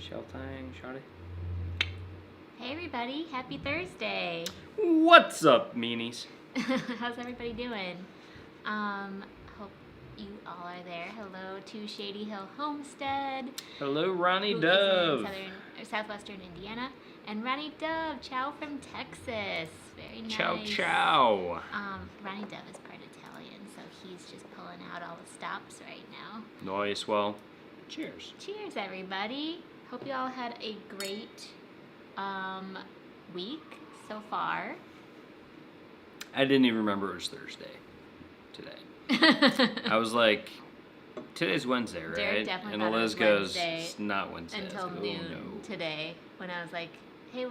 Shell-tying, Shotty. Hey everybody, happy Thursday. What's up, meanies? How's everybody doing? Hope you all are there. Hello to Shady Hill Homestead. Hello, Ronnie who Dove. is in southwestern Indiana. And Ronnie Dove, ciao from Texas. Very nice. Ciao, ciao. Ronnie Dove is part Italian, so he's just pulling out all the stops right now. Nice, well, cheers. Cheers, everybody. Hope you all had a great week so far. I didn't even remember it was Thursday today. I was like, today's Wednesday, right? Derek definitely and thought it Eliz was goes, Wednesday it's not Wednesday. until like, noon no. today when I was like, hey,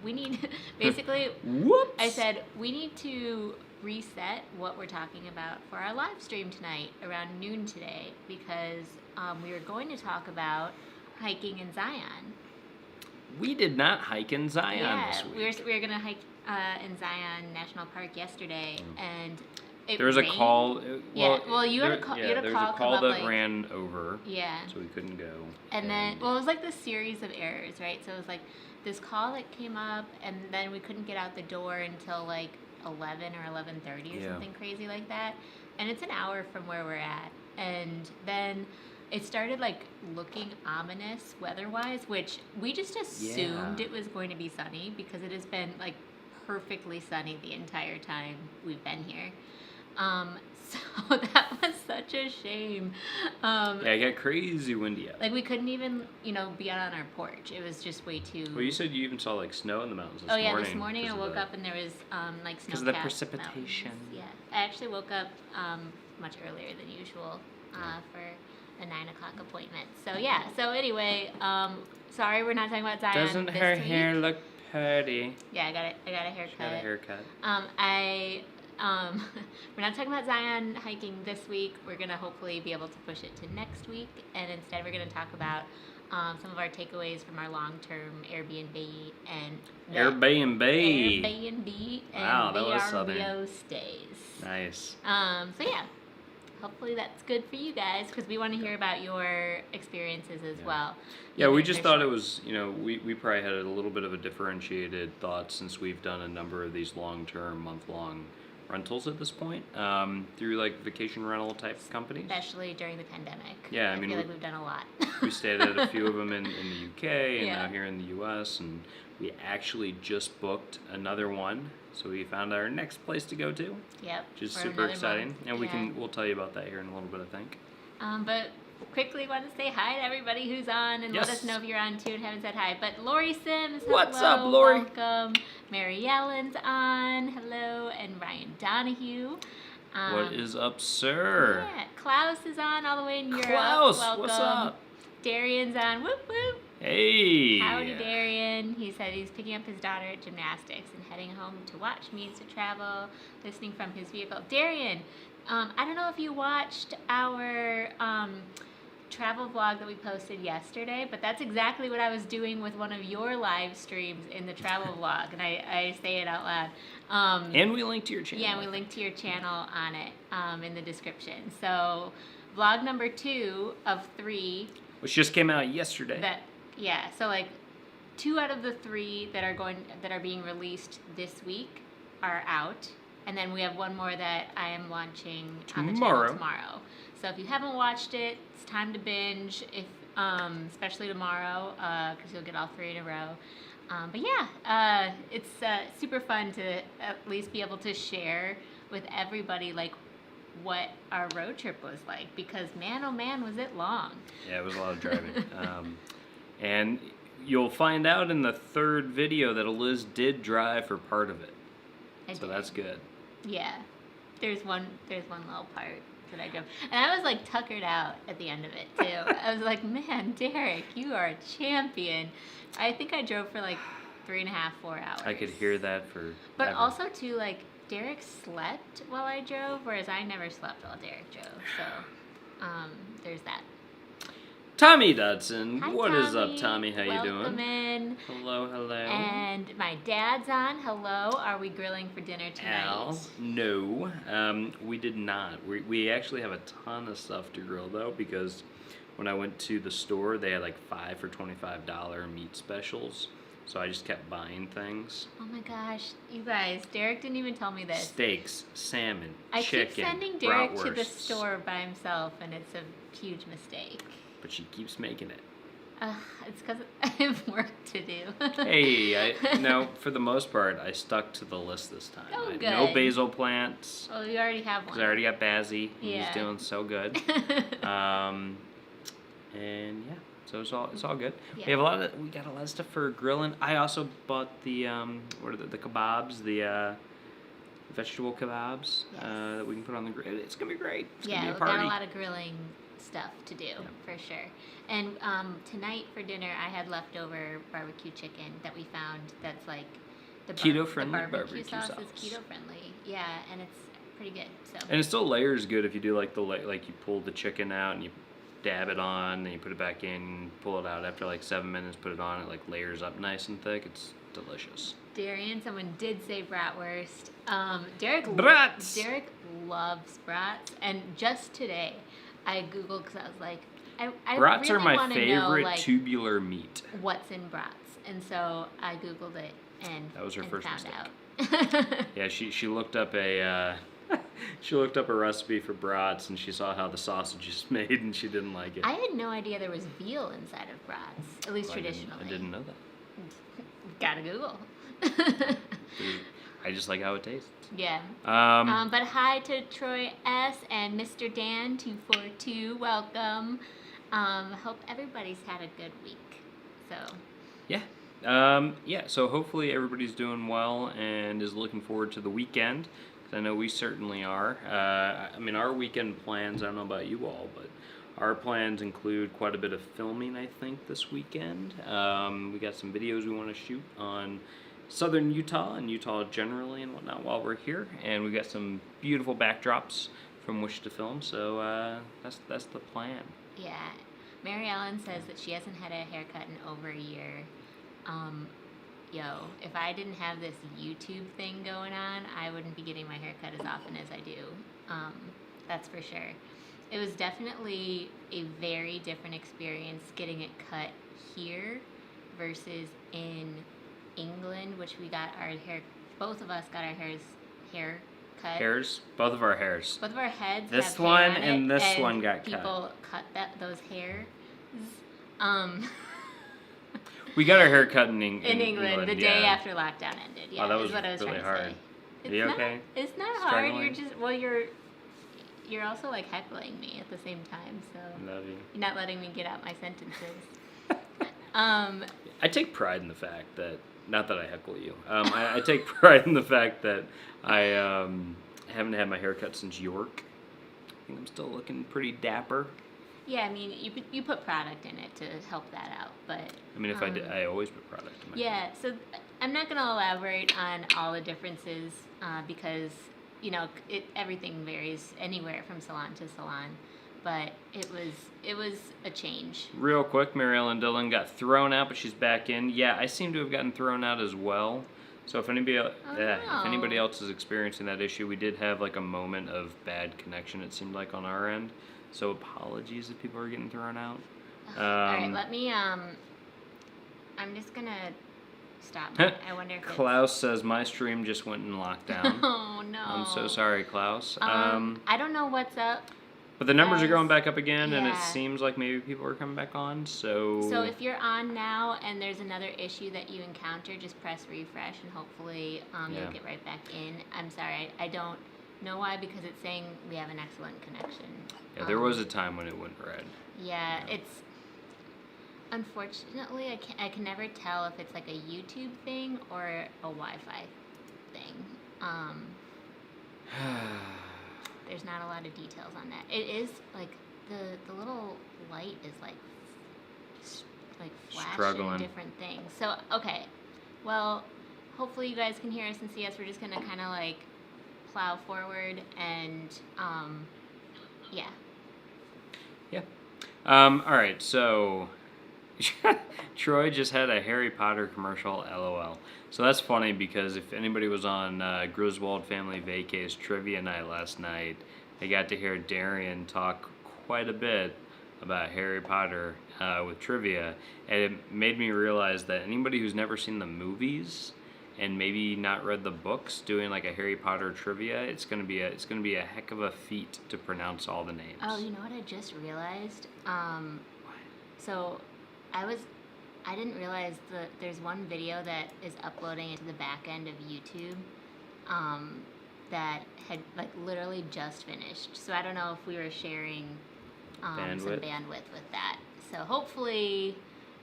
we need, basically, Whoops. I said, we need to reset what we're talking about for our live stream tonight around noon today because we were going to talk about hiking in Zion. We did not hike in Zion this week. We were going to hike in Zion National Park yesterday, and there was rained. a call. Well, you had a call. There was a call that ran over. Yeah. So we couldn't go. And then, it was like this series of errors, right? So it was like this call that came up, and then we couldn't get out the door until like 11 or 11:30 or something crazy like that. And it's an hour from where we're at, and then it started like looking ominous weather-wise, which we just assumed it was going to be sunny because it has been like perfectly sunny the entire time we've been here. So that was such a shame. It got crazy windy out. Like we couldn't even, be out on our porch. It was just way too. Well, you said you even saw like snow in the mountains this morning. This morning I woke up and there was like snow. Because of the precipitation. Mountains. Yeah, I actually woke up much earlier than usual for a 9 o'clock appointment. So yeah. So anyway, sorry we're not talking about Zion. Doesn't her hair look pretty? Yeah, I got a haircut. She got a haircut. We're not talking about Zion hiking this week. We're going to hopefully be able to push it to next week. And instead we're going to talk about some of our takeaways from our long-term Airbnb and Airbnb and VRBO stays. Nice. So yeah, hopefully that's good for you guys because we want to hear about your experiences as well. Yeah, we just thought it was, we probably had a little bit of a differentiated thought since we've done a number of these long-term, month-long rentals at this point through like vacation rental type companies. Especially during the pandemic. Yeah, I feel like we've done a lot. We stayed at a few of them in the UK and now here in the US, and we actually just booked another one. So we found our next place to go to. Yep. Which is super exciting. Month. And we'll tell you about that here in a little bit, I think. But quickly want to say hi to everybody who's on and let us know if you're on too and haven't said hi. But Lori Sims, hello. What's up, Lori? Welcome. Mary Ellen's on, hello, and Ryan Donahue. What is up, sir? Yeah, Klaus is on all the way in Europe. Klaus, welcome. What's up? Darian's on, whoop whoop. Hey. Howdy, Darian. He said he's picking up his daughter at gymnastics and heading home to watch Means to Travel, listening from his vehicle. Darian, I don't know if you watched our travel vlog that we posted yesterday, but that's exactly what I was doing with one of your live streams in the travel vlog, and I say it out loud. And we linked to your channel. Yeah, we linked to your channel on it in the description. So vlog number 2 of 3. Which just came out yesterday. So like 2 out of the 3 that are being released this week are out. And then we have one more that I am launching on the channel tomorrow. So if you haven't watched it, it's time to binge, especially tomorrow, because you'll get all 3 in a row. But yeah, it's super fun to at least be able to share with everybody like what our road trip was like, because man, oh man, was it long. Yeah, it was a lot of driving. And you'll find out in the 3rd video that Eliz did drive for part of it. So that's good. Yeah, there's one little part that I drove, and I was like tuckered out at the end of it too. I was like, man, Derek, you are a champion. I think I drove for like 3.5, 4 hours. I could hear that for. But also too, like Derek slept while I drove, whereas I never slept while Derek drove. So there's that. Tommy Dodson. Hi, What Tommy. is up, Tommy? How you doing? Welcome in. Hello. And my dad's on. Hello. Are we grilling for dinner tonight? Al, no, we did not. We actually have a ton of stuff to grill though, because when I went to the store, they had like 5 for $25 meat specials. So I just kept buying things. Oh my gosh, you guys! Derek didn't even tell me this. Steaks, salmon, I chicken, keep sending Derek to the bratwursts. store by himself, and it's a huge mistake. But she keeps making it. It's because I have work to do. Hey, for the most part, I stuck to the list this time. Oh, good. No basil plants. Well, you already have one. Because I already got Bazzy. Yeah. He's doing so good. And yeah, so it's all good. Yeah. We got a lot of stuff for grilling. I also bought the the kebabs, the vegetable kebabs that we can put on the grill. It's gonna be great. It's gonna be a we've party. got a lot of grilling stuff to do for sure. And tonight for dinner, I had leftover barbecue chicken that we found. That's like the keto-friendly the barbecue sauce sauce. is keto friendly. Yeah, and it's pretty good. So. And it still layers good if you do like you pull the chicken out and you dab it on, and you put it back in, pull it out after like 7 minutes, put it on, it like layers up nice and thick. It's delicious. Darian, someone did say bratwurst. Derek loves brats, and just today I googled because I was like, I brats really are my want to favorite know, like, tubular meat. what's in brats, and so I googled it and That was her first found mistake. out. Yeah, she looked up a recipe for brats, and she saw how the sausage is made, and she didn't like it. I had no idea there was veal inside of brats, at least traditionally. I didn't know that. Gotta Google. I just like how it tastes. Yeah. But hi to Troy S. and Mr. Dan 242. Welcome. Hope everybody's had a good week. So. Yeah. So hopefully everybody's doing well and is looking forward to the weekend. 'Cause I know we certainly are. Our weekend plans, I don't know about you all, but our plans include quite a bit of filming, I think, this weekend. We got some videos we want to shoot on southern Utah and Utah generally and whatnot while we're here. And we got some beautiful backdrops from which to film. So that's the plan. Yeah. Mary Ellen says that she hasn't had a haircut in over a year. If I didn't have this YouTube thing going on, I wouldn't be getting my haircut as often as I do. That's for sure. It was definitely a very different experience getting it cut here versus in England, which we got our hair. Both of us got our hair cut. Hairs, both of our hairs. Both of our heads. This have hair one on and it, this one got cut. People cut those hairs. We got our hair cut in England the day after lockdown ended. Yeah, that was is what I was really trying hard. to say. Are you okay? It's not Struggling? hard. You're also like heckling me at the same time, so Love you. you're not letting me get out my sentences. I take pride in the fact that, not that I heckle you, I take pride in the fact that I haven't had my hair cut since York. I think I'm still looking pretty dapper. Yeah, I mean, you put product in it to help that out, but... I mean, if I did, I always put product in my hair. Yeah, so I'm not going to elaborate on all the differences because, everything varies anywhere from salon to salon, but it was a change. Real quick, Mary Ellen Dillon got thrown out, but she's back in. Yeah, I seem to have gotten thrown out as well. So if anybody else is experiencing that issue, we did have like a moment of bad connection, it seemed like, on our end. So apologies if people are getting thrown out. All right, let me, I'm just going to stop. I wonder if Klaus says, my stream just went in lockdown. Oh, no. I'm so sorry, Klaus. I don't know what's up. But the numbers are going back up again, and it Yeah. seems like maybe people are coming back on, so... So if you're on now and there's another issue that you encounter, just press refresh and hopefully you'll get right back in. I'm sorry, I don't know why, because it's saying we have an excellent connection. Yeah, there was a time when it went red. Yeah, it's... Unfortunately, I can never tell if it's like a YouTube thing or a Wi-Fi thing. There's not a lot of details on that. It is like the little light is like flashing Struggling. different things. So okay, well, hopefully you guys can hear us and see us. We're just gonna kind of like plow forward and yeah. All right, so Troy just had a Harry Potter commercial, LOL. So that's funny because if anybody was on Griswold Family Vacays trivia night last night, they got to hear Darian talk quite a bit about Harry Potter with trivia, and it made me realize that anybody who's never seen the movies and maybe not read the books doing like a Harry Potter trivia, it's gonna be a heck of a feat to pronounce all the names. Oh, you know what I just realized? So I didn't realize that there's one video that is uploading into the back end of YouTube that had like literally just finished. So I don't know if we were sharing some bandwidth with that. So hopefully,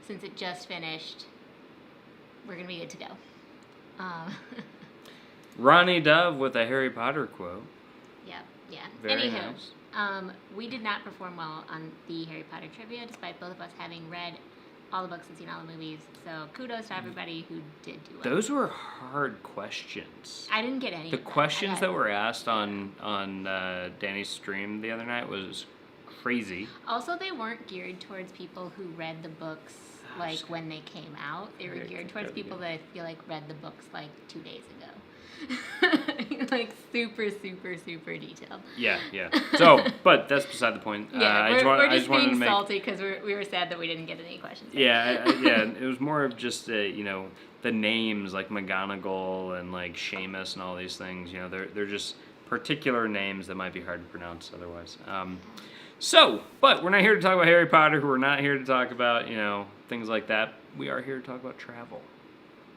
since it just finished, we're going to be good to go. Ronnie Dove with a Harry Potter quote. Yeah. Very Anywho, nice. we did not perform well on the Harry Potter trivia, despite both of us having read all the books and seen all the movies. So kudos to everybody who did do well. Those were hard questions. I didn't get any. The questions that were asked on Danny's stream the other night was crazy. Also, they weren't geared towards people who read the books like when they came out. They were geared towards people that I feel like read the books like 2 days ago. Like super detailed. Yeah. So, but that's beside the point. Yeah, we're just being salty because we were sad that we didn't get any questions. Yeah. It was more of just the names like McGonagall and like Seamus and all these things. You know, they're just particular names that might be hard to pronounce otherwise. But we're not here to talk about Harry Potter. We're not here to talk about things like that. We are here to talk about travel.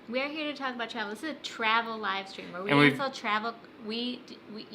We are here to talk about travel. This is a travel live stream where we answer travel. You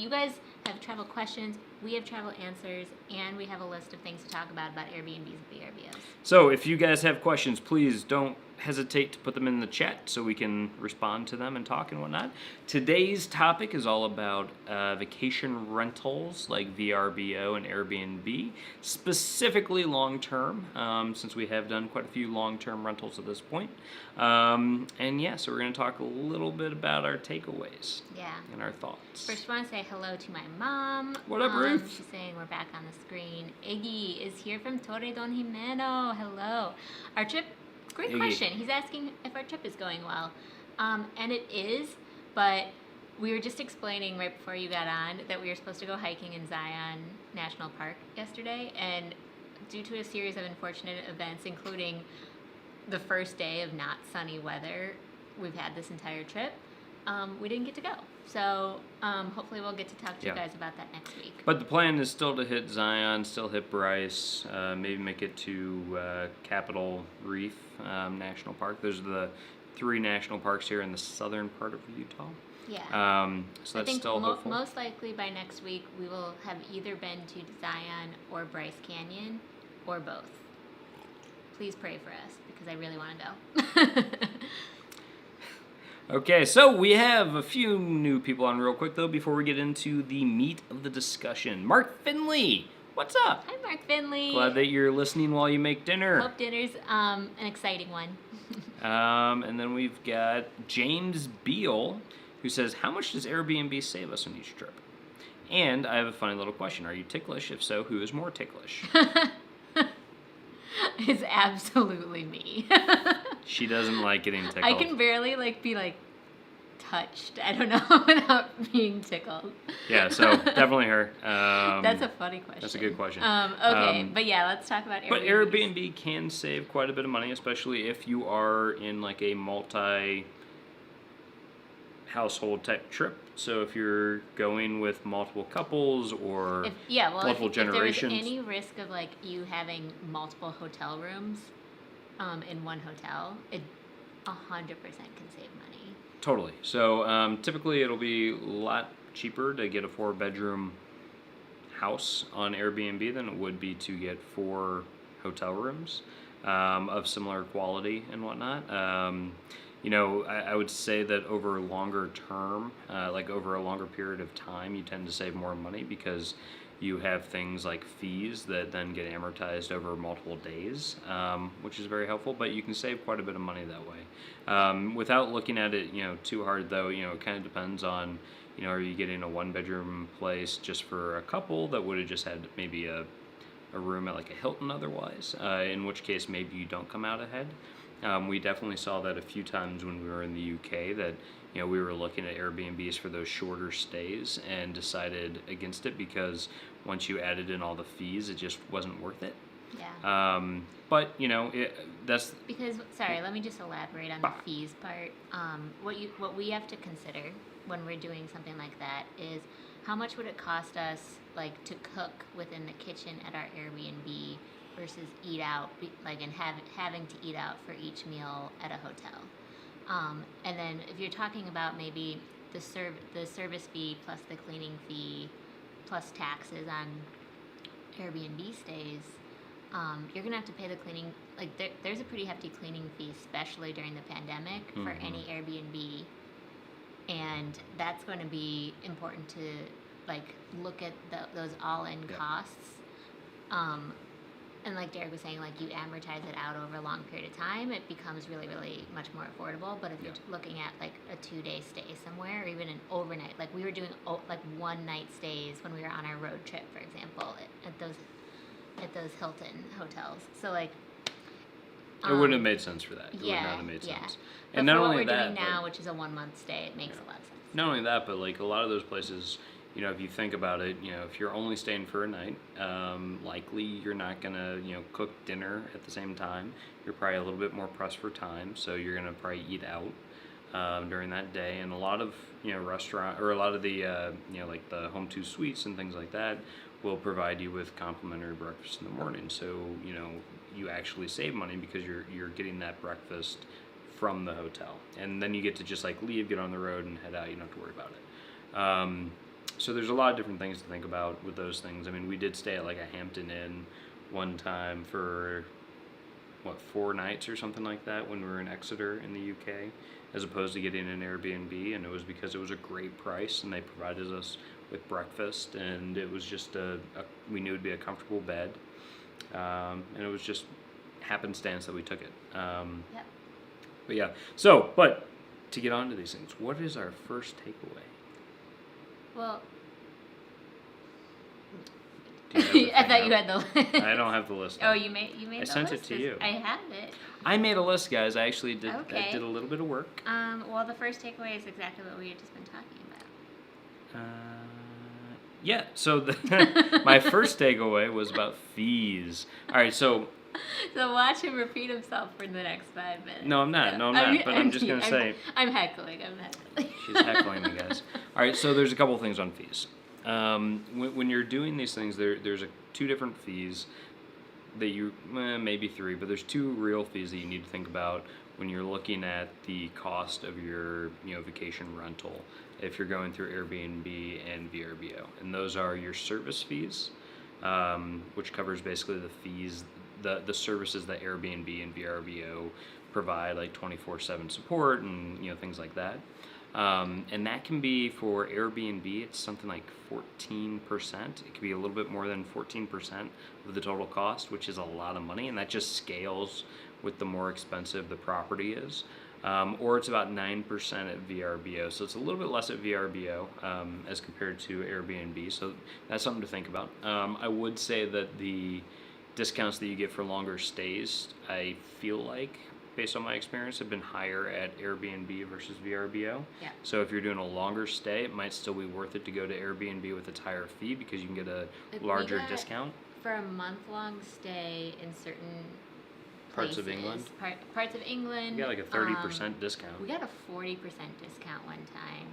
guys have travel questions. We have travel answers, and we have a list of things to talk about AirBNBs and VRBOs. So if you guys have questions, please don't hesitate to put them in the chat so we can respond to them and talk and whatnot. Today's topic is all about vacation rentals like VRBO and Airbnb, specifically long-term, since we have done quite a few long-term rentals at this point. So we're going to talk a little bit about our takeaways and our thoughts. First, I want to say hello to my mom. What up, Ruth? She's saying we're back on the screen. Iggy is here from Torre Don Jimeno. Hello. Our trip... Great question. He's asking if our trip is going well. And it is, but we were just explaining right before you got on that we were supposed to go hiking in Zion National Park yesterday, and due to a series of unfortunate events, including the first day of not sunny weather we've had this entire trip, we didn't get to go. So hopefully we'll get to talk to you guys about that next week. But the plan is still to hit Zion, still hit Bryce, maybe make it to Capitol Reef National Park. Those are the 3 national parks here in the southern part of Utah. Yeah. So that's I think still hopeful. Most likely by next week we will have either been to Zion or Bryce Canyon or both. Please pray for us because I really want to go. Okay, so we have a few new people on real quick, though, before we get into the meat of the discussion. Mark Finley, what's up? Hi, Mark Finley. Glad that you're listening while you make dinner. Hope dinner's an exciting one. And then we've got James Beal, who says, how much does Airbnb save us on each trip? And I have a funny little question. Are you ticklish? If so, who is more ticklish? It's absolutely me. She doesn't like getting tickled. I can barely be touched. I don't know without being tickled. Yeah, so definitely her. That's a funny question. That's a good question. Okay, but yeah, let's talk about Airbnb. But Airbnb can save quite a bit of money, especially if you are in like a multi-household type trip. So if you're going with multiple couples or multiple generations. If there's any risk of you having multiple hotel rooms in one hotel, it 100% can save money. Totally. So typically it'll be a lot cheaper to get a 4-bedroom house on Airbnb than it would be to get 4 hotel rooms of similar quality and whatnot. I would say that over longer term, over a longer period of time, you tend to save more money because you have things like fees that then get amortized over multiple days, which is very helpful, but you can save quite a bit of money that way. Without looking at it, too hard though, it kind of depends on, are you getting a 1-bedroom place just for a couple that would have just had maybe a a room at like a Hilton otherwise, in which case maybe you don't come out ahead. We definitely saw that a few times when we were in the UK that, you know, we were looking at Airbnbs for those shorter stays and decided against it because once you added in all the fees, it just wasn't worth it. Yeah. But, you know, that's... Because, sorry, let me just elaborate on the fees part. What we have to consider when we're doing something like that is how much would it cost us, like, to cook within the kitchen at our Airbnb versus eat out, and having to eat out for each meal at a hotel. And then if you're talking about maybe the service fee plus the cleaning fee plus taxes on Airbnb stays, you're gonna have to pay the cleaning. Like there's a pretty hefty cleaning fee, especially during the pandemic, for any Airbnb, and that's going to be important to like look at those all-in costs. And like Derek was saying, like you amortize it out over a long period of time, it becomes really, really much more affordable. But if you're looking at like a 2-day stay somewhere, or even an overnight, like we were doing like one-night stays when we were on our road trip, for example, at those Hilton hotels. So like it wouldn't have made sense for that. It would not have made sense. And not for only what we're that, doing now, which is a 1-month stay, it makes a lot of sense. Not only that, but like a lot of those places, you know, if you think about it, you know, if you're only staying for a night, likely you're not gonna, you know, cook dinner at the same time. You're probably a little bit more pressed for time, so you're gonna probably eat out during that day. And a lot of, you know, restaurant or a lot of the, you know, like the home 2 suites and things like that will provide you with complimentary breakfast in the morning. So, you know, you actually save money because you're getting that breakfast from the hotel, and then you get to just like leave, get on the road, and head out. You don't have to worry about it. So there's a lot of different things to think about with those things. I mean, we did stay at like a Hampton Inn one time for 4 nights or something like that when we were in Exeter in the UK, as opposed to getting an Airbnb, and it was because it was a great price and they provided us with breakfast, and it was just we knew it'd be a comfortable bed, and it was just happenstance that we took it. Yep. But yeah, but to get onto these things, what is our first takeaway? Well, I thought you had the list. I don't have the list. Oh, you made the list? I sent it to you. I have it. I made a list, guys. I actually did. Okay. I did a little bit of work. Well, the first takeaway is exactly what we had just been talking about. Yeah. So my first takeaway was about fees. All right. So watch him repeat himself for the next 5 minutes. No, I'm not. But I'm just gonna say. I'm heckling. She's heckling me, guys. All right. So there's a couple things on fees. When you're doing these things, there's 2 different fees that maybe 3, but there's 2 real fees that you need to think about when you're looking at the cost of your vacation rental if you're going through Airbnb and VRBO, and those are your service fees, which covers basically the fees, the services that Airbnb and VRBO provide, like 24/7 support and things like that. And that can be, for Airbnb, it's something like 14%. It could be a little bit more than 14% of the total cost, which is a lot of money, and that just scales with the more expensive the property is. Or it's about 9% at VRBO, so it's a little bit less at VRBO as compared to Airbnb, so that's something to think about. I would say that the discounts that you get for longer stays, I feel like, based on my experience, have been higher at Airbnb versus VRBO. Yeah. So if you're doing a longer stay, it might still be worth it to go to Airbnb with its higher fee because you can get a larger discount. For a month-long stay in certain Parts places, of England. Parts of England. You got like a 30% discount. We got a 40% discount one time.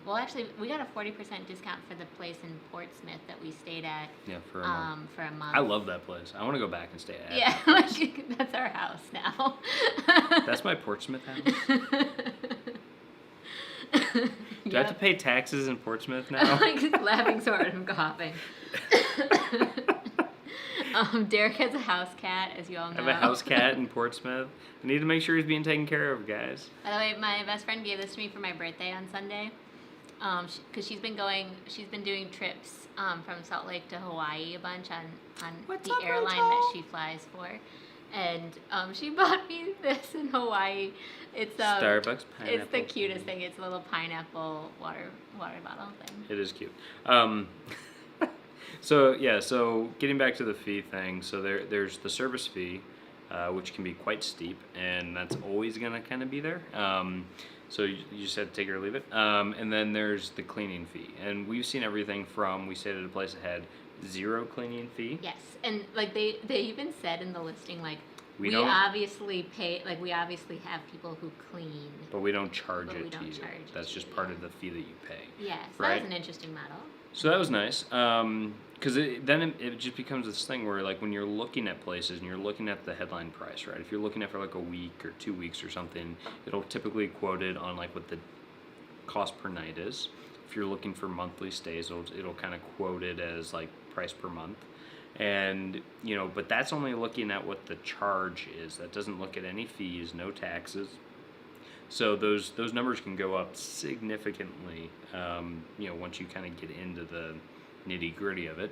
Well, actually, we got a 40% discount for the place in Portsmouth that we stayed at. Yeah, for a month. For a month. I love that place. I want to go back and stay at it. Yeah, that's our house now. That's my Portsmouth house? Do I have to pay taxes in Portsmouth now? I'm like laughing so hard I'm coughing. Derek has a house cat, as you all know. I have a house cat in Portsmouth. I need to make sure he's being taken care of, guys. By the way, my best friend gave this to me for my birthday on Sunday, because she's been doing trips from Salt Lake to Hawaii a bunch on the airline that she flies for, and she bought me this in Hawaii. It's Starbucks pineapple. It's the cutest thing. It's a little pineapple water bottle thing. It is cute. So getting back to the fee thing, so there's the service fee, which can be quite steep, and that's always gonna kind of be there. So you just have to take it or leave it. And then there's the cleaning fee, and we've seen everything from, we stayed at a place that had 0 cleaning fee. Yes, and like they even said in the listing, like we don't- obviously pay, like we obviously have people who clean. But we don't charge But it we to don't you. charge it That's to just you, part yeah. of the fee that you pay. Yeah, so Right? that was an interesting model. So that was nice, because then it just becomes this thing where, like, when you're looking at places and you're looking at the headline price, right? If you're looking at for like a week or 2 weeks or something, it'll typically quote it on like what the cost per night is. If you're looking for monthly stays, it'll kind of quote it as like price per month. And, but that's only looking at what the charge is. That doesn't look at any fees, no taxes. So those numbers can go up significantly, once you kind of get into the nitty gritty of it.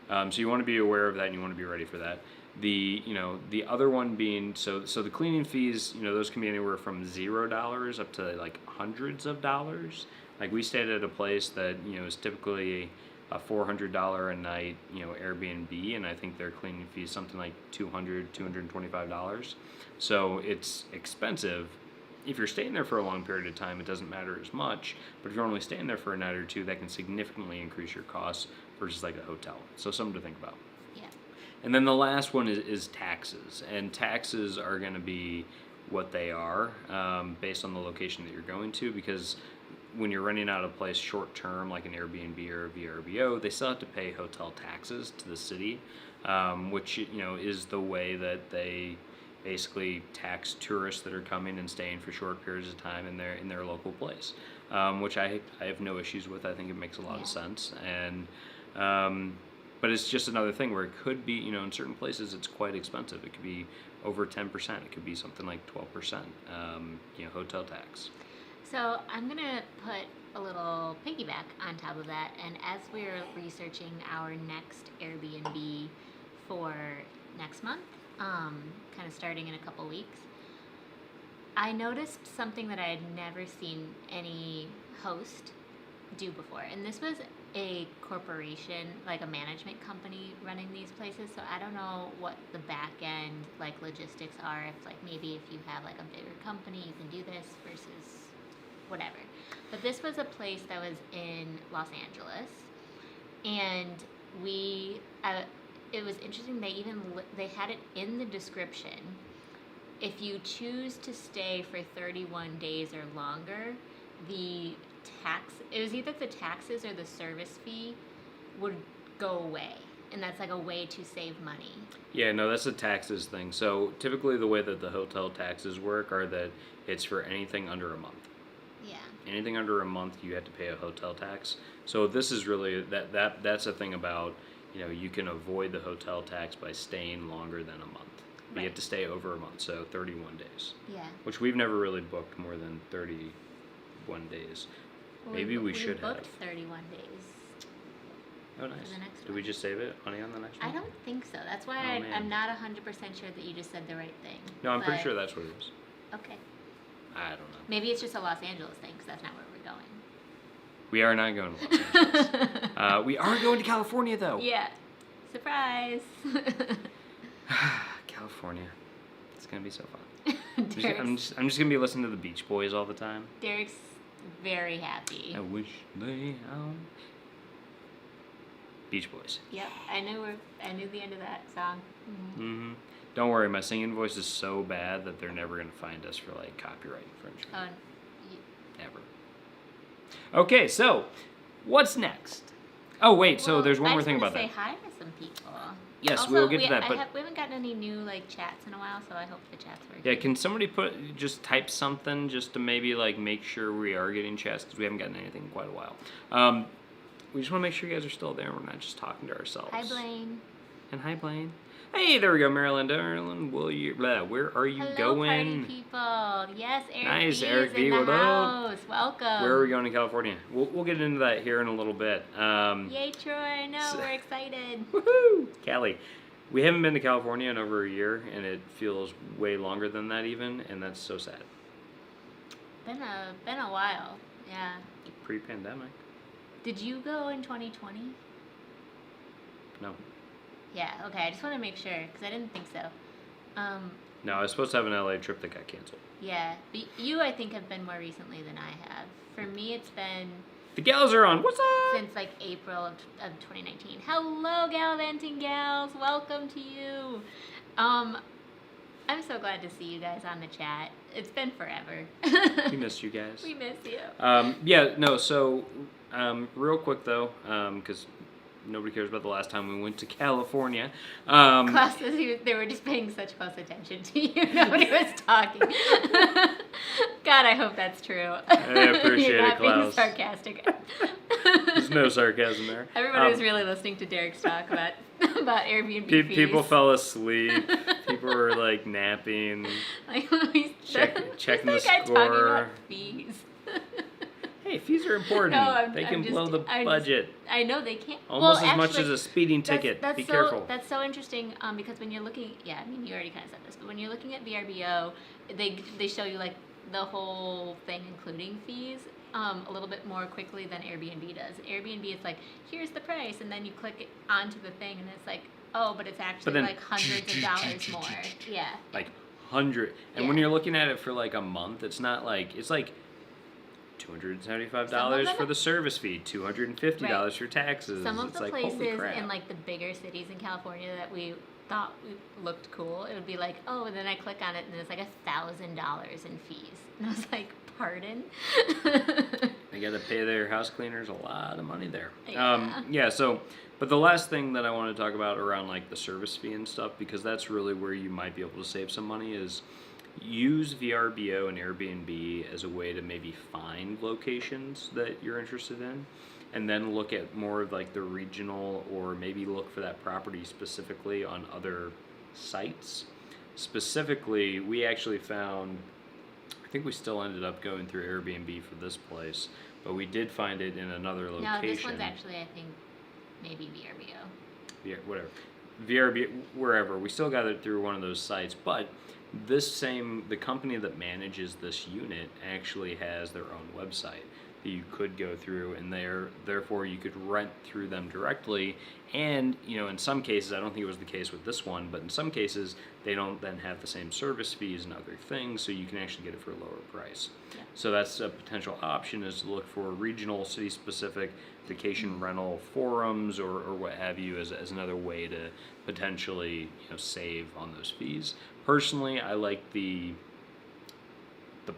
So you want to be aware of that, and you want to be ready for that. The other one being, so the cleaning fees, those can be anywhere from $0 up to like hundreds of dollars. Like we stayed at a place that is typically a $400 a night Airbnb, and I think their cleaning fee is something like $225. So it's expensive. If you're staying there for a long period of time, it doesn't matter as much. But if you're only staying there for a night or two, that can significantly increase your costs versus like a hotel. So something to think about. Yeah. And then the last one is taxes. And taxes are going to be what they are based on the location that you're going to, because when you're renting out a place short term, like an Airbnb or a VRBO, they still have to pay hotel taxes to the city, which is the way that they basically tax tourists that are coming and staying for short periods of time in their local place, which I have no issues with. I think it makes a lot of sense, and but it's just another thing where it could be, in certain places it's quite expensive. It could be over 10%. It could be something like 12%, hotel tax. So I'm gonna put a little piggyback on top of that, and as we're researching our next Airbnb for next month, kind of starting in a couple weeks, I noticed something that I had never seen any host do before, and this was a corporation, like a management company running these places. So I don't know what the back end like logistics are, if like maybe if you have like a bigger company you can do this versus whatever. But this was a place that was in Los Angeles, and it was interesting. They had it in the description. If you choose to stay for 31 days or longer, it was either the taxes or the service fee would go away, and that's like a way to save money. Yeah, no, that's a taxes thing. So typically the way that the hotel taxes work are that it's for anything under a month. Yeah. Anything under a month, you have to pay a hotel tax. So this is really that's a thing about, you can avoid the hotel tax by staying longer than a month. But you have to stay over a month, so 31 days. Yeah. Which we've never really booked more than 31 days. Well, Maybe we should booked have. 31 days. Oh, nice. For the next Did one. we just save it, honey, on the next one? I don't think so. That's why Oh, man. I'm not 100% sure that you just said the right thing. No, I'm pretty But- sure that's what it was. Okay. I don't know. Maybe it's just a Los Angeles thing, because that's not where we're going. We are not going to Los Angeles. We are going to California, though. Yeah. Surprise. California. It's going to be so fun. I'm Derek's, just going to be listening to the Beach Boys all the time. Derek's very happy. I wish they Beach Boys. Yep, I knew the end of that song. Mm-hmm. Don't worry, my singing voice is so bad that they're never going to find us for like copyright infringement. Oh, Ever. Okay, so what's next? Oh wait, so there's one more thing about I that. just want to say hi to some people. Yes, also, we'll get to that. But we haven't gotten any new like chats in a while, so I hope the chats work. yeah, can somebody just type something just to maybe like make sure we are getting chats, because we haven't gotten anything in quite a while. We just want to make sure you guys are still there and we're not just talking to ourselves. Hi, Blaine. And hi, Blaine. Hey, there we go, Maryland. Maryland, where are you Hello, going? party people. Yes, Eric Nice, B Eric is B, in the what up? house. Welcome. Where are we going to California? We'll get into that here in a little bit. Yay, Troy. No, we're excited. Woohoo! Cali. We haven't been to California in over a year, and it feels way longer than that even, and that's so sad. Been a while. Yeah. Pre-pandemic. Did you go in 2020? No. Yeah, okay. I just want to make sure because I didn't think so. No, I was supposed to have an LA trip that got canceled. Yeah, but you I think have been more recently than I have. For me, it's been The gals are on. What's up? since like April of 2019. Hello, gallivanting gals. Welcome to you. I'm so glad to see you guys on the chat. It's been forever. We missed you guys. We miss you. Yeah, no, so real quick though, because nobody cares about the last time we went to California. Classes, they were just paying such close attention to you. Nobody was talking. God, I hope that's true. I appreciate You're it, not being Klaus. sarcastic. There's no sarcasm there. Everybody was really listening to Derek's talk about Airbnb fees. People fell asleep. People were like napping, Like, checking the guy talking score. about fees. Hey, fees are important. They can blow the budget. I know they can. Almost well, as much actually, as a speeding ticket. That's Be so, careful. That's so interesting because when you're looking, you already kind of said this, but when you're looking at VRBO, they show you like the whole thing, including fees, a little bit more quickly than Airbnb does. Airbnb, it's like, here's the price, and then you click it onto the thing, and it's like, oh, but it's actually like hundreds of dollars more. Yeah. Like hundred. And when you're looking at it for like a month, it's not like, it's like $275 for the service fee, $250 for taxes. Some of it's the like, places holy crap. in like the bigger cities in California that we thought looked cool, it would be like, oh, and then I click on it and it's like $1,000 in fees. And I was like, pardon? They got to pay their house cleaners a lot of money there. Yeah. So, but the last thing that I want to talk about around like the service fee and stuff, because that's really where you might be able to save some money, is use VRBO and Airbnb as a way to maybe find locations that you're interested in, and then look at more of like the regional, or maybe look for that property specifically on other sites. Specifically, we actually found, I think we still ended up going through Airbnb for this place, but we did find it in another location. No, this one's actually, I think, maybe VRBO. Yeah, whatever. VRBO, wherever. We still got it through one of those sites, but the company that manages this unit actually has their own website that you could go through, and therefore you could rent through them directly. And in some cases, I don't think it was the case with this one, but in some cases they don't then have the same service fees and other things, so you can actually get it for a lower price. Yeah. So that's a potential option, is to look for regional, city-specific vacation rental forums or what have you as another way to potentially save on those fees. Personally, I like the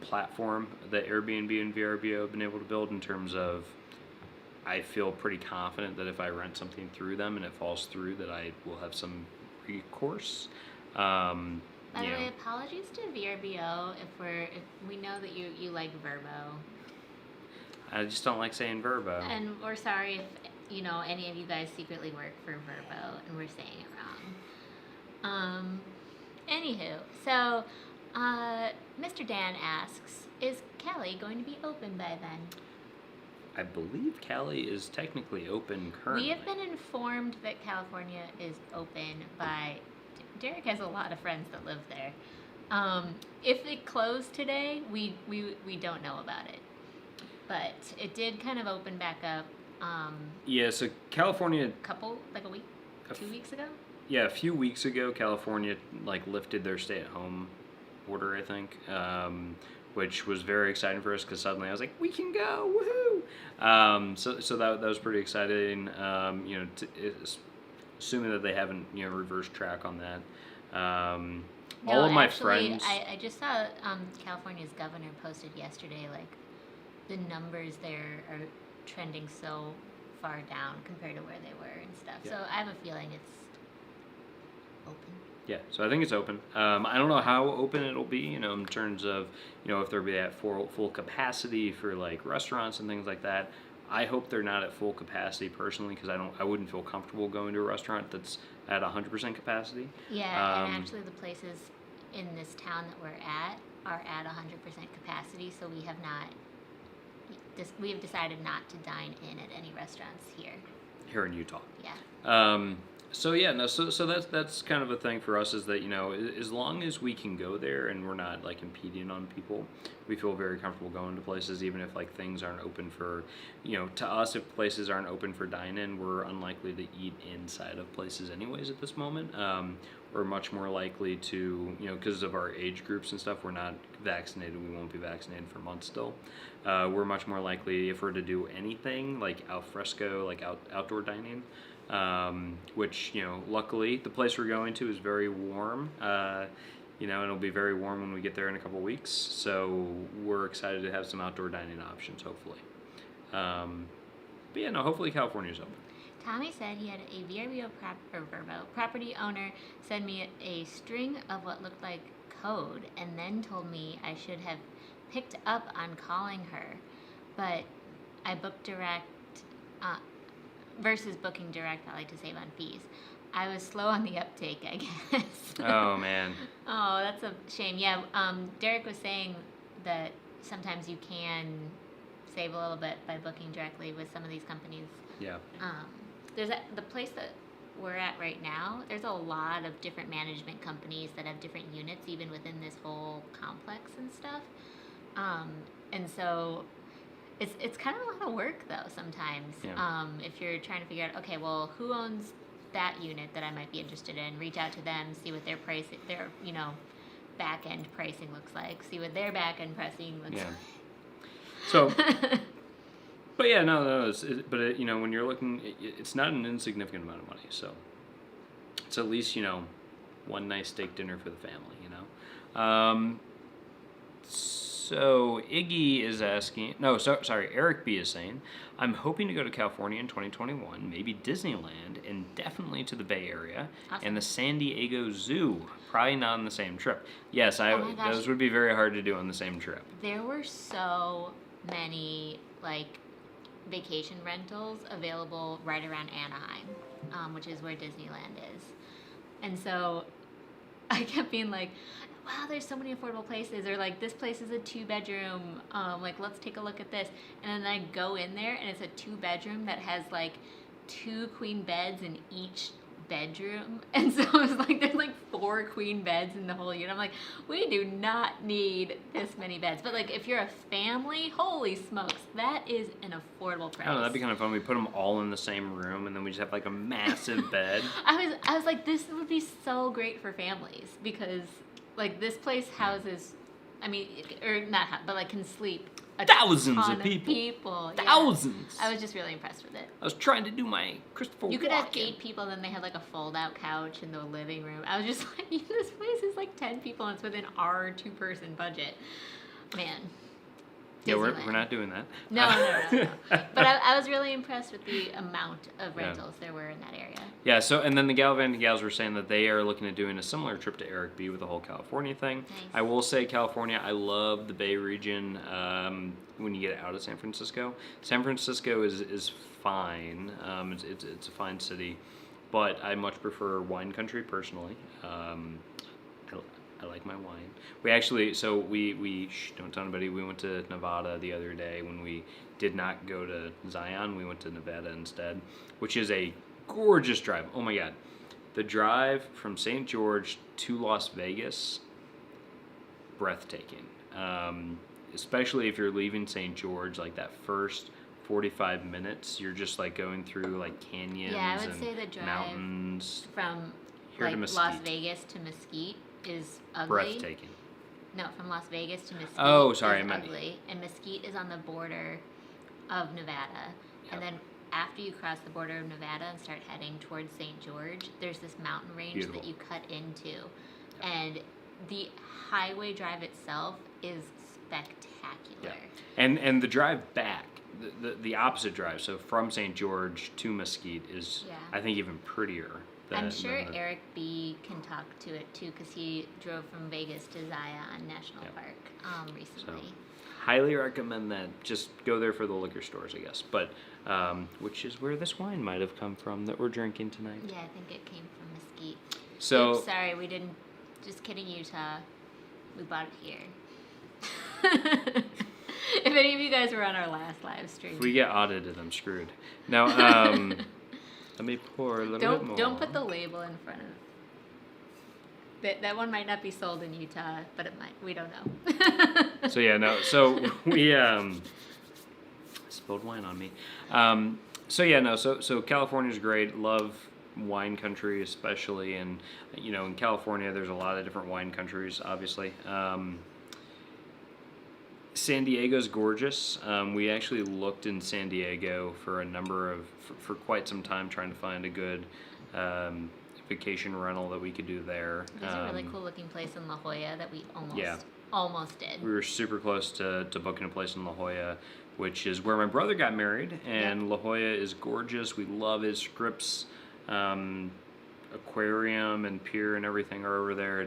platform that Airbnb and VRBO have been able to build, in terms of, I feel pretty confident that if I rent something through them and it falls through, that I will have some recourse. By the way, apologies to VRBO if we know that you like VRBO. I just don't like saying VRBO. And we're sorry if any of you guys secretly work for VRBO and we're saying it wrong. Anywho, so Mr. Dan asks, is Cali going to be open by then? I believe Cali is technically open currently. We have been informed that California is open by... Derek has a lot of friends that live there. If it closed today, we don't know about it. But it did kind of open back up. Yeah, so California... a week? 2 weeks ago? Yeah, a few weeks ago, California lifted their stay-at-home order, I think, which was very exciting for us, because suddenly I was like, we can go, woohoo! So that was pretty exciting. Assuming that they haven't reversed track on that. All of my friends. I just saw California's governor posted yesterday, the numbers there are trending so far down compared to where they were and stuff. Yeah. So I have a feeling it's open. Yeah, so I think it's open. I don't know how open it'll be, in terms of, if they'll be at full capacity for restaurants and things like that. I hope they're not at full capacity personally, because I wouldn't feel comfortable going to a restaurant that's at 100% capacity. Yeah, and actually the places in this town that we're at are at 100% capacity, so we have decided not to dine in at any restaurants here. Here in Utah. Yeah. So that's kind of a thing for us is that as long as we can go there and we're not like impeding on people, we feel very comfortable going to places even if like things aren't open for to us, if places aren't open for dine-in, we're unlikely to eat inside of places anyways at this moment. We're much more likely to because of our age groups and stuff, we're not vaccinated, we won't be vaccinated for months still. We're much more likely if we're to do anything like al fresco, like outdoor dining. Which luckily the place we're going to is very warm. It'll be very warm when we get there in a couple weeks. So we're excited to have some outdoor dining options, hopefully. But yeah, no, hopefully California's open. Tommy said he had a VRBO property owner send me a string of what looked like code, and then told me I should have picked up on calling her, but I booked direct. Versus booking direct, I like to save on fees. I was slow on the uptake, I guess. Oh, man. Oh, that's a shame. Yeah, Derek was saying that sometimes you can save a little bit by booking directly with some of these companies. Yeah. The place that we're at right now, there's a lot of different management companies that have different units even within this whole complex and stuff. And so it's kind of a lot of work though sometimes. Yeah. If you're trying to figure out, okay, well, who owns that unit that I might be interested in, reach out to them, see what their pricing, their back end pricing looks like, see what their back end pricing looks like. So, but yeah, no, when you're looking, it's not an insignificant amount of money. So it's at least one nice steak dinner for the family. So Iggy is asking, Eric B is saying, I'm hoping to go to California in 2021, maybe Disneyland, and definitely to the Bay Area, awesome. And the San Diego Zoo. Probably not on the same trip. Yes, those would be very hard to do on the same trip. There were so many, vacation rentals available right around Anaheim, which is where Disneyland is. And so I kept being like, wow, there's so many affordable places, or this place is a 2-bedroom, let's take a look at this. And then I go in there and it's a 2-bedroom that has 2 queen beds in each bedroom. And so it's there's 4 queen beds in the whole unit. I'm like, we do not need this many beds. But if you're a family, holy smokes, that is an affordable price. Oh, that'd be kind of fun. We put them all in the same room and then we just have a massive bed. I was like, this would be so great for families because this place houses, can sleep thousands of people. Yeah. Thousands. I was just really impressed with it. I was trying to do my Christopher You could Walken. have 8 people, then they had a fold-out couch in the living room. I was just like, this place is 10 people and it's within our 2-person budget. Man. Yeah, we're not doing that. No. But I was really impressed with the amount of rentals there were in that area. Yeah, so, and then the Gallivanting Gals were saying that they are looking at doing a similar trip to Eric B with the whole California thing. Nice. I will say California, I love the Bay region when you get out of San Francisco. San Francisco is fine. It's a fine city, but I much prefer wine country personally. I like my wine. We actually, we don't tell anybody, we went to Nevada the other day. When we did not go to Zion, we went to Nevada instead, which is a gorgeous drive. Oh my God. The drive from St. George to Las Vegas, breathtaking. Especially if you're leaving St. George, that first 45 minutes, you're just going through canyons I would say the drive mountains. From here to Las Vegas to Mesquite is ugly. Breathtaking. No, from Las Vegas to Mesquite is ugly. And Mesquite is on the border of Nevada. Yep. And then after you cross the border of Nevada and start heading towards St. George, there's this mountain range Beautiful. that you cut into. Yep. And the highway drive itself is spectacular. Yeah. And the drive back, the opposite drive, so from St. George to Mesquite is, I think, even prettier. I'm sure Eric B can talk to it too, because he drove from Vegas to Zion National Park recently. So, highly recommend that. Just go there for the liquor stores, I guess. But which is where this wine might have come from that we're drinking tonight. Yeah, I think it came from Mesquite. So oops, sorry, we didn't. Just kidding, Utah. We bought it here. If any of you guys were on our last live stream, if we get audited, I'm screwed. Now, Let me pour a little bit more. Don't put the label in front of. That one might not be sold in Utah, but it might. We don't know. So yeah, no. So we spilled wine on me. So California's great. Love wine country especially, and in California there's a lot of different wine countries. Obviously, San Diego's gorgeous. We actually looked in San Diego for for quite some time trying to find a good vacation rental that we could do there. There's a really cool looking place in La Jolla that we almost did. We were super close to booking a place in La Jolla, which is where my brother got married, and La Jolla is gorgeous. We love it. Scripps aquarium and pier and everything are over there.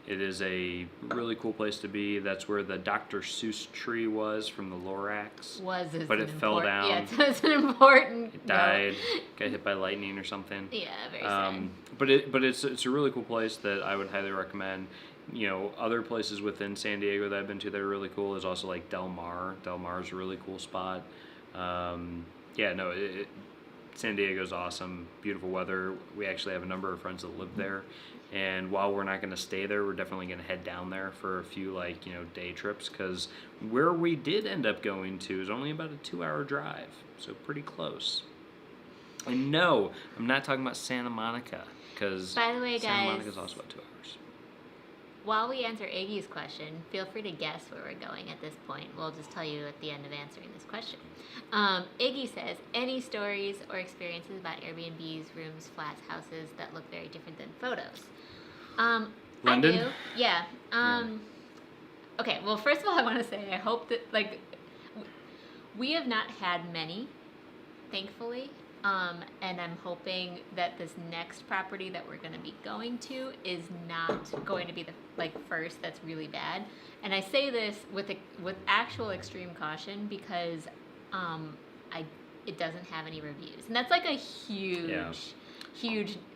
It is a really cool place to be. That's where the Dr. Seuss tree was from the Lorax. But it fell down. Yeah, it's an important. It died. Got hit by lightning or something. Yeah, very sad. But it's a really cool place that I would highly recommend. Other places within San Diego that I've been to that are really cool is also like Del Mar. Del Mar is a really cool spot. San Diego's awesome. Beautiful weather. We actually have a number of friends that live there. And while we're not going to stay there, we're definitely going to head down there for a few day trips, because where we did end up going to is only about a 2-hour drive, so pretty close. And no, I'm not talking about Santa Monica, because by the way, Santa guys, Monica is also about 2 hours. While we answer Iggy's question, feel free to guess where we're going at this point. We'll just tell you at the end of answering this question. Iggy says, any stories or experiences about Airbnbs, rooms, flats, houses that look very different than photos? London? I do. Yeah. Okay, well, first of all, I want to say I hope that, we have not had many, thankfully. And I'm hoping that this next property that we're going to be going to is not going to be the first that's really bad. And I say this with actual extreme caution because it doesn't have any reviews, and that's a huge.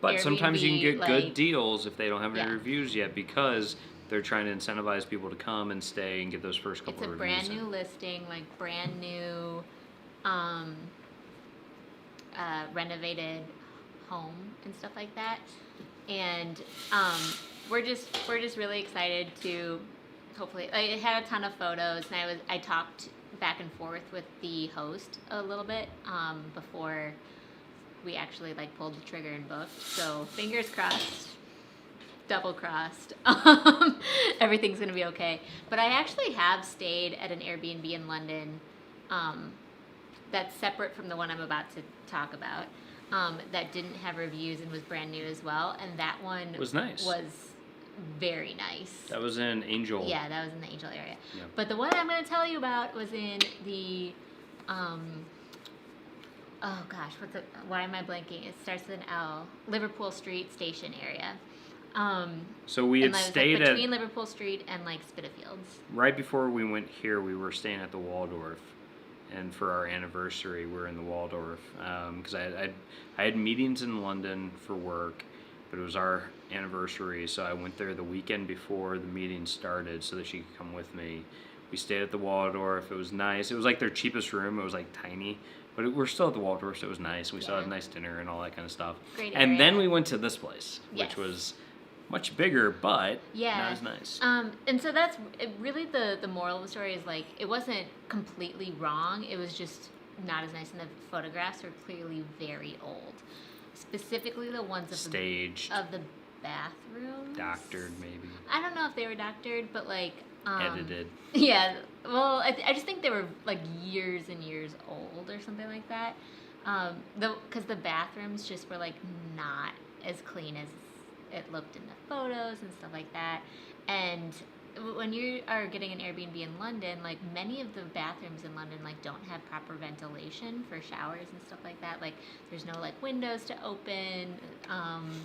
But Airbnb, sometimes you can get good deals if they don't have any reviews yet, because they're trying to incentivize people to come and stay and get those first couple of reviews. It's a brand new listing, brand new. Renovated home and stuff like that, and we're just really excited to hopefully. It had a ton of photos, and I talked back and forth with the host a little bit before we actually pulled the trigger and booked. So fingers crossed, double crossed, everything's gonna be okay. But I actually have stayed at an Airbnb in London. That's separate from the one I'm about to talk about, that didn't have reviews and was brand new as well, and that one was nice. Was very nice. That was in Angel. Yeah, that was in the Angel area. Yeah. But the one I'm going to tell you about was in the, oh gosh, why am I blanking? It starts with an L. Liverpool Street Station area. So we had stayed between Liverpool Street and Spitalfields. Right before we went here, we were staying at the Waldorf. And for our anniversary, we're in the Waldorf, because I had meetings in London for work, but it was our anniversary, so I went there the weekend before the meeting started so that she could come with me. We stayed at the Waldorf. It was nice. It was their cheapest room. It was tiny, but we're still at the Waldorf, so it was nice. We still had a nice dinner and all that kind of stuff. Great and area. then we went to this place, which was much bigger, but not as nice. And so that's really the moral of the story is it wasn't completely wrong. It was just not as nice, and the photographs were clearly very old. Specifically the ones of the bathrooms. Doctored, maybe. I don't know if they were doctored, but edited. Yeah. Well, I just think they were years and years old or something like that. Because the bathrooms just were not as clean as it looked in the photos and stuff like that. And when you are getting an Airbnb in London, many of the bathrooms in London don't have proper ventilation for showers and stuff like that. There's no windows to open.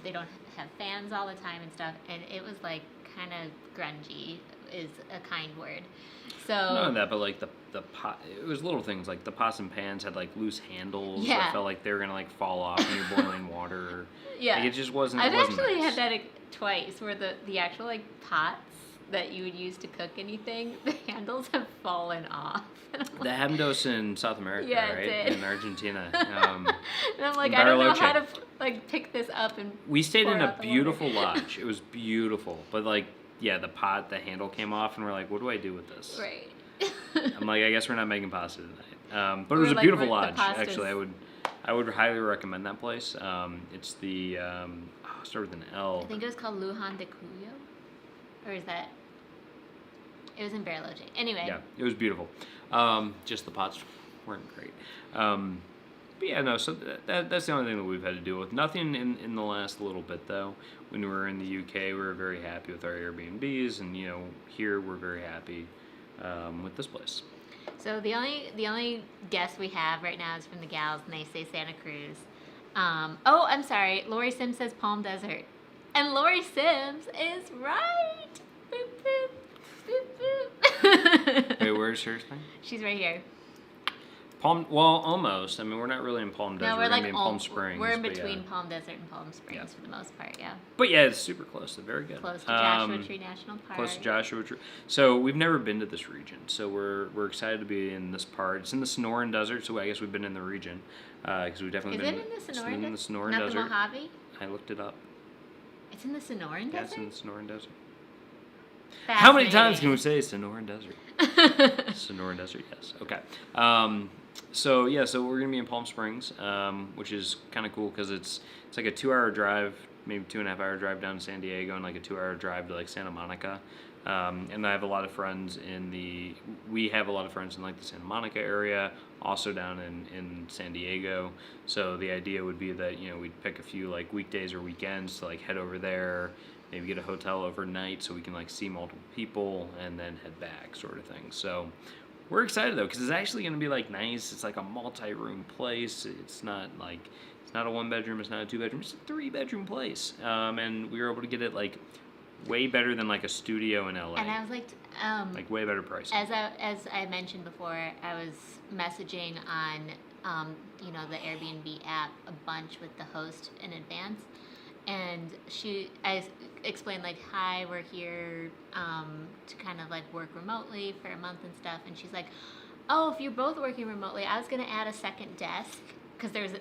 They don't have fans all the time and stuff. And it was kind of grungy is a kind word. So not that, but the pot. It was little things the pots and pans had loose handles. Yeah. That felt like they were gonna fall off when you're boiling water. Yeah. It just wasn't. I've actually nice. had that twice, where the actual pots that you would use to cook anything, the handles have fallen off. The Hamdos in South America, Yeah, it right? did. In Argentina. And I'm like, I don't know how to like pick this up and. We stayed pour in out a the beautiful water. lodge. It was beautiful, but like, yeah, the handle came off, and we're like, what do I do with this? Right. I'm like, I guess we're not making pasta tonight. But it Or, was a like, beautiful the lodge. pastas. Actually, I would highly recommend that place. It's the start with an L. I think it was called Lujan de Cuyo, or is that? It was in Bariloche. Anyway. Yeah, it was beautiful. Just the pots weren't great. But yeah, no, so that's the only thing that we've had to deal with. Nothing in the last little bit, though. When we were in the UK, we were very happy with our AirBNBs, and, here we're very happy with this place. So the only guess we have right now is from the gals, and they say Santa Cruz. I'm sorry. Lori Sims says Palm Desert, and Lori Sims is right. Boop, boop, boop, boop. Wait, where's her thing? She's right here. Almost. I mean, we're not really in Palm Desert. No, we're gonna like be in Palm Springs. We're in but between yeah. Palm Desert and Palm Springs Yeah. for the most part. Yeah. But yeah, it's super close. They're very good. Close to Joshua Tree National Park. Close to Joshua Tree. So we've never been to this region, so we're excited to be in this part. It's in the Sonoran Desert, so I guess we've been in the region because we've definitely Is been. it in the It's Sonoran? in the Sonoran Not Desert. the Mojave. I looked it up. It's in the Sonoran Yeah, Desert. it's in the Sonoran Desert. How many times can we say Sonoran Desert? Sonoran Desert, yes. Okay. So we're gonna be in Palm Springs, which is kind of cool because it's like a 2-hour drive, maybe 2.5-hour drive down to San Diego, and like a 2-hour drive to like Santa Monica. And I have a lot of friends we have a lot of friends in like the Santa Monica area, also down in San Diego. So the idea would be that we'd pick a few like weekdays or weekends to like head over there. Maybe get a hotel overnight so we can like see multiple people and then head back, sort of thing. So we're excited though because it's actually going to be like nice. It's like a multi-room place. It's not a 1-bedroom. It's not a 2-bedroom. It's a 3-bedroom place. And we were able to get it like way better than like a studio in LA. And I was like, like way better price. As I mentioned before, I was messaging on the Airbnb app a bunch with the host in advance. And I explained like, hi, we're here to kind of like work remotely for a month and stuff. And she's like, oh, if you're both working remotely, I was gonna add a second desk because there's a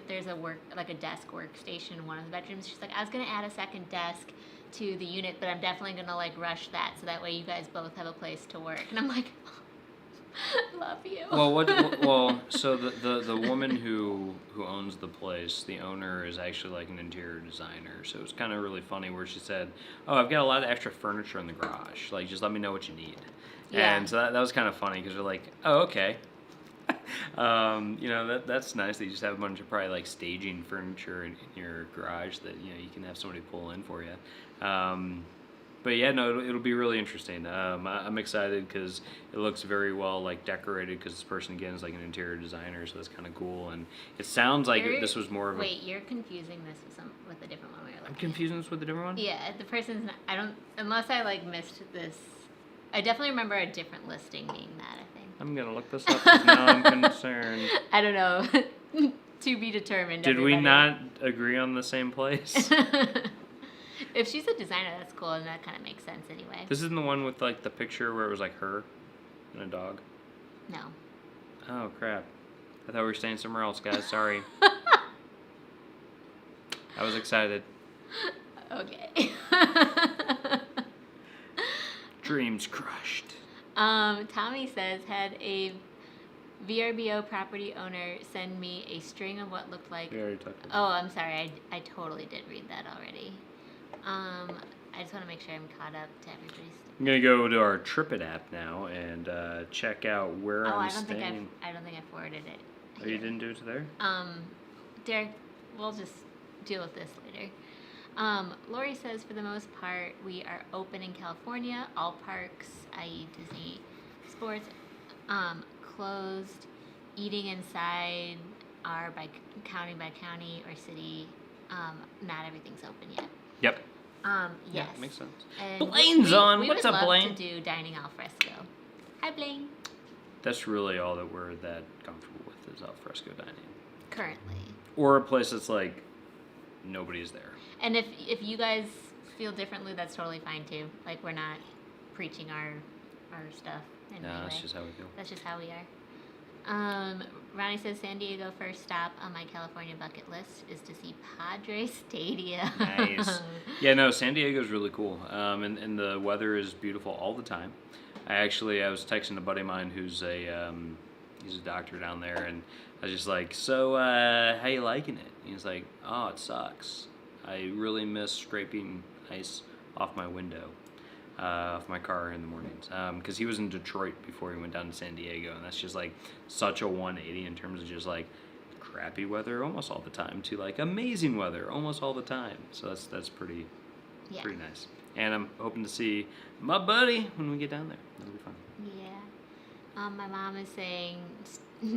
desk workstation in one of the bedrooms. She's like, I was gonna add a second desk to the unit, but I'm definitely gonna like rush that so that way you guys both have a place to work. And I'm like, love you. So the woman who owns the place, the owner is actually like an interior designer. So it was kind of really funny where she said, "Oh, I've got a lot of extra furniture in the garage. Like, just let me know what you need." Yeah. And so that was kind of funny because we're like, "Oh, okay." That's nice that you just have a bunch of probably like staging furniture in your garage that you can have somebody pull in for you. But yeah, no, it'll be really interesting. I'm excited because it looks very well like decorated because this person again is like an interior designer, so that's kind of cool. And it sounds like this was more of Wait, you're confusing this with a different one. I'm confusing this with a different one? Yeah, the person's not, I don't, unless I like missed this. I definitely remember a different listing being that, I think. I'm going to look this up because now I'm concerned. I don't know. To be determined. Did we not agree on the same place? If she's a designer, that's cool, and that kind of makes sense anyway. This isn't the one with like the picture where it was like her and a dog? No. Oh, crap. I thought we were staying somewhere else, guys. Sorry. I was excited. Okay. Dreams crushed. Tommy says, had a VRBO property owner send me a string of what looked like... We already talked about Oh, I'm sorry. I totally did read that already. I just want to make sure I'm caught up to everybody's... I'm going to go to our TripIt app now and check out where I'm I don't staying. think I forwarded it. Oh, you didn't do it there? Derek, we'll just deal with this later. Lori says, for the most part, we are open in California. All parks, i.e. Disney Sports, closed. Eating inside are by county or city. Not everything's open yet. Yep. Yes. Yeah, makes sense. And Blaine's on. We What's would up, love Blaine? to do dining al fresco. Hi, Blaine. That's really all that we're that comfortable with is al fresco dining. Currently. Or a place that's like nobody's there. And if you guys feel differently, that's totally fine too. Like, we're not preaching our stuff. No, Anyway. that's just how we feel. That's just how we are. Ronnie says San Diego first stop on my California bucket list is to see Padre Stadium. Nice. Yeah, no, San Diego's really cool. And the weather is beautiful all the time. I was texting a buddy of mine who's he's a doctor down there, and I was just like, so, how you liking it? And he's like, oh, it sucks. I really miss scraping ice off my window, off my car in the mornings. Because he was in Detroit before he went down to San Diego, and that's just like such a 180 in terms of just like crappy weather almost all the time to like amazing weather almost all the time. So that's pretty nice. And I'm hoping to see my buddy when we get down there. That'll be fun. Yeah. My mom is saying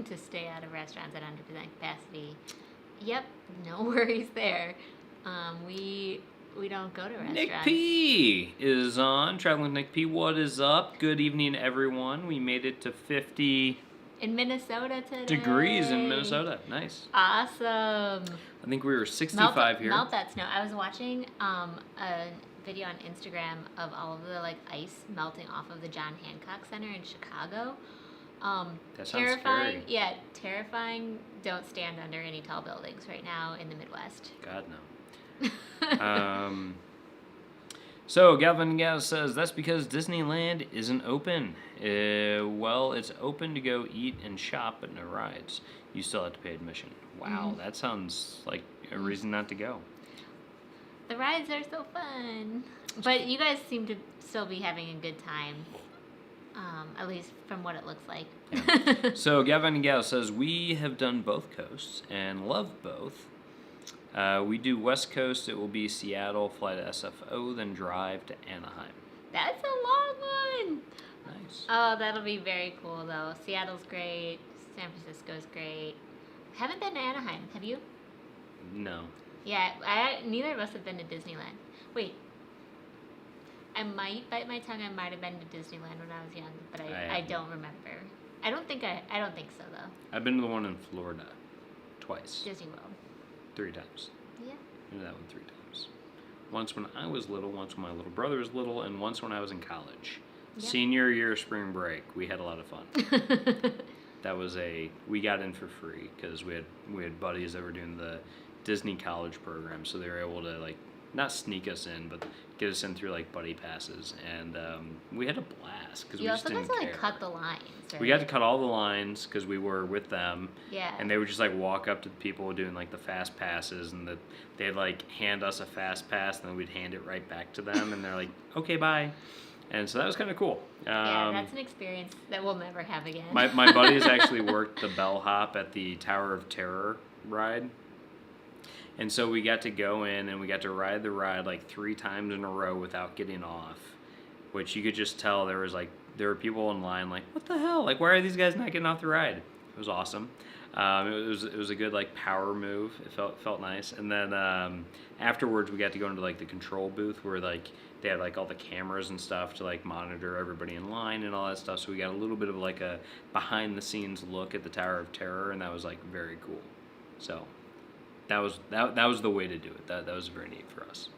to stay out of restaurants at 100% capacity. Yep, no worries there. We don't go to restaurants. Nick P is on. Traveling Nick P, what is up? Good evening, everyone. We made it to 50 in Minnesota today. Degrees in Minnesota. Nice. Awesome. I think we were 65 here. Melt that snow. I was watching a video on Instagram of all of the like ice melting off of the John Hancock Center in Chicago. That sounds terrifying. scary. Yeah, terrifying. Don't stand under any tall buildings right now in the Midwest. God, no. So Galvin Gal says that's because Disneyland isn't open. Well, it's open to go eat and shop, but no rides. You still have to pay admission. Wow, that sounds like a reason not to go. The rides are so fun, but you guys seem to still be having a good time. At least from what it looks like. Yeah. So Gavin Gal says we have done both coasts and love both. We do West Coast. It will be Seattle, fly to SFO, then drive to Anaheim. That's a long one. Nice. Oh, that'll be very cool though. Seattle's great. San Francisco's great. Haven't been to Anaheim. Have you? No. Yeah, neither of us have been to Disneyland. Wait. I might bite my tongue. I might have been to Disneyland when I was young, but I don't remember. I don't think so though. I've been to the one in Florida twice. Disney World. 3 times. Yeah. Been to that one 3 times. Once when I was little, once when my little brother was little, and once when I was in college. Yeah. Senior year spring break, we had a lot of fun. We got in for free because we had buddies that were doing the Disney college program, so they were able to like not sneak us in, but get us in through like buddy passes, and we had a blast because we just didn't care. You also got to like cut the lines. Right? We got to cut all the lines because we were with them. Yeah. And they would just like walk up to the people doing like the fast passes, and they'd like hand us a fast pass, and then we'd hand it right back to them, and they're like, "Okay, bye." And so that was kind of cool. Yeah, that's an experience that we'll never have again. My buddies actually worked the bellhop at the Tower of Terror ride. And so we got to go in and we got to ride the ride like 3 times in a row without getting off, which you could just tell there were people in line like, what the hell? Like, why are these guys not getting off the ride? It was awesome. It was a good like power move. It felt nice. And then afterwards we got to go into like the control booth where like they had like all the cameras and stuff to like monitor everybody in line and all that stuff. So we got a little bit of like a behind the scenes look at the Tower of Terror, and that was like very cool. So that was the way to do it. That was very neat for us.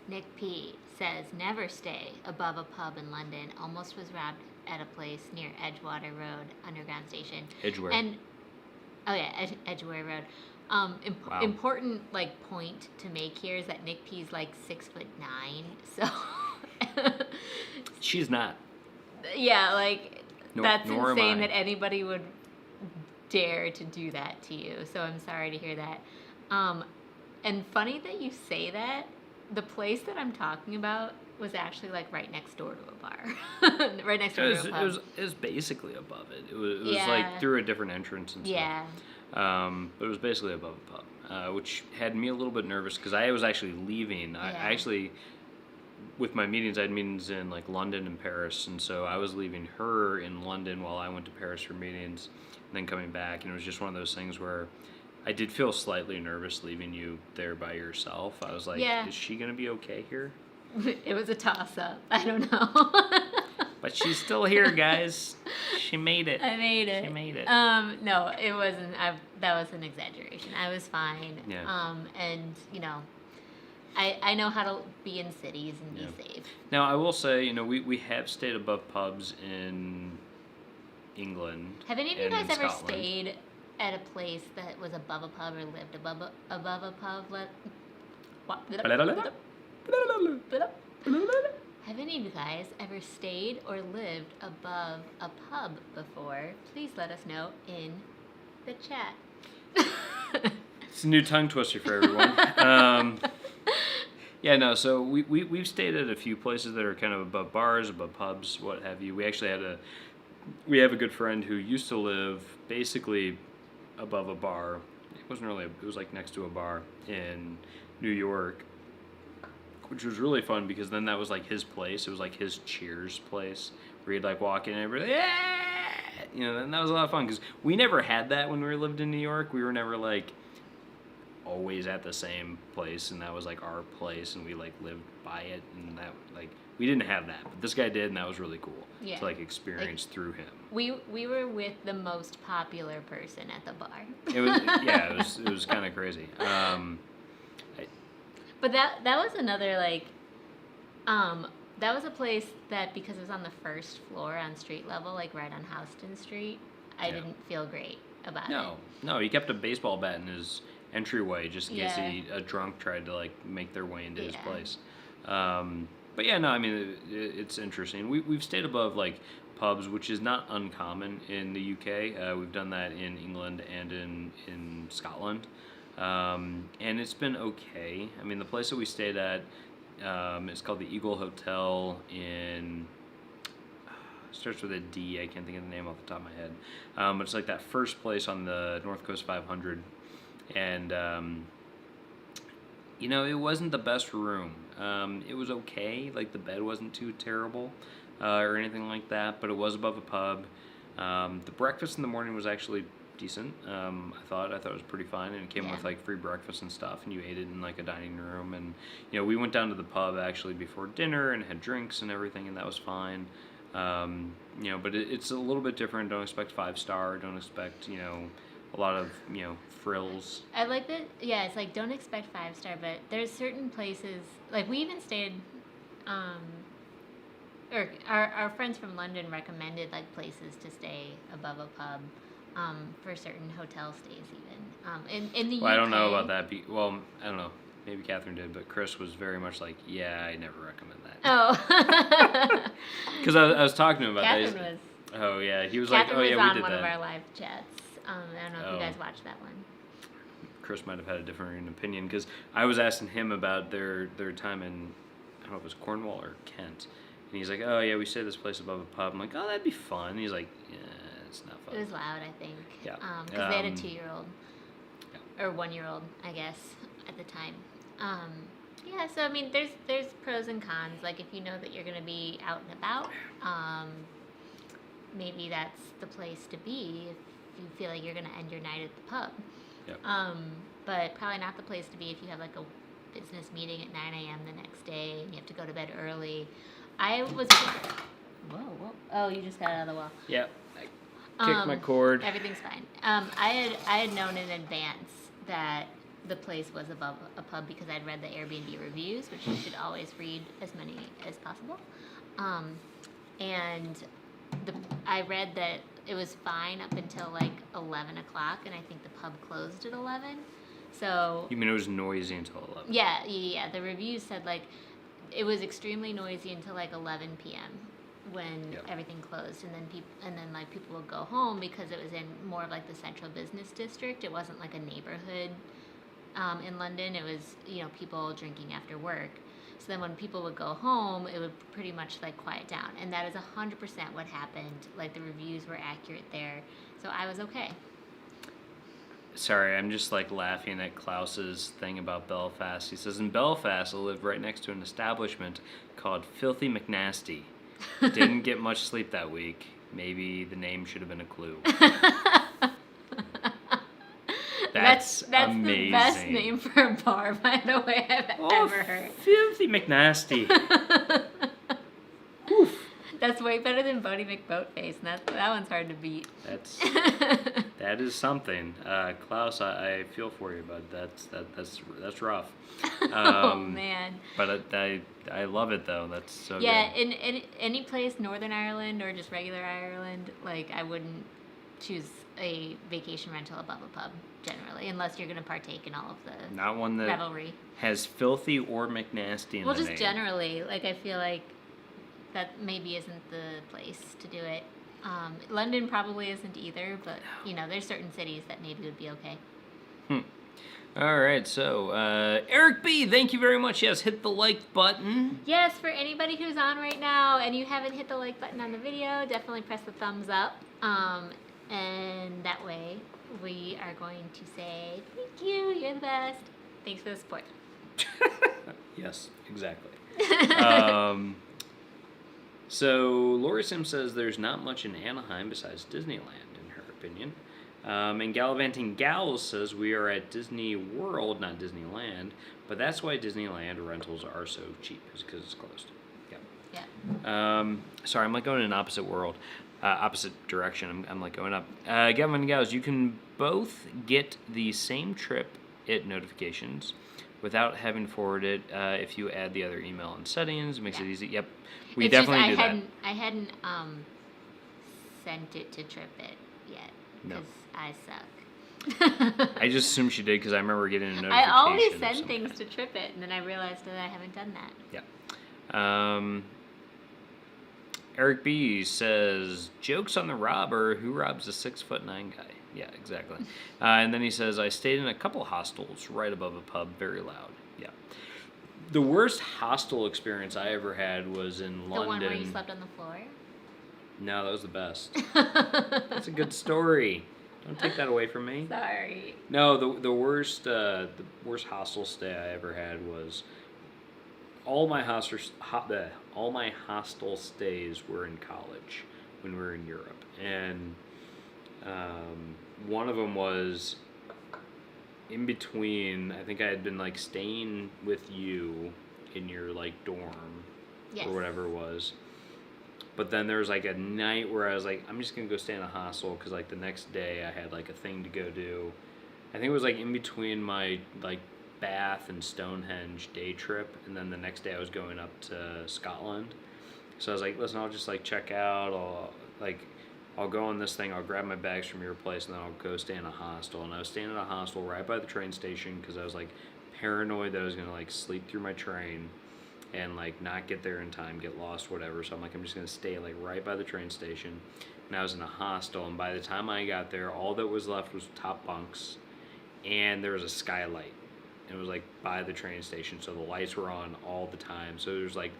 Nick P says never stay above a pub in London. Almost was robbed at a place near Edgewater Road Underground Station. Edgware. And Edgware Road. Wow. Important like point to make here is that Nick P's like 6'9", so She's not. Yeah, like that's nor insane that anybody would dare to do that to you. So I'm sorry to hear that. And funny that you say that. The place that I'm talking about was actually like right next door to a bar. Right next door to a pub. It was basically above it. It was like through a different entrance and stuff. Yeah. But it was basically above a pub, which had me a little bit nervous because I was actually leaving. Yeah. I actually, with my meetings, I had meetings in like London and Paris, and so I was leaving her in London while I went to Paris for meetings, and then coming back, and it was just one of those things where I did feel slightly nervous leaving you there by yourself. I was like, is she going to be okay here? It was a toss-up. I don't know. But she's still here, guys. She made it. I made it. She made it. No, it wasn't. That was an exaggeration. I was fine. Yeah. And, you know, I know how to be in cities and be safe. Now, I will say, we have stayed above pubs in England. Have any of you guys ever Scotland. stayed at a place that was above a pub or lived above a pub? Have any of you guys ever stayed or lived above a pub before? Please let us know in the chat. It's a new tongue twister for everyone. So we've stayed at a few places that are kind of above bars, above pubs, what have you. We actually we have a good friend who used to live basically above a bar. It was like next to a bar in New York, which was really fun because then that was like his place. It was like his Cheers place where he'd like walk in and everybody, and that was a lot of fun because we never had that when we lived in New York. We were never like always at the same place, and that was like our place, and we like lived by it, and that like we didn't have that, but this guy did, and that was really cool to like experience through him. We were with the most popular person at the bar. It was kind of crazy. But that was another that was a place that, because it was on the first floor on street level, like right on Houston Street, I didn't feel great about it. No, he kept a baseball bat in his entryway just in case a drunk tried to like make their way into his place. But it's interesting. We've stayed above like pubs, which is not uncommon in the UK. We've done that in England and in Scotland. And it's been okay. I mean, the place that we stayed at is called the Eagle Hotel in... starts with a D. I can't think of the name off the top of my head. But it's like that first place on the North Coast 500. And, it wasn't the best room. It was okay. Like, the bed wasn't too terrible or anything like that, but it was above a pub. The breakfast in the morning was actually decent. I thought it was pretty fun, and it came with like free breakfast and stuff, and you ate it in like a dining room. And we went down to the pub actually before dinner and had drinks and everything, and that was fine. But it's a little bit different. Don't expect 5-star. Don't expect a lot of frills. I like that. Yeah, it's like don't expect 5-star, but there's certain places like we even stayed. Or our friends from London recommended like places to stay above a pub. For certain hotel stays even. In the UK. I don't know about that. I don't know. Maybe Catherine did, but Chris was very much like, yeah, I never recommend that. Oh. Because I was talking to him about Catherine that. was. Oh, yeah. He was Catherine like, oh, yeah, was we on did one that. of our live chats. I don't know if you guys watched that one. Chris might have had a different opinion because I was asking him about their time in, I don't know if it was Cornwall or Kent. And he's like, oh, yeah, we stayed at this place above a pub. I'm like, oh, that'd be fun. And he's like, yeah. It's not fun. It was loud, I think. Yeah. Because they had a 2-year-old. Yeah. Or 1-year-old, I guess, at the time. So, I mean, there's pros and cons. Like, if you know that you're going to be out and about, maybe that's the place to be if you feel like you're going to end your night at the pub. Yep. But probably not the place to be if you have, like, a business meeting at 9 a.m. the next day and you have to go to bed early. I was... Whoa. Oh, you just got out of the wall. Yep. Kicked my cord. Everything's fine. I had known in advance that the place was above a pub because I'd read the Airbnb reviews, which you should always read as many as possible. I read that it was fine up until like 11 o'clock, and I think the pub closed at 11. So. You mean it was noisy until 11? Yeah. The reviews said like it was extremely noisy until like 11 p.m. when everything closed, and then people would go home because it was in more of like the central business district. It wasn't like a neighborhood in London. It was people drinking after work. So then when people would go home, it would pretty much like quiet down, and that is 100% what happened. Like the reviews were accurate there, so I was okay. Sorry, I'm just like laughing at Klaus's thing about Belfast. He says in Belfast, I lived right next to an establishment called Filthy McNasty. Didn't get much sleep that week. Maybe the name should have been a clue. That's amazing. The best name for a bar, by the way, I've ever heard. Filthy McNasty. Oof. That's way better than Bodie McBoatface, and that one's hard to beat. That's That is something. Klaus, I feel for you, bud. That's rough. Oh man. But I love it though. That's so Yeah, good. in any place, Northern Ireland or just regular Ireland, like I wouldn't choose a vacation rental above a pub generally, unless you're going to partake in all of the Not one that revelry. has filthy or McNasty in Well, the just name. generally, like I feel like that maybe isn't the place to do it. London probably isn't either, but you know, there's certain cities that maybe would be okay. All right, so Eric B, thank you very much. Yes, hit the like button. Yes, for anybody who's on right now and you haven't hit the like button on the video, definitely press the thumbs up. And that way we are going to say thank you, you're the best. Thanks for the support. Yes, exactly. So Lori Sim says there's not much in Anaheim besides Disneyland, in her opinion. And Gallivanting Gals says we are at Disney World, not Disneyland, but that's why Disneyland rentals are so cheap, is because it's closed. Yeah. Sorry, I'm like going in an opposite direction. I'm like going up. Gallivanting Gals, you can both get the same trip notifications without having to forward it if you add the other email in settings. It makes it easy. Yep, we It's definitely just, do that. I hadn't sent it to TripIt yet because I suck. I just assumed she did because I remember getting a notification. I always of send some things kind. to TripIt, and then I realized that I haven't done that. Yeah. Eric B says, jokes on the robber who robs a 6'9" guy. Yeah, exactly. And then he says, I stayed in a couple hostels right above a pub, very loud. Yeah. The worst hostel experience I ever had was in London. The one where you slept on the floor? No, that was the best. That's a good story. Don't take that away from me. Sorry. No, the worst hostel stay I ever had was all my hostel stays were in college when we were in Europe, and one of them was in between. I think I had been like staying with you in your like dorm or whatever it was. But then there was like a night where I was like, I'm just gonna go stay in a hostel because like the next day I had like a thing to go do. I think it was like in between my like Bath and Stonehenge day trip, and then the next day I was going up to Scotland. So I was like, listen, I'll just like check out. I'll go on this thing. I'll grab my bags from your place, and then I'll go stay in a hostel. And I was staying in a hostel right by the train station because I was like paranoid that I was gonna like sleep through my train and like not get there in time, get lost, whatever. So I'm like, I'm just gonna stay like right by the train station. And I was in a hostel, and by the time I got there, all that was left was top bunks, and there was a skylight. And it was like by the train station, so the lights were on all the time. So there's like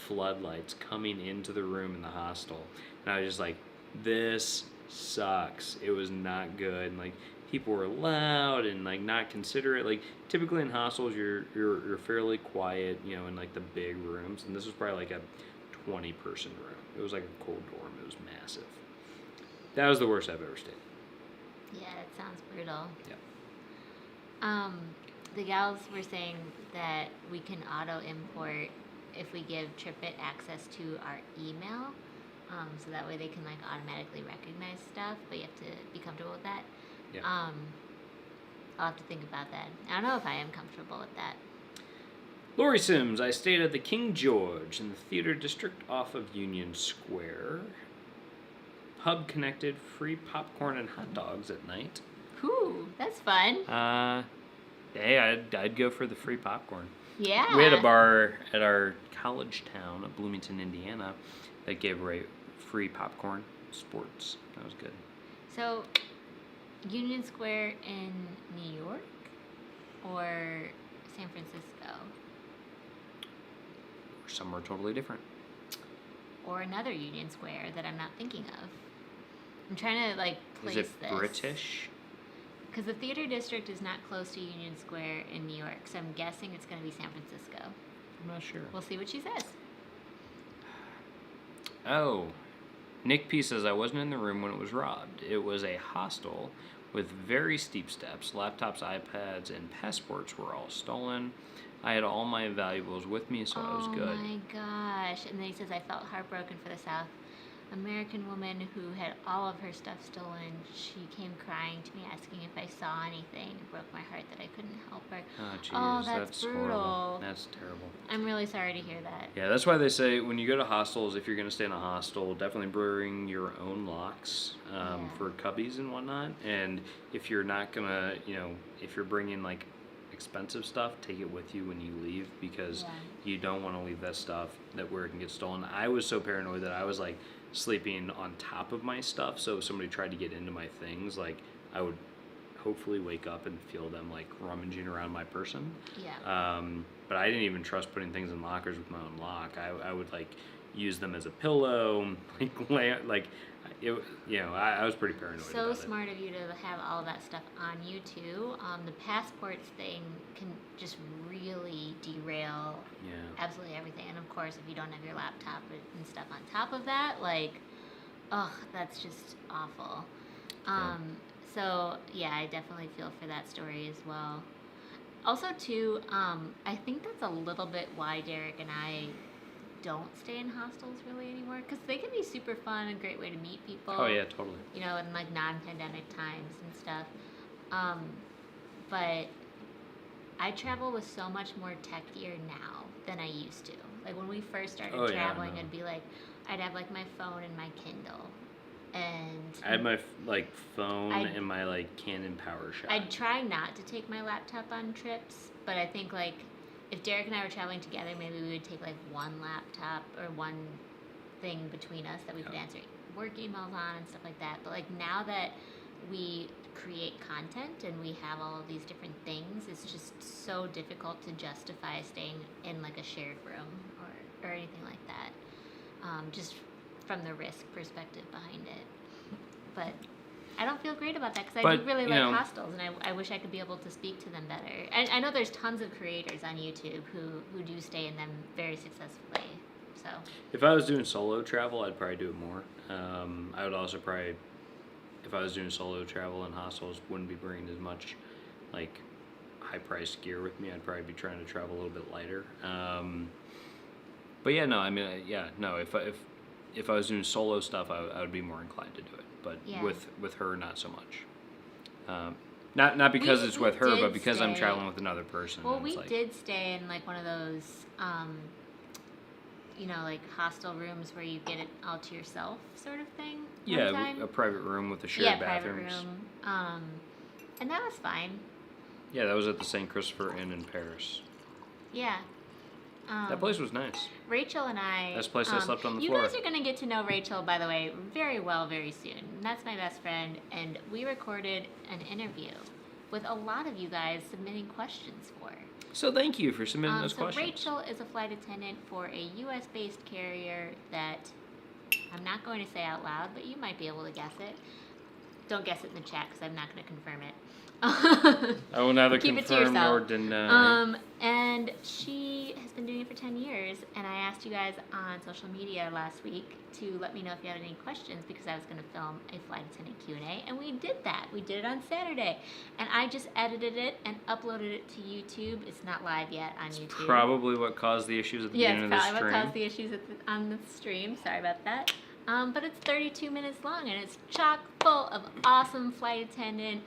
floodlights coming into the room in the hostel, and I was just like, this sucks. It was not good, and like people were loud and like not considerate. Like typically in hostels, you're fairly quiet, you know, in like the big rooms, and this was probably like a 20-person room. It was like a cold dorm. It was massive. That was the worst I've ever stayed. Yeah, that sounds brutal. Yeah. The gals were saying that we can auto-import if we give TripIt access to our email, so that way they can like automatically recognize stuff, but you have to be comfortable with that. Yeah. I'll have to think about that. I don't know if I am comfortable with that. Lori Sims, I stayed at the King George in the theater district off of Union Square. Pub connected, free popcorn and hot dogs at night. Whew, that's fun. Hey, I'd go for the free popcorn. Yeah. We had a bar at our college town of Bloomington, Indiana, that gave away free popcorn, sports. That was good. So, Union Square in New York or San Francisco? Or somewhere totally different. Or another Union Square that I'm not thinking of. I'm trying to like place this. Is it British? Because the theater district is not close to Union Square in New York, so I'm guessing it's going to be San Francisco. I'm not sure. We'll see what she says. Oh, Nick P says I wasn't in the room when it was robbed. It was a hostel with very steep steps. Laptops, iPads, and passports were all stolen. I had all my valuables with me, so I was good. Oh my gosh. And then he says, I felt heartbroken for the South American woman who had all of her stuff stolen. She came crying to me asking if I saw anything. It broke my heart that I couldn't help her. Oh, jeez, Oh, that's brutal. Horrible. That's terrible. I'm really sorry to hear that. Yeah, that's why they say when you go to hostels, if you're going to stay in a hostel, definitely bring your own locks for cubbies and whatnot. And if you're not going to, if you're bringing like expensive stuff, take it with you when you leave, because you don't want to leave that stuff where it can get stolen. I was so paranoid that I was like sleeping on top of my stuff, so if somebody tried to get into my things, like I would hopefully wake up and feel them like rummaging around my person. But I didn't even trust putting things in lockers with my own lock. I would like use them as a pillow, I was pretty paranoid So about smart of you to have all that stuff on you too. The passports thing can just really derail absolutely everything. And of course, if you don't have your laptop and stuff on top of that, that's just awful. So yeah, I definitely feel for that story as well. Also too, I think that's a little bit why Derek and I don't stay in hostels really anymore, because they can be super fun and a great way to meet people. Oh yeah, totally. In like non-pandemic times and stuff. But I travel with so much more tech gear now than I used to. Like when we first started traveling, I'd have like my phone and my Kindle. And I had my phone and my Canon PowerShot. I'd try not to take my laptop on trips, but I think if Derek and I were traveling together, maybe we would take one laptop or one thing between us that we could answer work emails on and stuff like that. But now that we create content and we have all of these different things, it's just so difficult to justify staying in a shared room or anything like that. Just from the risk perspective behind it. But I don't feel great about that, because I do really like hostels, and I wish I could be able to speak to them better. And I know there's tons of creators on YouTube who do stay in them very successfully. So if I was doing solo travel, I'd probably do it more. I would also probably, if I was doing solo travel in hostels, wouldn't be bringing as much high-priced gear with me. I'd probably be trying to travel a little bit lighter. But yeah, no, I mean, if I was doing solo stuff, I would be more inclined to do it. But with her, not so much. Not because it's with her, but because I'm traveling with another person. Well, we did stay in one of those, hostel rooms where you get it all to yourself, sort of thing. Yeah, a private room with a shared bathrooms. Private room. And that was fine. Yeah, that was at the St. Christopher Inn in Paris. Yeah. That place was nice. Rachel and I... That's the place I slept on the floor. You guys are going to get to know Rachel, by the way, very well very soon. That's my best friend, and we recorded an interview with a lot of you guys submitting questions for her. So thank you for submitting those questions. Rachel is a flight attendant for a U.S.-based carrier that I'm not going to say out loud, but you might be able to guess it. Don't guess it in the chat, because I'm not going to confirm it. I will neither confirm nor deny. And she has been doing it for 10 years, and I asked you guys on social media last week to let me know if you had any questions, because I was going to film a flight attendant Q&A, and we did that. We did it on Saturday, and I just edited it and uploaded it to YouTube. It's not live yet on YouTube. Probably what caused the issues at the beginning of the stream. Yeah, it's probably what caused the issues on the stream. Sorry about that. But it's 32 minutes long, and it's chock full of awesome flight attendant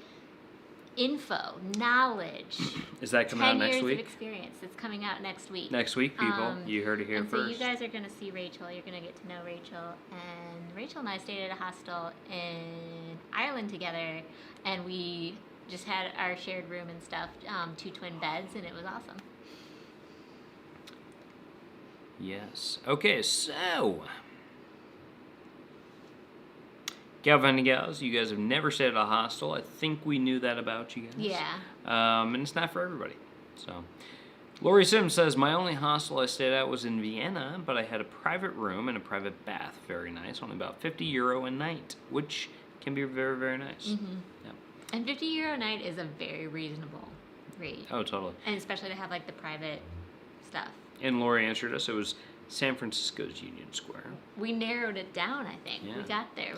info, knowledge. Is that coming out next 10 years week? of experience. It's coming out next week. Next week, people. You heard it here and first. So you guys are going to see Rachel. You're going to get to know Rachel. And Rachel and I stayed at a hostel in Ireland together, and we just had our shared room and stuff, 2 twin beds, and it was awesome. Yes. Okay, so... Galvan and gals, you guys have never stayed at a hostel. I think we knew that about you guys. Yeah. And it's not for everybody. So, Lori Sims says, my only hostel I stayed at was in Vienna, but I had a private room and a private bath. Very nice. Only about €50 a night, which can be very, very nice. Mm-hmm. Yeah. And €50 a night is a very reasonable rate. Oh, totally. And especially to have the private stuff. And Lori answered us. It was San Francisco's Union Square. We narrowed it down, I think. Yeah. We got there.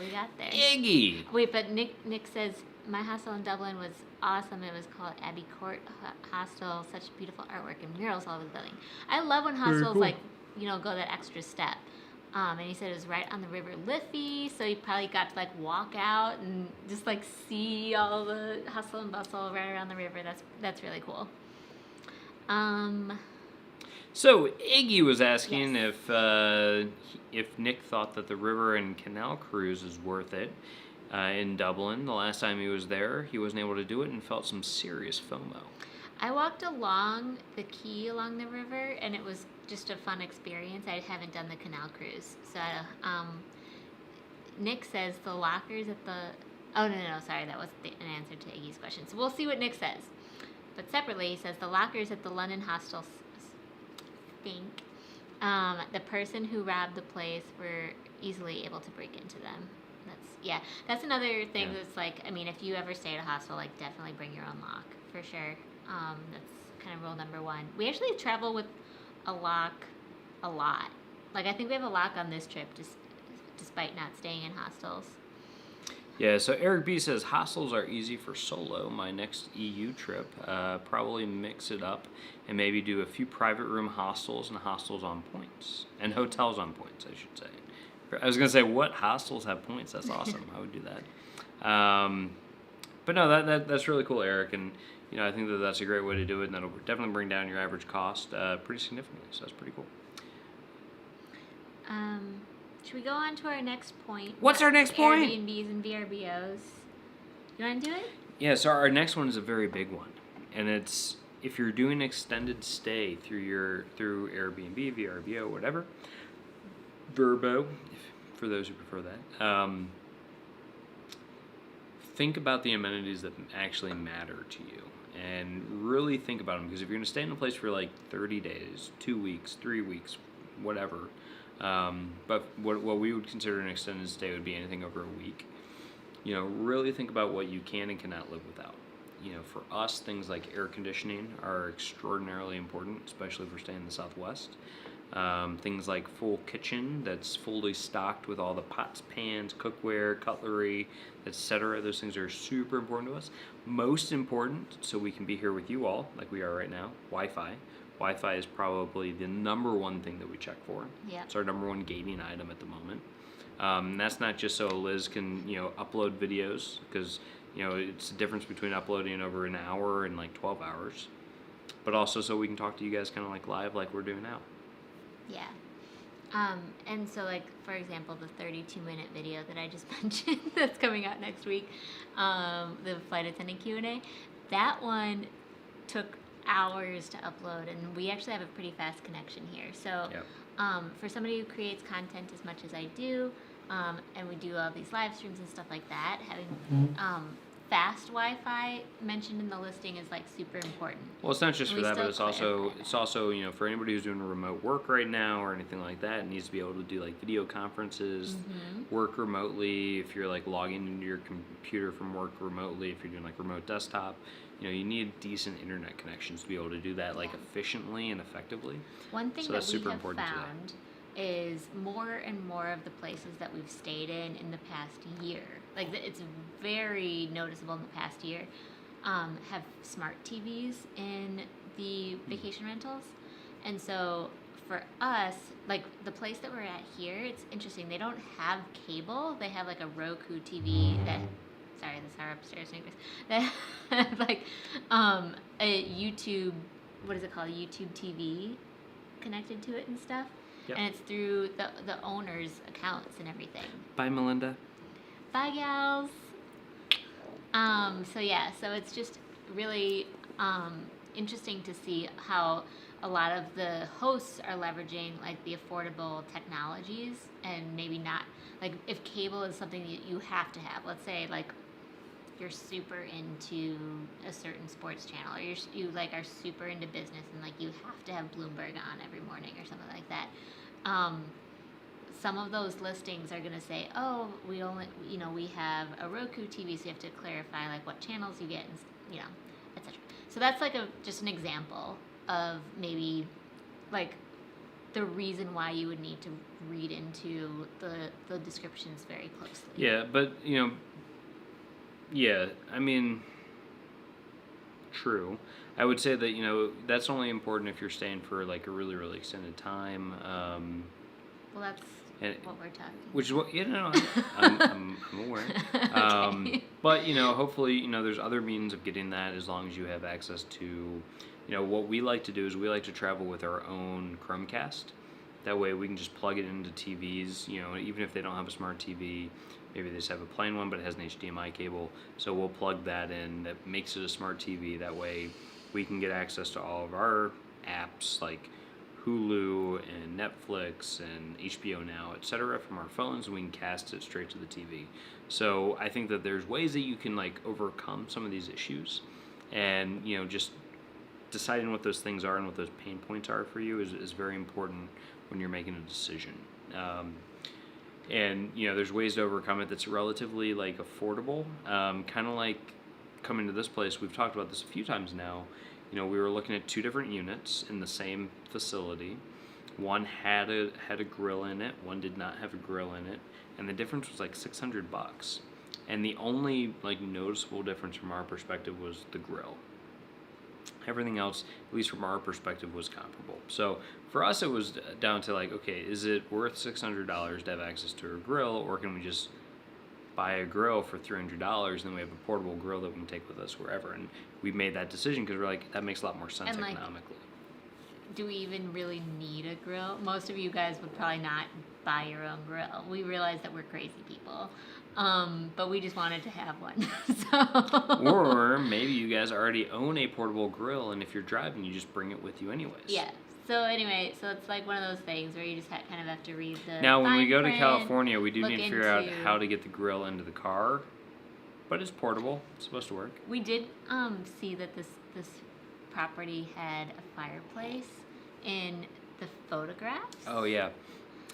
Iggy! Wait, but Nick says, my hostel in Dublin was awesome. It was called Abbey Court Hostel. Such beautiful artwork and murals all over the building. I love when hostels, go that extra step. And he said it was right on the River Liffey, so he probably got to like walk out and just like see all the hustle and bustle right around the river. That's really cool. So Iggy was asking Yes. if Nick thought that the river and canal cruise is worth it in Dublin. The last time he was there, he wasn't able to do it and felt some serious FOMO. I walked along the quay along the river, and it was just a fun experience. I haven't done the canal cruise. So Nick says the lockers at the... Oh, no, sorry. That was an answer to Iggy's question. So we'll see what Nick says. But separately, he says the lockers at the London hostel stink. The person who robbed the place were easily able to break into them. That's another thing that's like, I mean, if you ever stay at a hostel, like definitely bring your own lock, for sure. That's kind of rule number one. We actually travel with a lock a lot. Like, I think we have a lock on this trip, despite not staying in hostels. Yeah, so Eric B says hostels are easy for solo. My next EU trip, probably mix it up and maybe do a few private room hostels and hostels on points. And hotels on points, I should say. I was going to say, what hostels have points? That's awesome. I would do that. But no, that's really cool, Eric. And, you know, I think that's a great way to do it. And that'll definitely bring down your average cost pretty significantly. So that's pretty cool. Should we go on to our next point? What's our next point? AirBNBs and VRBOs. You want to do it? Yeah, so our next one is a very big one. And it's if you're doing extended stay through Airbnb, VRBO, whatever, VRBO, for those who prefer that, think about the amenities that actually matter to you. And really think about them. Because if you're going to stay in a place for like 30 days, 2 weeks, 3 weeks, whatever, but what we would consider an extended stay would be anything over a week. You know, really think about what you can and cannot live without. You know, for us, things like air conditioning are extraordinarily important, especially if we're staying in the Southwest. Things like full kitchen that's fully stocked with all the pots, pans, cookware, cutlery, etc. Those things are super important to us. Most important, so we can be here with you all, like we are right now, Wi-Fi. Wi-Fi is probably the number one thing that we check for. Yeah. It's our number one gating item at the moment. And that's not just so Liz can, you know, upload videos, because, you know, it's the difference between uploading over an hour and like 12 hours, but also so we can talk to you guys kind of like live like we're doing now. Yeah. And so, like, for example, the 32-minute video that I just mentioned that's coming out next week, the flight attendant Q&A, that one took hours to upload, and we actually have a pretty fast connection here. So for somebody who creates content as much as I do, and we do all these live streams and stuff like that, having fast Wi-Fi mentioned in the listing is like super important. Well, it's not just for that, but it's also you know, for anybody who's doing remote work right now or anything like that, it needs to be able to do like video conferences, work remotely. If you're like logging into your computer from work remotely, if you're doing like remote desktop, you know, you need decent internet connections to be able to do that like efficiently and effectively. One thing that we have found is more and more of the places that we've stayed in the past year, like it's very noticeable in the past year, have smart TVs in the vacation rentals. And so for us, like the place that we're at here, it's interesting. They don't have cable. They have like a Roku TV that, sorry, this is our upstairs neighbors, that have like a YouTube, what is it called, YouTube TV connected to it and stuff. Yep. And it's through the owner's accounts and everything. Bye, Melinda. Bye, gals. So it's just really interesting to see how a lot of the hosts are leveraging like the affordable technologies, and maybe not, like if cable is something that you have to have, let's say like you're super into a certain sports channel, or you like are super into business and like you have to have Bloomberg on every morning or something like that. Some of those listings are going to say, oh, we have a Roku TV, so you have to clarify like what channels you get, and you know, etc. So that's like just an example of maybe like the reason why you would need to read into the descriptions very closely. Yeah, but you know, yeah, I mean, true. I would say that, you know, that's only important if you're staying for like a really, really extended time. Well, that's and what we're talking. Which is what I'm aware. Okay. But hopefully there's other means of getting that as long as you have access to, what we like to do is we like to travel with our own Chromecast. That way we can just plug it into TVs. Even if they don't have a smart TV, maybe they just have a plain one but it has an HDMI cable. So we'll plug that in. That makes it a smart TV. That way we can get access to all of our apps like Hulu and Netflix and HBO Now, etc. from our phones, and we can cast it straight to the TV. So I think that there's ways that you can overcome some of these issues, and just deciding what those things are and what those pain points are for you is very important when you're making a decision. And there's ways to overcome it that's relatively affordable. Kind of like coming to this place, we've talked about this a few times now. We were looking at 2 different units in the same facility. One had a grill in it, one did not have a grill in it, and the difference was $600. And the only noticeable difference from our perspective was the grill. Everything else, at least from our perspective, was comparable. So for us, it was down to okay, is it worth $600 to have access to a grill, or can we just buy a grill for $300 and then we have a portable grill that we can take with us wherever? And we made that decision because we're that makes a lot more sense economically. Do we even really need a grill? Most of you guys would probably not buy your own grill. We realize that we're crazy people. But we just wanted to have one. Or maybe you guys already own a portable grill, and if you're driving, you just bring it with you anyways. Yeah. So anyway, it's one of those things where you just kind of have to read the Now, when we go print, to California, we do need to figure out into... how to get the grill into the car. But it's portable. It's supposed to work. We did see that this property had a fireplace in the photographs. Oh, yeah.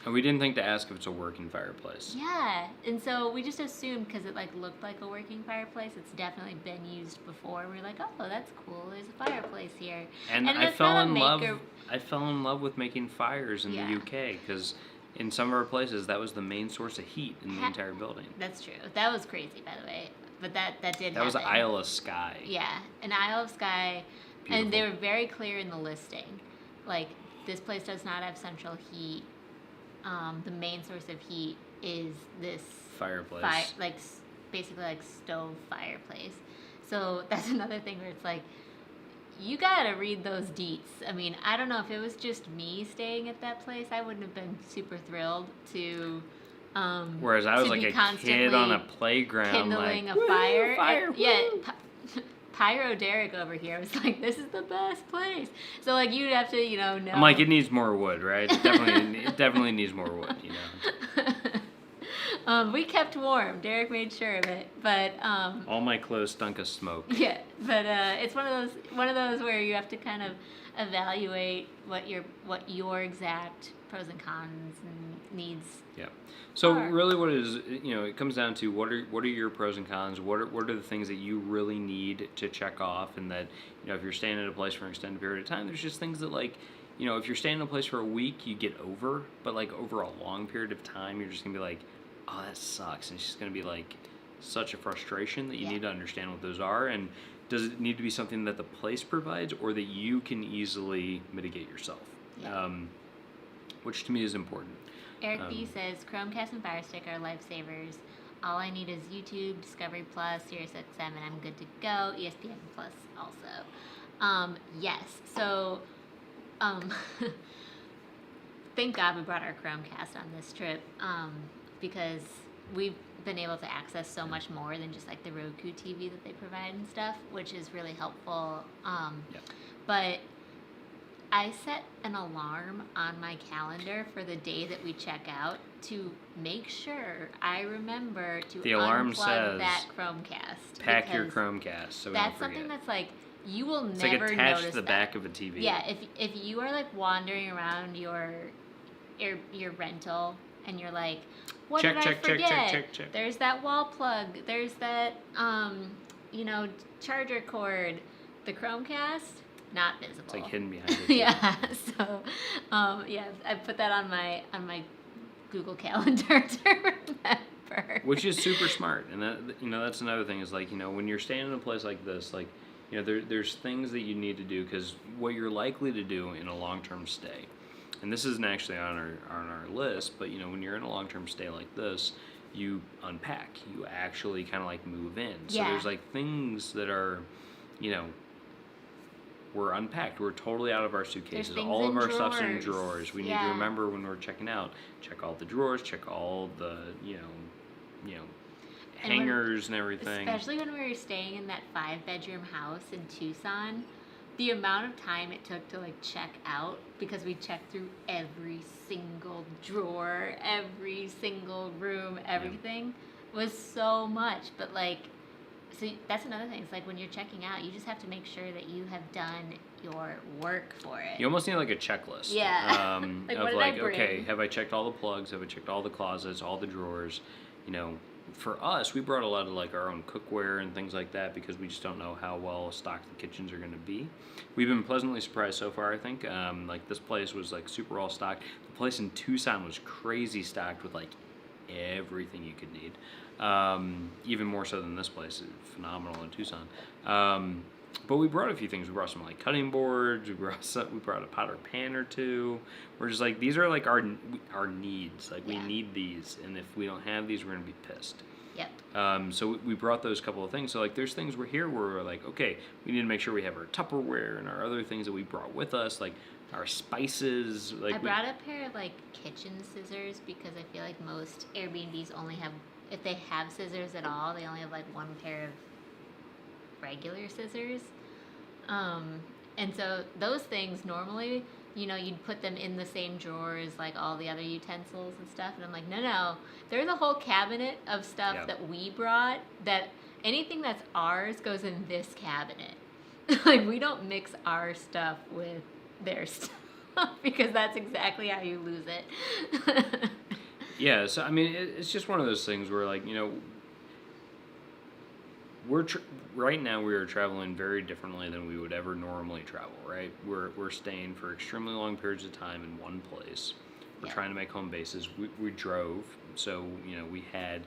And we didn't think to ask if it's a working fireplace. Yeah, and so we just assumed because it looked like a working fireplace. It's definitely been used before. We're like, oh, that's cool. There's a fireplace here. And I fell in love. I fell in love with making fires in the UK because in some of our places that was the main source of heat in the entire building. That's true. That was crazy, by the way. But that did happen. That was Isle of Skye. Yeah, an Isle of Skye, Beautiful. And they were very clear in the listing. This place does not have central heat. The main source of heat is this fireplace, basically stove fireplace. So that's another thing where it's you gotta read those deets. I mean, I don't know if it was just me staying at that place, I wouldn't have been super thrilled to. Whereas I was a kid on a playground, kindling a fire. Pyro Derek over here was this is the best place. So you'd have to, know. I'm it needs more wood, right? It definitely needs more wood, We kept warm. Derek made sure of it, but all my clothes stunk of smoke. Yeah, but it's one of those where you have to kind of evaluate what your exact pros and cons and needs. Yeah. So really, what it is, it comes down to what are your pros and cons? What are the things that you really need to check off, and that if you're staying at a place for an extended period of time, there's just things that if you're staying in a place for a week, you get over, but over a long period of time, you're just gonna be oh, that sucks, and it's just gonna be such a frustration that you need to understand what those are, and does it need to be something that the place provides or that you can easily mitigate yourself? Yeah. Which to me is important. Eric B says, Chromecast and Fire Stick are lifesavers. All I need is YouTube, Discovery Plus, SiriusXM, and I'm good to go. ESPN Plus also. Yes. So, thank God we brought our Chromecast on this trip because we've been able to access so much more than just the Roku TV that they provide and stuff, which is really helpful. But I set an alarm on my calendar for the day that we check out to make sure I remember to unplug that Chromecast. Pack your Chromecast so that's something that's you will it's never attached notice to the back of a TV. Yeah, if you are wandering around your rental and you're what did I forget? Check. There's that wall plug. There's that charger cord. The Chromecast, not visible. It's hidden behind it. Yeah. So, I put that on my Google Calendar to remember. Which is super smart, and that's another thing is when you're staying in a place like this, there's things that you need to do because what you're likely to do in a long-term stay, and this isn't actually on our list, but when you're in a long-term stay like this, you unpack. You actually kind of like move in. So there's like things that are, we're unpacked. We're totally out of our suitcases. All of our stuff's in drawers. We need to remember when we're checking out, check all the drawers, check all the, hangers and everything. Especially when we were staying in that 5-bedroom house in Tucson, the amount of time it took to like check out, because we checked through every single drawer, every single room, everything was so much. But like, so that's another thing. It's like when you're checking out, you just have to make sure that you have done your work for it. You almost need like a checklist. Yeah. Like, what did I bring? Okay, have I checked all the plugs? Have I checked all the closets, all the drawers? For us, we brought a lot of like our own cookware and things like that because we just don't know how well stocked the kitchens are going to be. We've been pleasantly surprised so far, I think. Like this place was like super all stocked. The place in Tucson was crazy stocked with like everything you could need. Even more so than this place. Phenomenal in Tucson. But we brought a few things. We brought some like cutting boards. We brought a pot or pan or two. We're just like, these are like our needs. Like we need these, and if we don't have these, we're gonna be pissed. Yep. So we brought those couple of things. So like, there's things we're here where we're like, okay, we need to make sure we have our Tupperware and our other things that we brought with us, like our spices. Like I brought a pair of like kitchen scissors because I feel like most Airbnbs only have, if they have scissors at all, they only have like one pair of regular scissors. And so those things normally, you'd put them in the same drawer as like all the other utensils and stuff. And I'm like, no, there's a whole cabinet of stuff that we brought, that anything that's ours goes in this cabinet. Like we don't mix our stuff with their stuff because that's exactly how you lose it. Yeah, so I mean, it's just one of those things where like, right now we are traveling very differently than we would ever normally travel, right? We're staying for extremely long periods of time in one place. We're trying to make home bases. We drove, so we had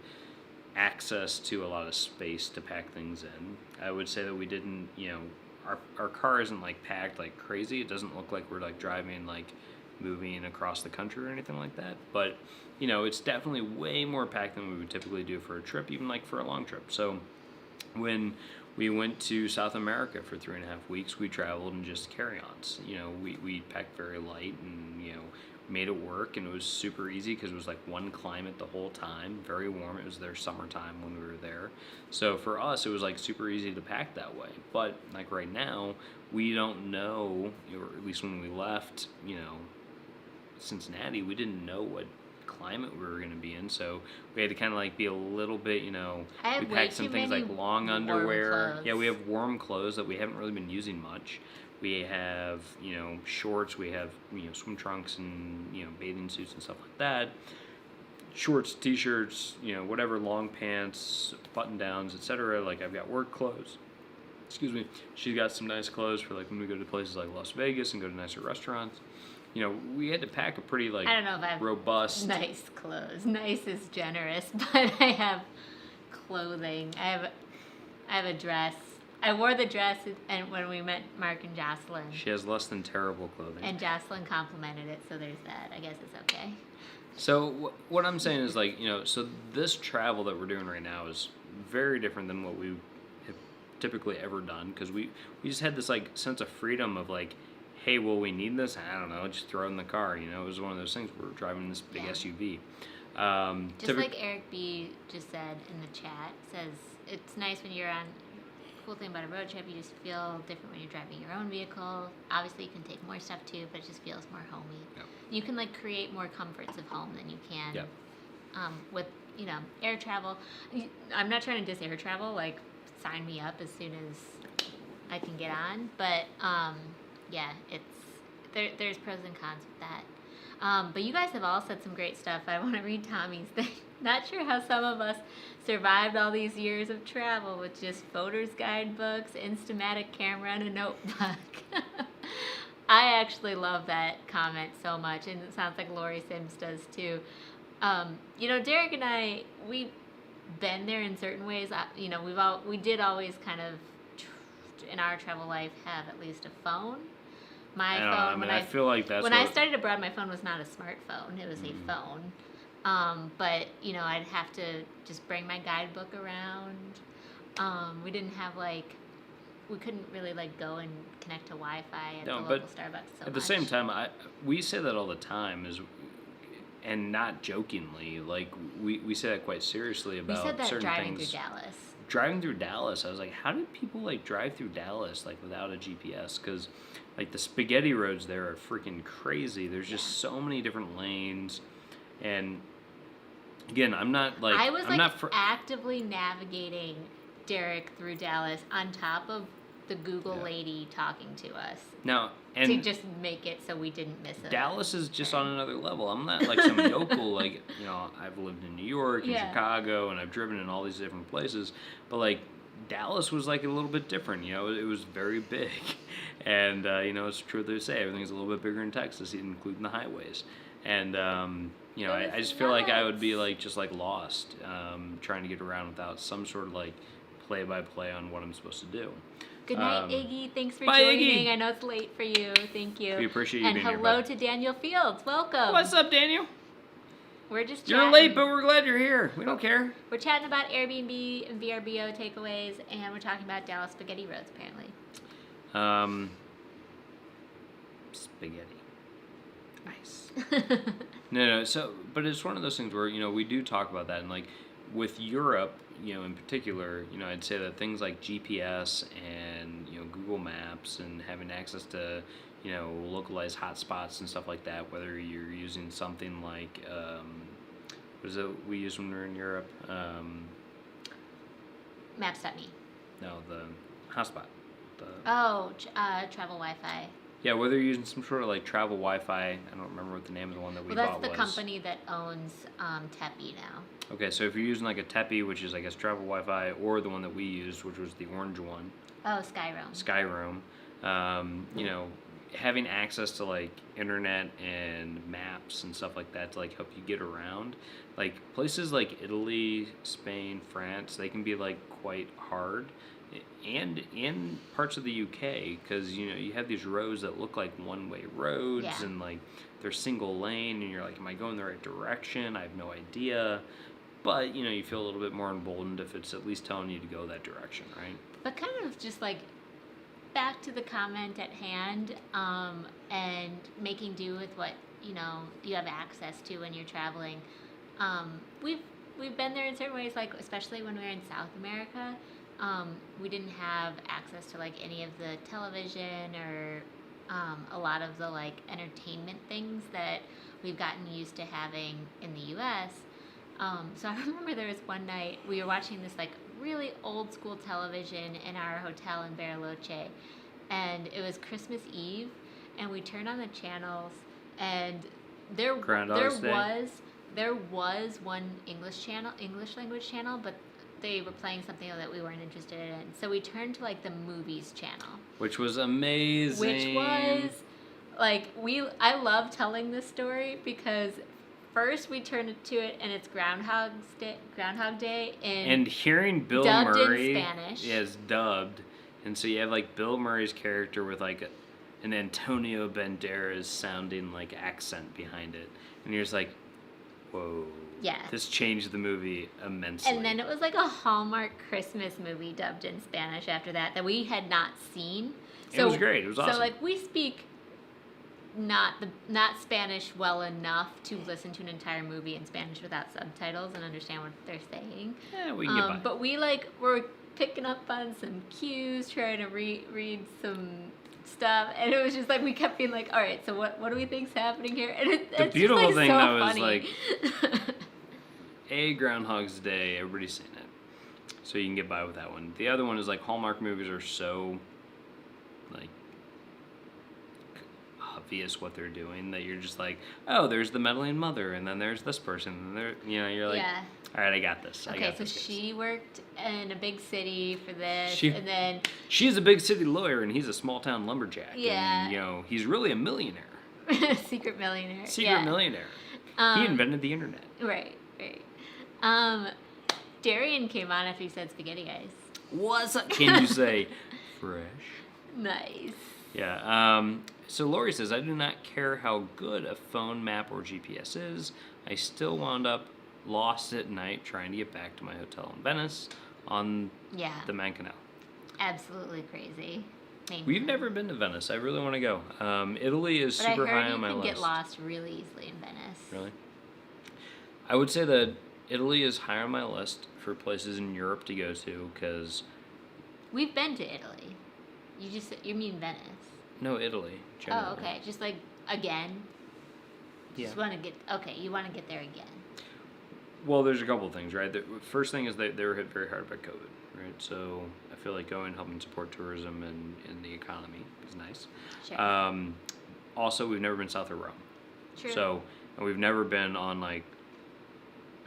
access to a lot of space to pack things in. I would say that we didn't, our car isn't like packed like crazy. It doesn't look like we're like driving like moving across the country or anything like that. But it's definitely way more packed than we would typically do for a trip, even like for a long trip. So when we went to South America for 3.5 weeks, we traveled in just carry-ons. We packed very light and, made it work, and it was super easy because it was like one climate the whole time, very warm. It was their summertime when we were there. So for us, it was like super easy to pack that way. But like right now, we don't know, or at least when we left, Cincinnati, we didn't know what climate we were going to be in, so we had to kind of like be a little bit, we packed some things like long underwear. Clothes. Yeah, we have warm clothes that we haven't really been using much. We have, shorts, we have, swim trunks and, bathing suits and stuff like that. Shorts, t-shirts, whatever, long pants, button downs, etc. Like I've got work clothes. Excuse me. She's got some nice clothes for like when we go to places like Las Vegas and go to nicer restaurants. We had to pack a pretty like I don't know if I have robust. Nice clothes. Nice is generous, but I have clothing. I have a dress. I wore the dress, and when we met Mark and Jocelyn. She has less than terrible clothing. And Jocelyn complimented it, so there's that. I guess it's okay. So what I'm saying is like, so this travel that we're doing right now is very different than what we have typically ever done, because we just had this like sense of freedom of like, hey, will we need this? I don't know, just throw it in the car. It was one of those things where we're driving this big SUV. Just like Eric B just said in the chat, says it's nice when you're on. Cool thing about a road trip, you just feel different when you're driving your own vehicle. Obviously, you can take more stuff too, but it just feels more homey. Yep. You can like create more comforts of home than you can with air travel. I'm not trying to diss air travel. Like, sign me up as soon as I can get on. But it's there's pros and cons with that. But you guys have all said some great stuff. I want to read Tommy's thing. Not sure how some of us survived all these years of travel with just photos, guidebooks, Instamatic camera, and a notebook. I actually love that comment so much, and it sounds like Lori Sims does too. Derek and I, we've been there in certain ways. We did always kind of, in our travel life, have at least a phone. My I phone. mean, I feel like that's when I studied abroad. My phone was not a smartphone; it was a phone. But I'd have to just bring my guidebook around. We didn't have we couldn't really go and connect to Wi-Fi at the local Starbucks. At the same time, we say that all the time, and not jokingly. We say that quite seriously about certain things. We said that driving through Dallas. Driving through Dallas, I was like, how did people drive through Dallas without a GPS? Because the spaghetti roads there are freaking crazy. There's just so many different lanes, and again, I'm not I was actively navigating Derek through Dallas on top of the Google lady talking to us. Now, to just make it so we didn't miss it. Dallas is just on another level. I'm not some yokel, I've lived in New York and Chicago, and I've driven in all these different places, but Dallas was a little bit different. It was very big, and it's true they say everything's a little bit bigger in Texas, including the highways. And I just feel like I would be just lost trying to get around without some sort of play-by-play on what I'm supposed to do. Good night, Iggy. Thanks for bye, joining. Iggy. I know it's late for you. Thank you. We appreciate you being here. And hello to Daniel Fields. Welcome. What's up, Daniel? We're just You're chatting. late, but we're glad you're here. We don't care. We're chatting about Airbnb and VRBO takeaways, and we're talking about Dallas spaghetti roads, apparently. Spaghetti. Nice. No. So, but it's one of those things where we do talk about that, and with Europe, in particular, I'd say that things like GPS and Google Maps and having access to localized hotspots and stuff like that, whether you're using something like what is it we use when we're in Europe? Maps.me. No, the hotspot. Travel Wi-Fi. Yeah, whether you're using some sort of travel Wi-Fi, I don't remember what the name of the one that we bought was. Well, that's the company that owns Tepi now. Okay, so if you're using a Tepi, which is I guess travel Wi-Fi, or the one that we used, which was the orange one. Oh, Skyroam. Having access to internet and maps and stuff like that to help you get around, places like Italy, Spain, France, they can be quite hard. And in parts of the UK, because you have these roads that look like one-way roads, and they're single lane, and you're am I going the right direction? I have no idea. But you feel a little bit more emboldened if it's at least telling you to go that direction, right? But kind of just back to the comment at hand, and making do with what you have access to when you're traveling. We've been there in certain ways, especially when we were in South America. We didn't have access to any of the television or a lot of the entertainment things that we've gotten used to having in the U.S. So I remember there was one night we were watching this really old school television in our hotel in Bariloche, and it was Christmas Eve, and we turned on the channels, and there was one English language channel, but they were playing something that we weren't interested in. So we turned to the movies channel. Which was amazing. Which was I love telling this story because first we turned to it and it's Groundhog Day and hearing Bill dubbed Murray in Spanish. is dubbed. And so you have Bill Murray's character with an Antonio Banderas sounding accent behind it. And you're just whoa. Yeah. This changed the movie immensely. And then it was a Hallmark Christmas movie dubbed in Spanish after that we had not seen. So, it was great. It was awesome. So we speak not Spanish well enough to listen to an entire movie in Spanish without subtitles and understand what they're saying. Yeah, we can get by. But we were picking up on some cues, trying to read some stuff, and it was just we kept being all right, so what do we think's happening here? And it's beautiful just, thing so though funny. is Groundhog's Day, everybody's seen it, so you can get by with that one. The other one is Hallmark movies are so obvious what they're doing that you're just oh, there's the meddling mother, and then there's this person, and there you're yeah. All right, I got this. Okay, so she worked in a big city for this, and then she's a big city lawyer, and he's a small town lumberjack. Yeah, and he's really a millionaire. Secret millionaire. Millionaire. He invented the internet. Right. Darian came on after he said spaghetti guys. What's up? Can you say fresh? Nice. Yeah. So Lori says, I do not care how good a phone map or GPS is. I still wound up lost at night trying to get back to my hotel in Venice on the Man Canal. Absolutely crazy. We've never been to Venice. I really want to go. Italy is super high on my list. You can get lost really easily in Venice. Really? I would say that Italy is high on my list for places in Europe to go to because... We've been to Italy. You mean Venice? No, Italy. Generally. Oh, okay. Just like, again? Yeah. You want to get there again. Well, there's a couple of things, right? The first thing is they were hit very hard by COVID, right? So I feel like going and helping support tourism and the economy is nice. Sure. Also, we've never been south of Rome. True. So, and we've never been on, like,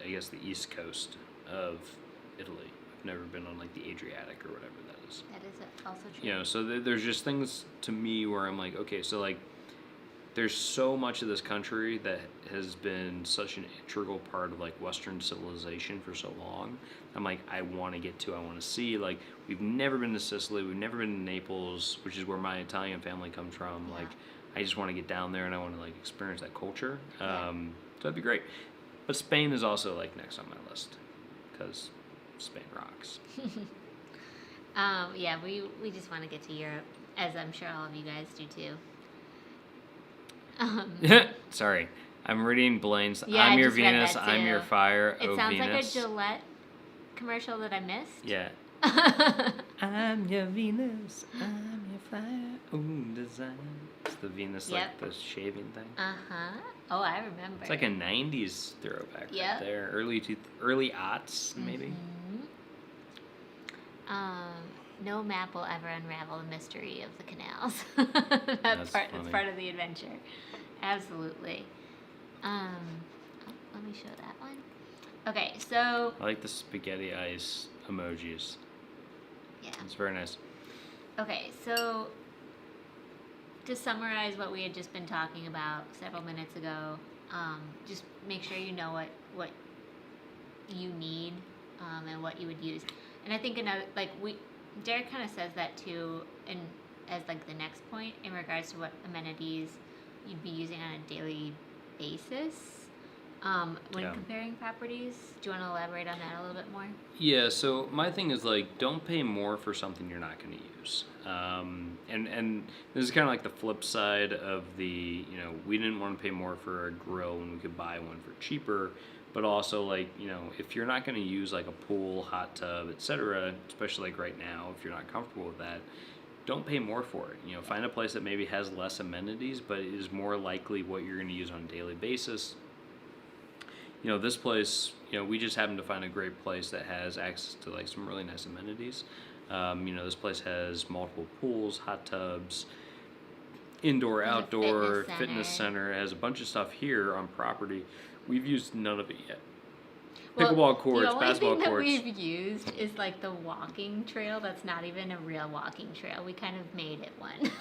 I guess the east coast of Italy. We've never been on, like, the Adriatic or whatever that is. That is also true. You know, so there's just things to me where I'm like, okay, so, like, there's so much of this country that has been such an integral part of, like, Western civilization for so long. I'm like, I want to get to, I want to see. Like, we've never been to Sicily. We've never been to Naples, which is where my Italian family comes from. Yeah. Like, I just want to get down there and I want to, like, experience that culture. So that'd be great. But Spain is also, like, next on my list because Spain rocks. Yeah, we just want to get to Europe, as I'm sure all of you guys do too. Sorry, I'm reading Blaine's. Yeah, I'm I your just read Venus. that I'm too. your fire. It oh, sounds Venus. like a Gillette commercial that I missed. Yeah. I'm your Venus. I'm your fire. Ooh, design. It's the Venus, like the shaving thing. Oh, I remember. It's like a '90s throwback right there. Early aughts, maybe. No map will ever unravel the mystery of the canals. That's That's part of the adventure. Absolutely. Let me show that one. Okay, so... I like the spaghetti ice emojis. Yeah. It's very nice. Okay, so to summarize what we had just been talking about several minutes ago, just make sure you know what you need and what you would use. And I think another, Derek kind of says that too, and as like the next point in regards to what amenities you'd be using on a daily basis when comparing properties. Do you want to elaborate on that a little bit more? Yeah, so my thing is, like, don't pay more for something you're not going to use. And this is kind of like the flip side of the, we didn't want to pay more for a grill when we could buy one for cheaper. But also, like, if you're not going to use, like, a pool, hot tub, etc., especially, like, right now, if you're not comfortable with that, don't pay more for it. Find a place that maybe has less amenities, but is more likely what you're going to use on a daily basis. This place, we just happened to find a great place that has access to, like, some really nice amenities. This place has multiple pools, hot tubs, indoor, outdoor, fitness center. It has a bunch of stuff here on property. We've used none of it yet. Pickleball courts, basketball courts. The only thing that we've used is like the walking trail. That's not even a real walking trail. We kind of made it one.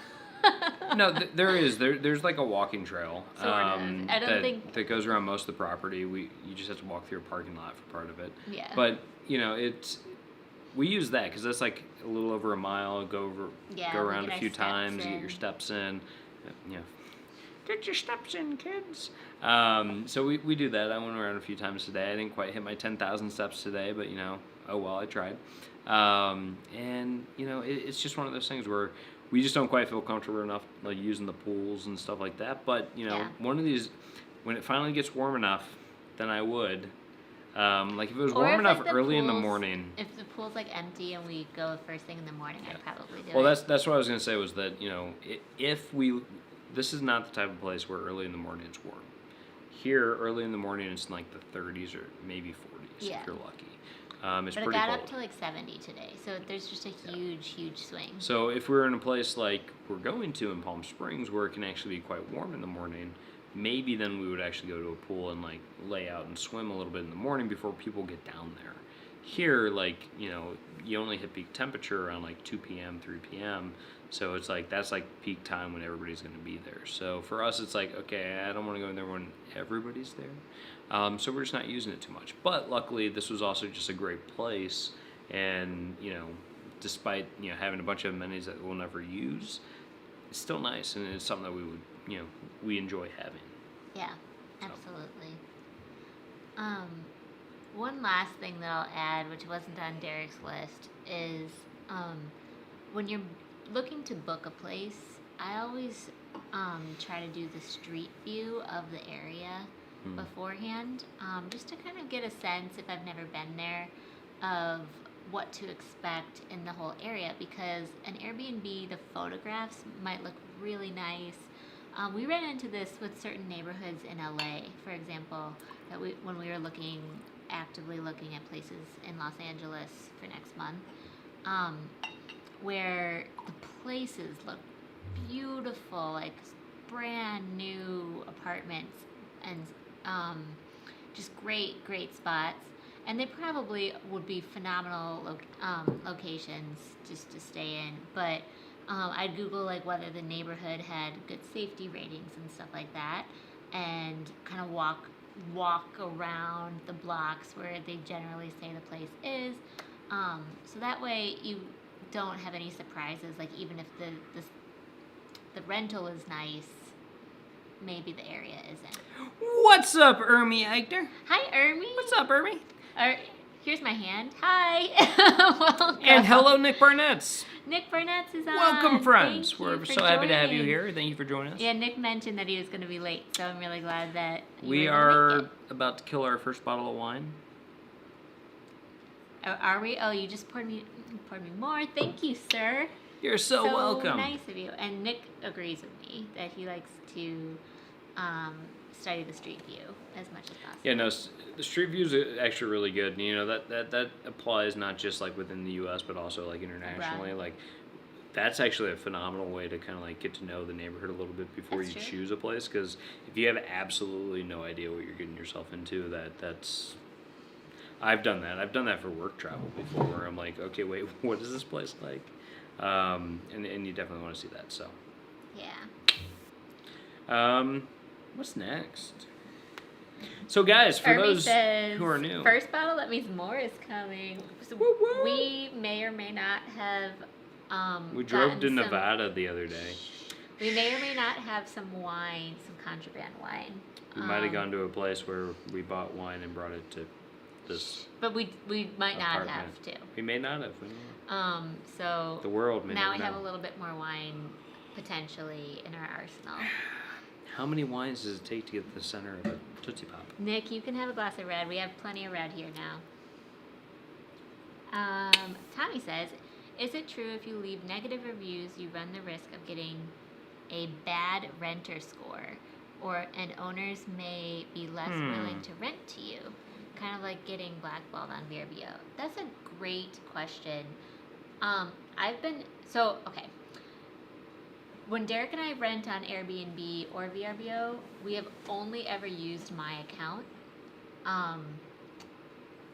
No, there's like a walking trail. Sort of. I don't think that goes around most of the property. You just have to walk through a parking lot for part of it. Yeah. But we use that because that's like a little over a mile. Go around a few times, get your steps in. Get your steps in, kids. So we do that. I went around a few times today. I didn't quite hit my 10,000 steps today, but oh well, I tried. And it's just one of those things where we just don't quite feel comfortable enough, like, using the pools and stuff like that. But one of these, when it finally gets warm enough, then I would. Like if it was warm enough early in the morning. If the pool's like empty and we go first thing in the morning, I'd probably do it. Well, that's what I was gonna say was that this is not the type of place where early in the morning it's warm. Here, early in the morning, it's in like the 30s or maybe 40s if you're lucky. It's but pretty it got cold. Up to like 70 today, so there's just a huge swing. So if we're in a place like we're going to in Palm Springs where it can actually be quite warm in the morning, maybe then we would actually go to a pool and like lay out and swim a little bit in the morning before people get down there. Here, like, you only hit peak temperature around like 2 p.m., 3 p.m., so it's like that's like peak time when everybody's going to be there. So for us, it's like, okay, I don't want to go in there when everybody's there. So we're just not using it too much. But luckily, this was also just a great place. And, despite, having a bunch of amenities that we'll never use, it's still nice, and it's something that we would, we enjoy having. Yeah, absolutely. One last thing that I'll add, which wasn't on Derek's list, is when you're looking to book a place, I always try to do the street view of the area beforehand, just to kind of get a sense, if I've never been there, of what to expect in the whole area, because an Airbnb, the photographs might look really nice. We ran into this with certain neighborhoods in LA, for example, that when we were actively looking at places in Los Angeles for next month, where the places look beautiful, like brand new apartments, and just great spots. And they probably would be phenomenal locations just to stay in. But I'd Google like whether the neighborhood had good safety ratings and stuff like that, and kind of walk around the blocks where they generally say the place is. So that way you don't have any surprises. Like even if the rental is nice, maybe the area isn't. What's up, Ermi Eichner? Hi, Ermi. What's up, Ermi? Here's my hand. Hi. Welcome. And hello, Nick Barnett's. Nick Barnett's is on. Welcome, friends. Thank you We're for so happy to have you joining. here. Thank you for joining us. Yeah, Nick mentioned that he was going to be late, so I'm really glad that We were gonna are make it. about to kill our first bottle of wine. Oh, are we? Oh, you just poured me more. Thank you, sir. You're so welcome. Nice of you. And Nick agrees with me that he likes to study the street view as much as possible. Yeah, no, the street view is actually really good. That applies not just like within the U.S. but also like internationally. Right. Like that's actually a phenomenal way to kind of like get to know the neighborhood a little bit before That's you true. choose a place. Because if you have absolutely no idea what you're getting yourself into, that's I've done that. I've done that for work travel before, where I'm like, okay, wait, what is this place like? And you definitely want to see that. So Yeah. What's next? So guys, for Irby those says, who are new, first bottle, that means more is coming. So Woo woo. we may or may not have we drove gotten to some- Nevada the other day. We may or may not have some wine, some contraband wine. We might have gone to a place where we bought wine and brought it to this. But we might not apartment. have to. We may not have. We don't know. So The world may now never we have know. a little bit more wine potentially in our arsenal. How many wines does it take to get to the center of a Tootsie Pop? Nick, you can have a glass of red. We have plenty of red here now. Tommy says, is it true if you leave negative reviews, you run the risk of getting a bad renter score, and owners may be less willing to rent to you? Kind of like getting blackballed on VRBO. That's a great question. Okay. When Derek and I rent on Airbnb or VRBO, we have only ever used my account.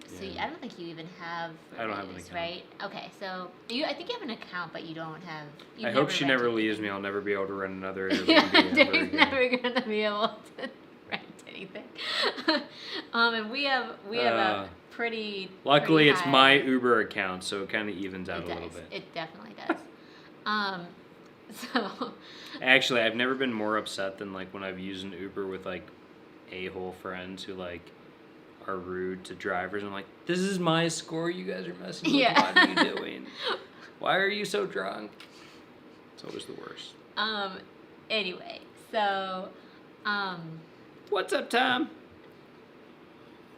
So Yeah. I don't think you even have reviews, I don't have an account. right? Okay, so I think you have an account, but you don't have. I hope she never rented leaves anything. me. I'll never be able to rent another Airbnb Yeah, ever Derek's again. never gonna be able to rent anything. And we have a pretty. Luckily, pretty it's high- my Uber account, so it kind of evens out It a little does. bit. It definitely does. So. Actually, I've never been more upset than like when I've used an Uber with like a-hole friends who like are rude to drivers. I'm like, this is my score. You guys are messing with. Yeah. What are you doing? Why are you so drunk? It's always the worst. Anyway, so. What's up, Tom?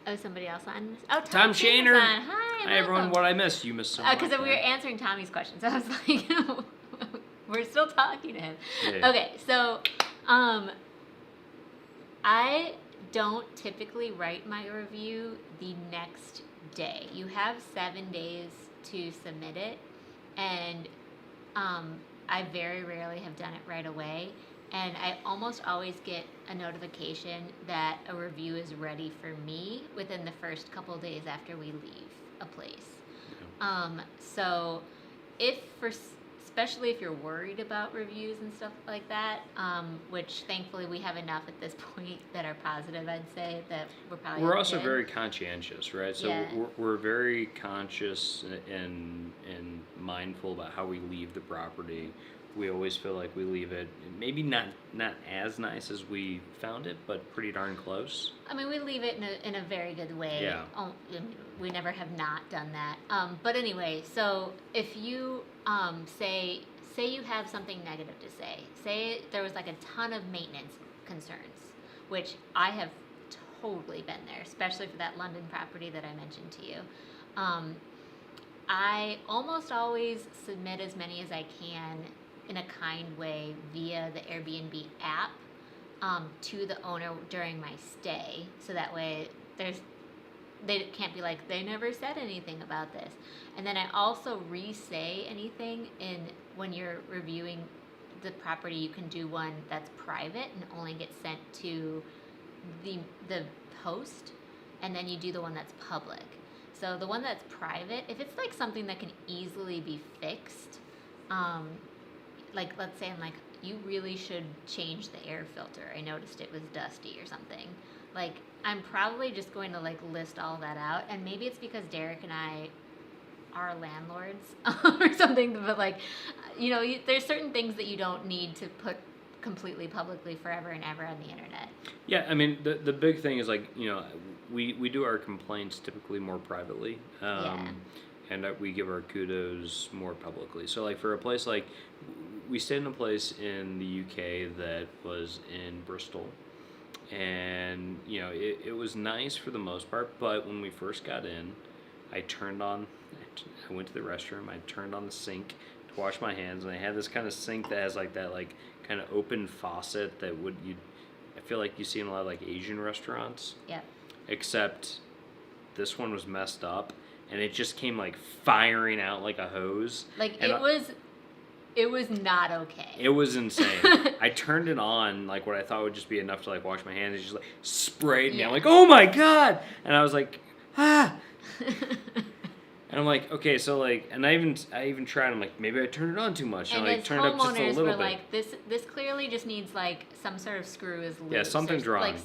Oh, somebody else on. Oh, Tom Shaner's Shaner. on. Hi, Hi, everyone. welcome. What I missed? You missed so much. Because we were man. answering Tommy's questions. I was like, we're still talking to him. Yeah. Okay, so I don't typically write my review the next day. You have 7 days to submit it, and I very rarely have done it right away. And I almost always get a notification that a review is ready for me within the first couple of days after we leave a place. So especially if you're worried about reviews and stuff like that, which thankfully we have enough at this point that are positive, I'd say, that we're probably We're also good. very conscientious, right? So Yeah. we're very conscious and mindful about how we leave the property we always feel like we leave it maybe not as nice as we found it, but pretty darn close. I mean, we leave it in a very good way. Yeah. We never have not done that. But anyway, so if you say you have something negative to say there was like a ton of maintenance concerns, which I have totally been there, especially for that London property that I mentioned to you. I almost always submit as many as I can in a kind way via the Airbnb app to the owner during my stay, so that way they can't be like, they never said anything about this. And then I also re-say anything when you're reviewing the property. You can do one that's private and only gets sent to the host, and then you do the one that's public. So the one that's private, if it's like something that can easily be fixed, like let's say I'm like, you really should change the air filter, I noticed it was dusty or something, like I'm probably just going to like list all that out. And maybe it's because Derek and I are landlords or something, but like, you know, there's certain things that you don't need to put completely publicly forever and ever on the internet. Yeah, I mean, the big thing is like, you know, we do our complaints typically more privately, and we give our kudos more publicly. So like for a place like, we stayed in a place in the UK that was in Bristol, and you know, it was nice for the most part, but when we first got in, I went to the restroom, I turned on the sink to wash my hands, and I had this kind of sink that has like that like kind of open faucet that I feel like you see in a lot of like Asian restaurants. Yeah. Except this one was messed up, and it just came like firing out like a hose. Like it was not okay. It was insane. I turned it on like what I thought would just be enough to like wash my hands. It just like sprayed me. I'm like, oh my god! And I was like, ah. And I'm like, okay, so like, and I even tried. I'm like, maybe I turned it on too much. And I like turned it up just a little were bit. Like, this clearly just needs like some sort of screw is loose. Yeah, something's wrong. Like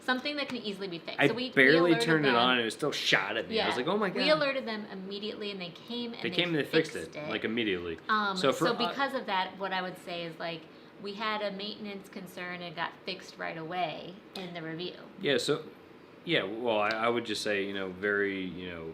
something that can easily be fixed. I So we barely turned it on, and it was still shot at me. Yeah, I was like, oh my god. We alerted them immediately, and they came and they fixed it like immediately. So because of that, what I would say is like, we had a maintenance concern and it got fixed right away in the review. Yeah. So, yeah. Well, I would just say, you know, very, you know,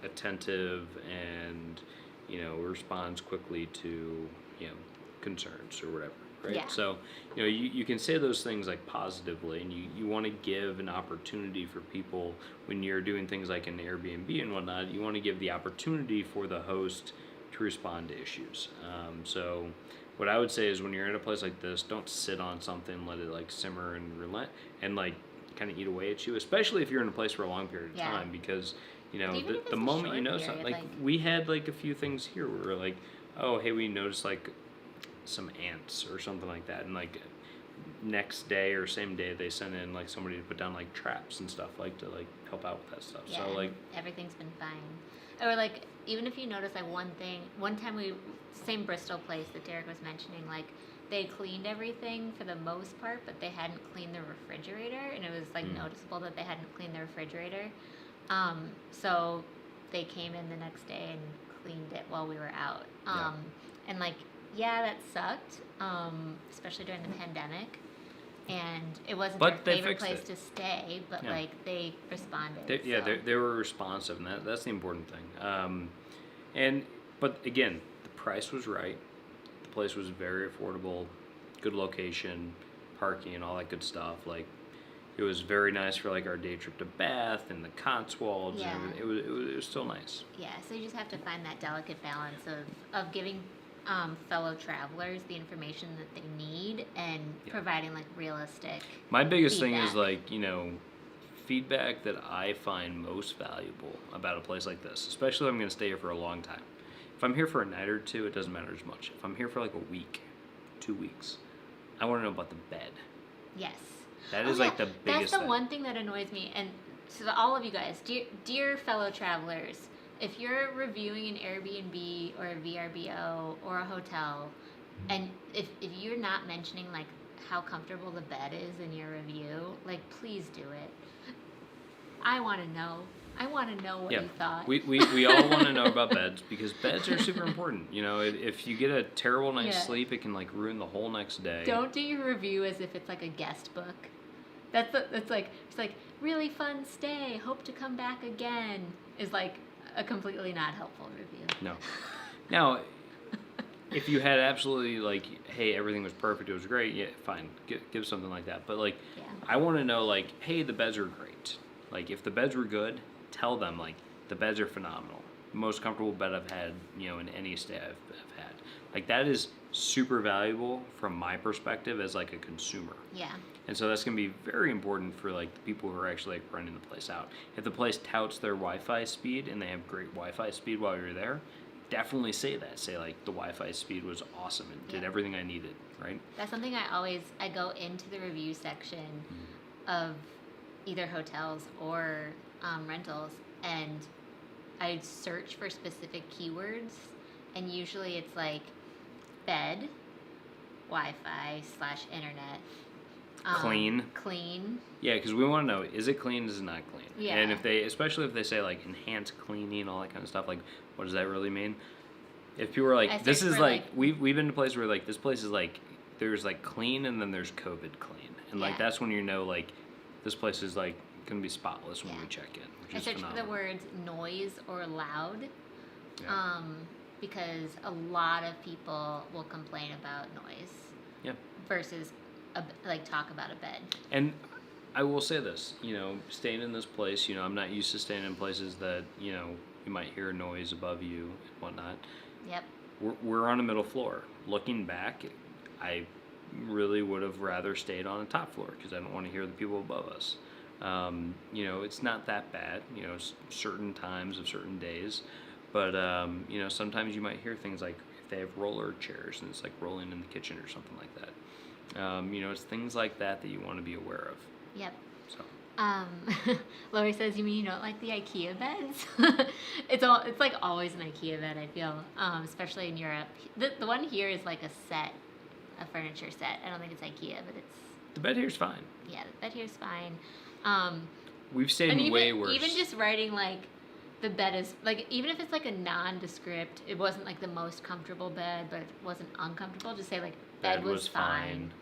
attentive, and you know, responds quickly to, you know, concerns or whatever, right? Yeah. So, you know, you can say those things like positively, and you want to give an opportunity for people when you're doing things like an Airbnb and whatnot. You want to give the opportunity for the host to respond to issues. So what I would say is, when you're in a place like this, don't sit on something, let it like simmer and relent and like kind of eat away at you, especially if you're in a place for a long period of time, because you know, the moment you know something, like we had like a few things here where we're like, oh, hey, we noticed like some ants or something like that, and like next day or same day they sent in like somebody to put down like traps and stuff, like to like help out with that stuff. Yeah, so like everything's been fine. Or like, even if you notice like one time same Bristol place that Derek was mentioning, like they cleaned everything for the most part, but they hadn't cleaned the refrigerator, and it was like noticeable that they hadn't cleaned the refrigerator. So they came in the next day and cleaned it while we were out. And like, yeah, that sucked, especially during the pandemic. And it wasn't their favorite place to stay, but like they responded. They were responsive, and that's the important thing. But again, the price was right. The place was very affordable, good location, parking, and all that good stuff. Like, it was very nice for like our day trip to Bath and the Cotswolds. Yeah. And it was still nice. Yeah, so you just have to find that delicate balance of giving fellow travelers the information that they need, and providing like realistic My biggest feedback. thing is like, you know, feedback that I find most valuable about a place like this, especially if I'm going to stay here for a long time. If I'm here for a night or two, it doesn't matter as much. If I'm here for like a week, 2 weeks, I want to know about the bed. Yes. That is like the biggest That's the one thing that annoys me. And so to all of you guys, dear fellow travelers, if you're reviewing an Airbnb or a VRBO or a hotel, and if you're not mentioning like how comfortable the bed is in your review, like please do it. I want to know. I want to know what Yeah. you thought. We all want to know about beds because beds are super important. You know, if you get a terrible night's Yeah. sleep, it can like ruin the whole next day. Don't do your review as if it's like a guest book. That's like it's like really fun stay. Hope to come back again. Is like a completely not helpful review. No. Now, if you had absolutely like, hey, everything was perfect, it was great, yeah, fine, give something like that. But like, Yeah. I want to know like, hey, the beds are great. Like, if the beds were good, tell them like the beds are phenomenal. Most comfortable bed I've had, you know, in any stay I've had. Like that is super valuable from my perspective as like a consumer. Yeah. And so that's going to be very important for like the people who are actually like renting the place out. If the place touts their Wi-Fi speed and they have great Wi-Fi speed while you're there, definitely say that. Say like the Wi-Fi speed was awesome and did everything I needed, right? That's something I go into the review section of either hotels or rentals, and I search for specific keywords, and usually it's like bed, Wi-Fi / internet. Clean. Yeah, because we want to know, is it clean, is it not clean? Yeah. And especially if they say like enhanced cleaning, all that kind of stuff, like what does that really mean? If people are like, this is like, we've been to places where like, this place is like, there's like clean and then there's COVID clean. And like, that's when you know like, this place is like going to be spotless when we check in, which is phenomenal. I search for the words noise or loud, Yeah. because a lot of people will complain about noise. Yeah. Versus like talk about a bed. And I will say this, you know, staying in this place, you know, I'm not used to staying in places that, you know, you might hear noise above you and whatnot. Yep. We're on a middle floor. Looking back, I really would have rather stayed on a top floor because I don't want to hear the people above us. You know, it's not that bad, you know, certain times of certain days. But, you know, sometimes you might hear things like if they have roller chairs and it's like rolling in the kitchen or something like that. You know, it's things like that you want to be aware of. Yep. So. Lori says, you mean you don't like the IKEA beds? It's like always an IKEA bed, I feel, especially in Europe. The one here is like a furniture set. I don't think it's IKEA, but it's... The bed here's fine. Yeah, the bed here's fine. We've stayed in way worse. Even just writing like, the bed is, like, even if it's like a nondescript, it wasn't like the most comfortable bed, but it wasn't uncomfortable, just say like, bed was fine.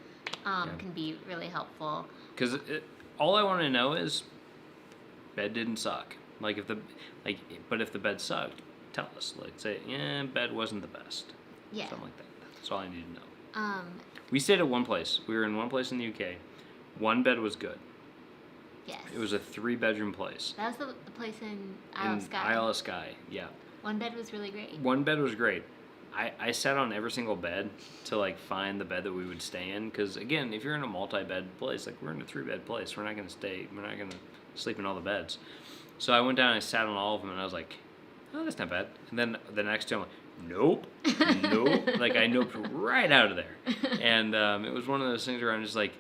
Can be really helpful. Because all I want to know is, bed didn't suck. Like but if the bed sucked, tell us. Like say, yeah, bed wasn't the best. Yeah. Something like that. That's all I need to know. We stayed at one place. We were in one place in the UK. One bed was good. Yes. It was a 3-bedroom place. That was the place in Isle of Skye. Isle of Skye, yeah. One bed was really great. One bed was great. I sat on every single bed to like find the bed that we would stay in because again, if you're in a multi-bed place, like we're in a 3-bed place, we're not going to sleep in all the beds. So I went down and I sat on all of them and I was like, oh, that's not bad. And then the next day I'm like, nope. Like I noped right out of there. And it was one of those things where I'm just like,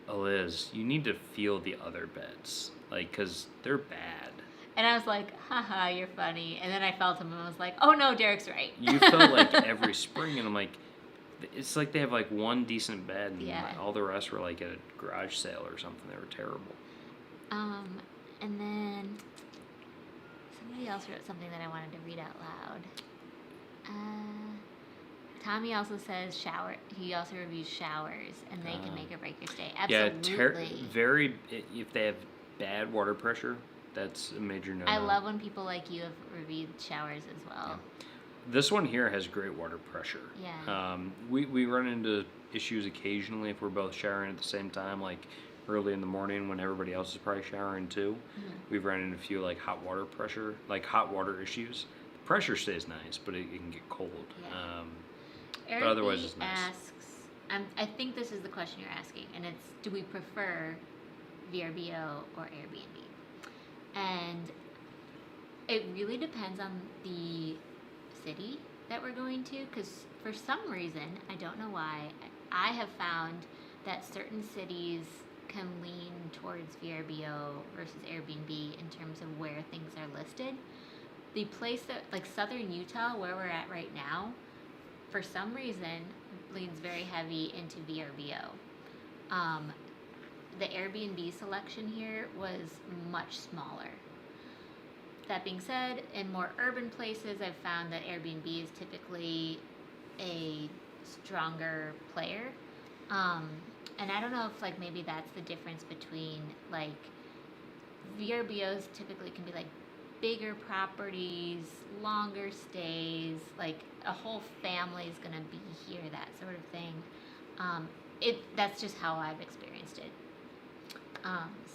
Eliz, you need to feel the other beds, like, because they're bad. And I was like, haha, you're funny. And then I felt him and I was like, oh no, Derek's right. You felt like every spring, and I'm like, it's like they have like one decent bed, and all the rest were like at a garage sale or something. They were terrible. And then somebody else wrote something that I wanted to read out loud. Tommy also says shower. He also reviews showers, and they can make or break your stay. Absolutely. Yeah, if they have bad water pressure, that's a major no-no. I love when people like you have reviewed showers as well. Yeah. This one here has great water pressure. Yeah. We run into issues occasionally if we're both showering at the same time, like early in the morning when everybody else is probably showering too. Mm-hmm. We've run into a few like hot water issues. The pressure stays nice, but it can get cold. Yeah. But otherwise it's nice. Asks, I think this is the question you're asking, and it's, do we prefer VRBO or AirBNB? And it really depends on the city that we're going to, because for some reason, I don't know why, I have found that certain cities can lean towards VRBO versus Airbnb in terms of where things are listed. The place that, like southern Utah, where we're at right now, for some reason, leans very heavy into VRBO. The Airbnb selection here was much smaller. that being said, in more urban places, I've found that Airbnb is typically a stronger player. And I don't know if like maybe that's the difference between like VRBOs typically can be like bigger properties, longer stays, like a whole family is gonna be here, that sort of thing. That's just how I've experienced it.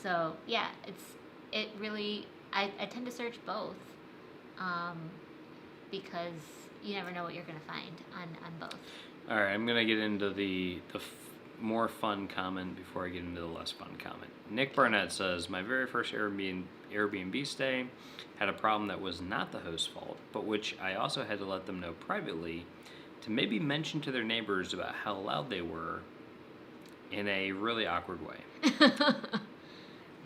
So yeah, it really I tend to search both, because you never know what you're gonna find on both. All right, I'm gonna get into the more fun comment before I get into the less fun comment. Nick Barnett says, my very first Airbnb stay had a problem that was not the host's fault, but which I also had to let them know privately to maybe mention to their neighbors about how loud they were in a really awkward way.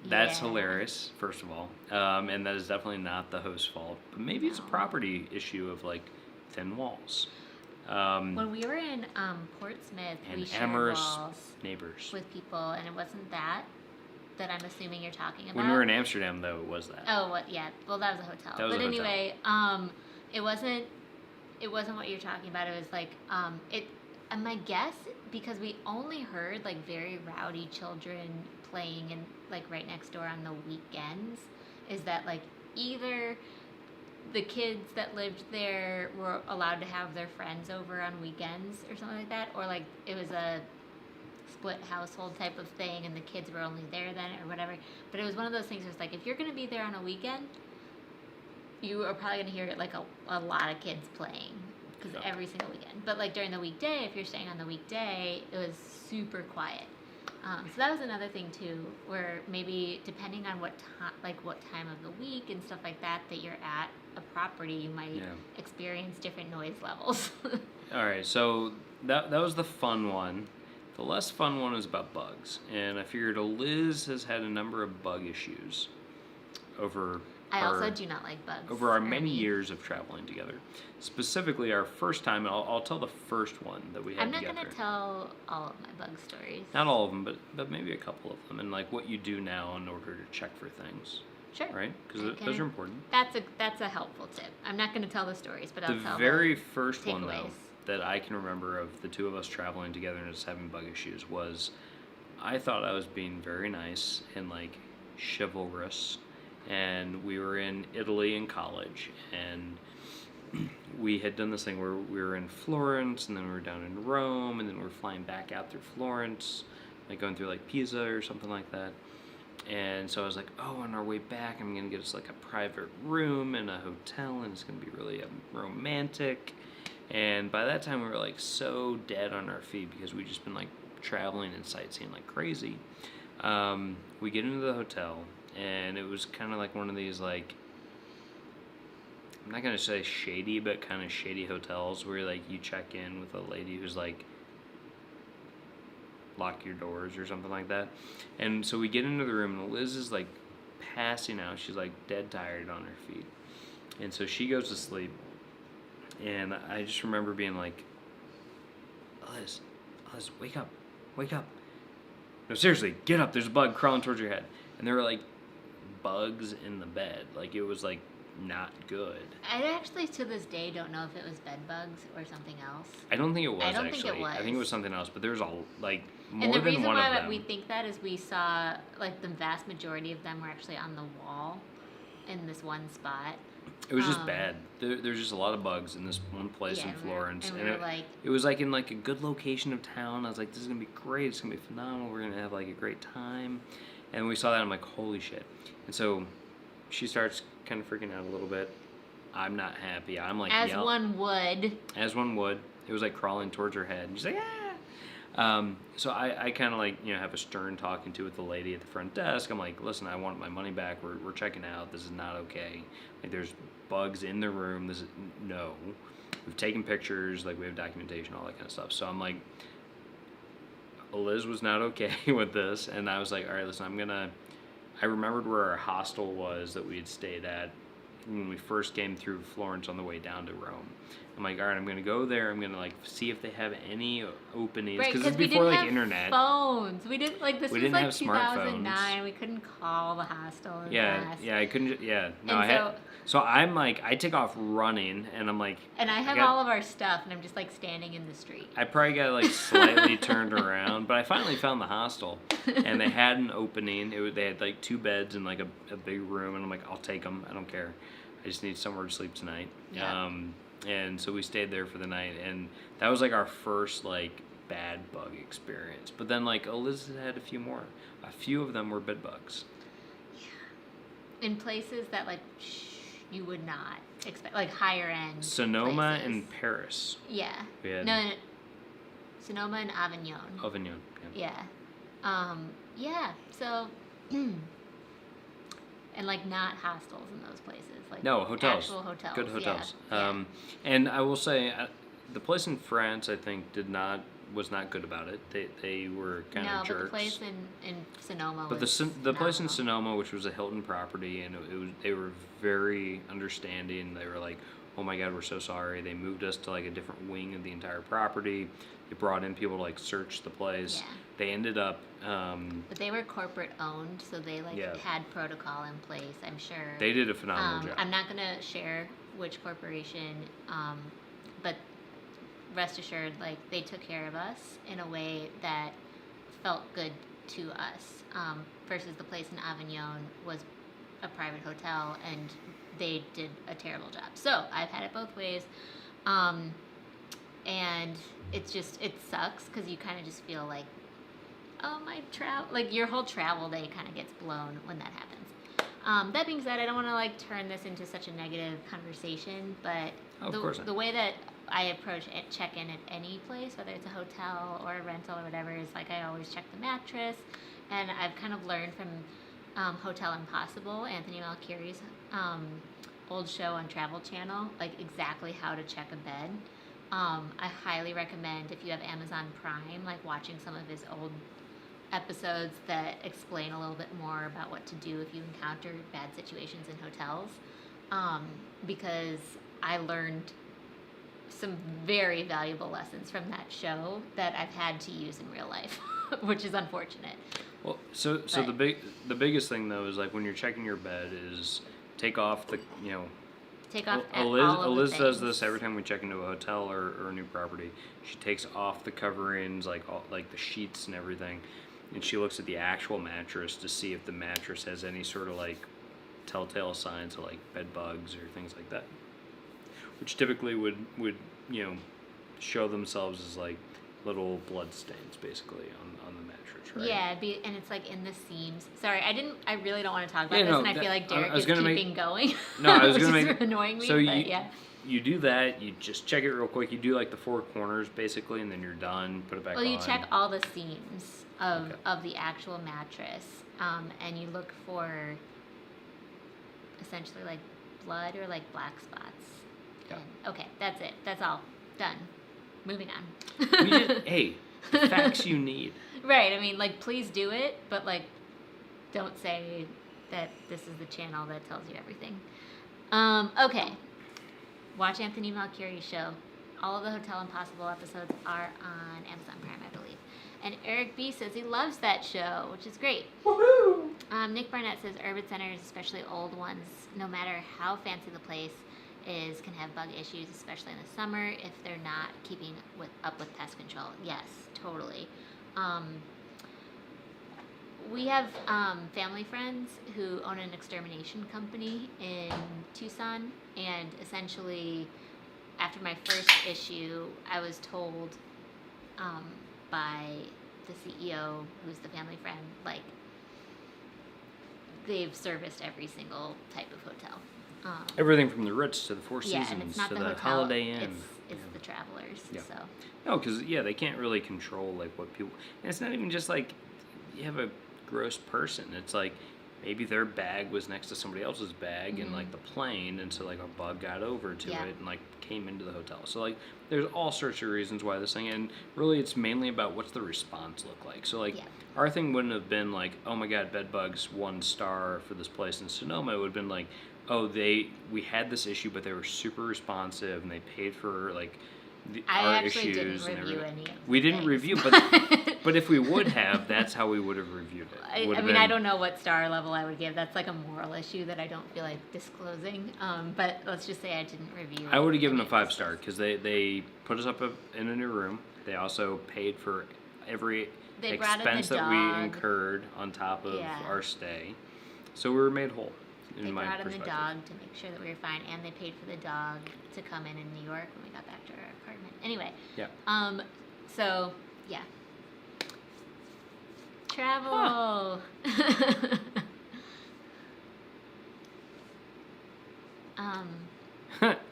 That's hilarious, first of all, and that is definitely not the host's fault, but maybe it's a property issue of like thin walls. When we were in Portsmouth, we shared walls neighbors with people, and it wasn't that I'm assuming you're talking about. When we were in Amsterdam, though, it was that. Oh, what? Yeah. Well, that was a hotel. That was but a anyway, it wasn't what you're talking about. It was like And my guess, because we only heard like very rowdy children playing in like right next door on the weekends, is that like either the kids that lived there were allowed to have their friends over on weekends or something like that, or like it was a split household type of thing and the kids were only there then or whatever. But it was one of those things where it's like, if you're going to be there on a weekend, you are probably going to hear like a lot of kids playing, because every single weekend. But like during the weekday, if you're staying on the weekday, it was super quiet. So that was another thing too, where maybe depending on what time of the week and stuff like that you're at a property, you might experience different noise levels. All right, so that was the fun one. The less fun one is about bugs, and I figured Eliz has had a number of bug issues I also do not like bugs. Over our many years of traveling together. Specifically, our first time, and I'll tell the first one that we had together. I'm not going to tell all of my bug stories. Not all of them, but maybe a couple of them, and like what you do now in order to check for things. Sure. Right? Because those are important. That's a helpful tip. I'm not going to tell the stories, but I'll tell the very first one, though, takeaways. that I can remember of the two of us traveling together and just having bug issues was, I thought I was being very nice and like chivalrous. And we were in Italy in college, and we had done this thing where we were in Florence, and then we were down in Rome, and then we were flying back out through Florence, like going through like Pisa or something like that. And so I was like, oh, on our way back, I'm going to get us like a private room in a hotel, and it's going to be really romantic. And by that time, we were like so dead on our feet because we'd just been like traveling and sightseeing like crazy. We get into the hotel, and it was kind of like one of these, like, I'm not going to say shady, but kind of shady hotels where, like, you check in with a lady who's, like, lock your doors or something like that. And so we get into the room, and Liz is, like, passing out. She's, like, dead tired on her feet. And so she goes to sleep. And I just remember being like, Eliz, wake up. No, seriously, get up. There's a bug crawling towards your head. And there were, like, bugs in the bed. Like, it was, like, not good. I actually, to this day, don't know if it was bed bugs or something else. I don't think it was, I think it was something else, but there's all, like, more and than one of them. And the reason why we think that is we saw, like, the vast majority of them were actually on the wall in this one spot. It was just bad. There's just a lot of bugs in this one place in Florence. And we were like... It was, like, in, like, a good location of town. I was like, this is going to be great. It's going to be phenomenal. We're going to have, like, a great time. And we saw that, and I'm like, holy shit. And so she starts kind of freaking out a little bit. I'm not happy. I'm like, As one would. It was like crawling towards her head. And she's like, ah! So I kind of like, have a stern talking to with the lady at the front desk. I'm like, listen, I want my money back. We're checking out. This is not okay. Like, there's bugs in the room. No. We've taken pictures. Like, we have documentation, all that kind of stuff. So I'm like, Liz was not okay with this, and I was like, all right, listen, I remembered where our hostel was that we had stayed at when we first came through Florence on the way down to Rome. I'm like, all right, I'm going to go there. I'm going to, like, see if they have any openings. Right, because we before, didn't like, have internet. Phones. We didn't, like, this we was, didn't like, have 2009. We couldn't call the hostel. Yeah, I couldn't, yeah. No, So I'm like, I take off running, and I'm like... And I have all of our stuff, and I'm just, like, standing in the street. I probably got, like, slightly turned around, but I finally found the hostel, and they had an opening. They had, like, 2 beds in, like, a big room, and I'm like, I'll take them. I don't care. I just need somewhere to sleep tonight. Yeah. And so we stayed there for the night, and that was, like, our first, like, bad bug experience. But then, like, Eliz had a few more. A few of them were bed bugs. Yeah. In places that, like, you would not expect, like higher end Sonoma places. and Paris. Yeah. No, Sonoma and Avignon. Avignon, yeah. Yeah, so, and like not hostels in those places. Like no, hotels. Actual hotels. Good hotels. Yeah. And I will say, the place in France, I think, was not good about it. They were kind of jerks. No, but the place in Sonoma but was the place in Sonoma, which was a Hilton property, and they were very understanding. They were like, oh my God, we're so sorry. They moved us to like a different wing of the entire property. They brought in people to like search the place. Yeah. They ended up... but they were corporate owned, so they had protocol in place, I'm sure. They did a phenomenal job. I'm not going to share which corporation, but rest assured, like, they took care of us in a way that felt good to us, versus the place in Avignon was a private hotel, and they did a terrible job. So I've had it both ways, and it sucks, because you kind of just feel like, oh, like, your whole travel day kind of gets blown when that happens. That being said, I don't want to, like, turn this into such a negative conversation, but the way that I approach check-in at any place, whether it's a hotel or a rental or whatever, is like I always check the mattress, and I've kind of learned from Hotel Impossible, Anthony Malchieri's old show on Travel Channel, like exactly how to check a bed. I highly recommend, if you have Amazon Prime, like watching some of his old episodes that explain a little bit more about what to do if you encounter bad situations in hotels, because I learned some very valuable lessons from that show that I've had to use in real life, which is unfortunate. Well, so the biggest thing though is like when you're checking your bed is take off Take off Eliz does this every time we check into a hotel or a new property. She takes off the coverings, like the sheets and everything, and she looks at the actual mattress to see if the mattress has any sort of like telltale signs of like bed bugs or things like that, which typically would show themselves as like little blood stains basically on the mattress, right? Yeah, and it's like in the seams. Sorry, I really don't want to talk about this, and I feel like Derek is keeping going. No, I was which gonna is make annoying me. So but you do that. You just check it real quick. You do like the 4 corners basically, and then you're done. Put it back on. Well, you check all the seams of the actual mattress, and you look for essentially like blood or like black spots. Yeah. And, okay, that's it. That's all. Done. Moving on. Hey, the facts you need. Right. I mean, like, please do it, but like, don't say that this is the channel that tells you everything. Okay. Watch Anthony Malchieri's show. All of the Hotel Impossible episodes are on Amazon Prime, I believe. And Eric B says he loves that show, which is great. Woohoo! Nick Barnett says urban centers, especially old ones, no matter how fancy the place is, can have bug issues, especially in the summer if they're not keeping up with pest control. Yes, totally. We have family friends who own an extermination company in Tucson, and essentially after my first issue, I was told by the CEO, who's the family friend, like, they've serviced every single type of hotel. Everything from the Ritz to the Four Yeah, and Seasons it's not to the the hotel, Holiday Inn. It's the travelers. Yeah. So No, because they can't really control like what people. And it's not even just like you have a gross person. It's like maybe their bag was next to somebody else's bag in like the plane, and so like a bug got over to it and like came into the hotel. So like there's all sorts of reasons why this thing, and really it's mainly about what's the response look like. So like our thing wouldn't have been like, oh my God, bed bugs 1 star for this place in Sonoma. It would have been like, oh, we had this issue, but they were super responsive, and they paid for like I our actually didn't issues and review everything. any of We the didn't things. review, but if we would have, that's how we would have reviewed it. I mean, I don't know what star level I would give. That's like a moral issue that I don't feel like disclosing. But let's just say I didn't review. I would have given any a of this 5-star because they put us up in a new room. They also paid for every They brought in the expense that we dog. incurred on top of Yeah. our stay. So we were made whole. They In my brought in the perspective. dog to make sure that we were fine, and they paid for the dog to come in New York when we got back to our apartment. Anyway. Yeah. So yeah. Travel.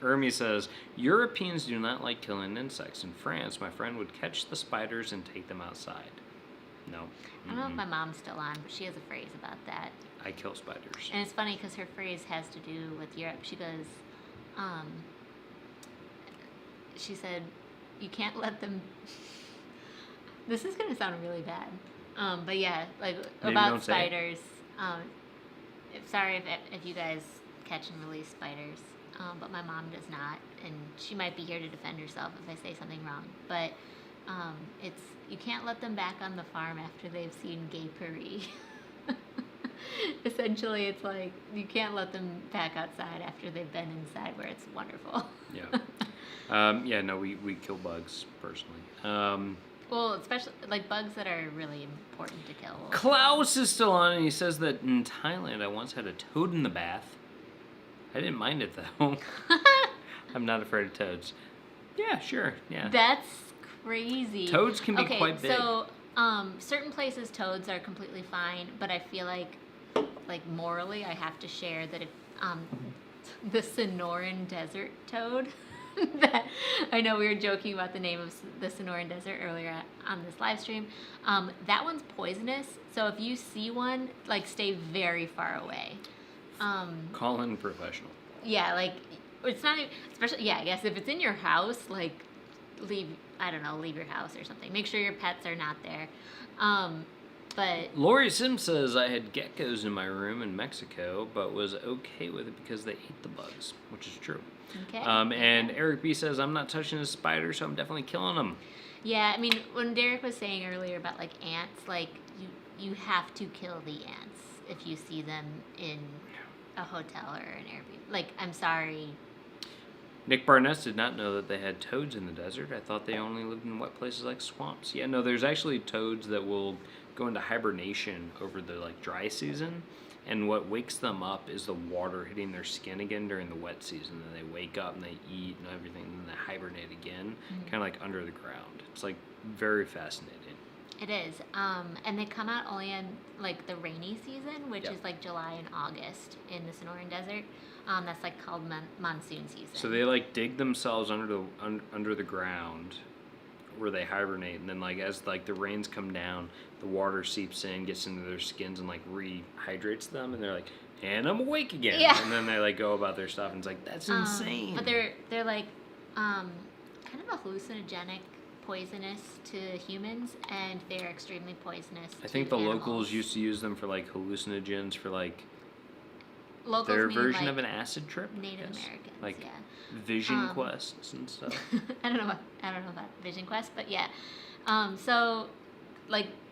Ermi says, Europeans do not like killing insects. In France, my friend would catch the spiders and take them outside. No. I don't know if my mom's still on, but she has a phrase about that. I kill spiders. And it's funny because her phrase has to do with Europe. She goes, she said, you can't let them. This is going to sound really bad. But yeah, like Maybe about don't say it. spiders. Sorry if you guys catch and release spiders, but my mom does not, and she might be here to defend herself if I say something wrong. But it's you can't let them back on the farm after they've seen Gay Paris. Essentially, it's like you can't let them back outside after they've been inside where it's wonderful. Yeah. No, we kill bugs personally. Well, especially like bugs that are really important to kill. Klaus is still on, and he says that in Thailand I once had a toad in the bath. I didn't mind it though. I'm not afraid of toads. Yeah, sure. Yeah. That's crazy. Toads can be quite big. So, certain places toads are completely fine, but I feel like morally, I have to share that if the Sonoran Desert toad. That I know we were joking about the name of the Sonoran Desert earlier on this live stream. That one's poisonous, so if you see one, like stay very far away. Call in professional. Yeah, like it's not especially. Yeah, I guess if it's in your house, like leave your house or something. Make sure your pets are not there. But Lori Sims says I had geckos in my room in Mexico, but was okay with it because they ate the bugs, which is true. okay. And Eric B says I'm not touching a spider, so I'm definitely killing them. Yeah, I mean, when Derek was saying earlier about like ants, like you have to kill the ants if you see them in a hotel or an Airbnb. Like, I'm sorry. Nick Barnett did not know that they had toads in the desert. I thought they only lived in wet places like swamps. Yeah, no, there's actually toads that will go into hibernation over the dry season, and what wakes them up is the water hitting their skin again during the wet season. Then they wake up and they eat and everything, and then they hibernate again, kind of like under the ground. It's like very fascinating. It is. And they come out only in like the rainy season, which is like July and August in the Sonoran Desert. That's like called monsoon season. So they dig themselves under the ground where they hibernate, and then as the rains come down, the water seeps in, gets into their skins, and rehydrates them, and they're like, and I'm awake again. Yeah. And then they go about their stuff, and it's like, that's insane. But they're like kind of a hallucinogenic, poisonous to humans, and they're extremely poisonous. I think to the animals. locals used to use them for hallucinogens for Locals their mean, version like, of an acid trip. Native I guess. Americans, yeah. Vision quests and stuff. I don't know about Vision Quest, but yeah. So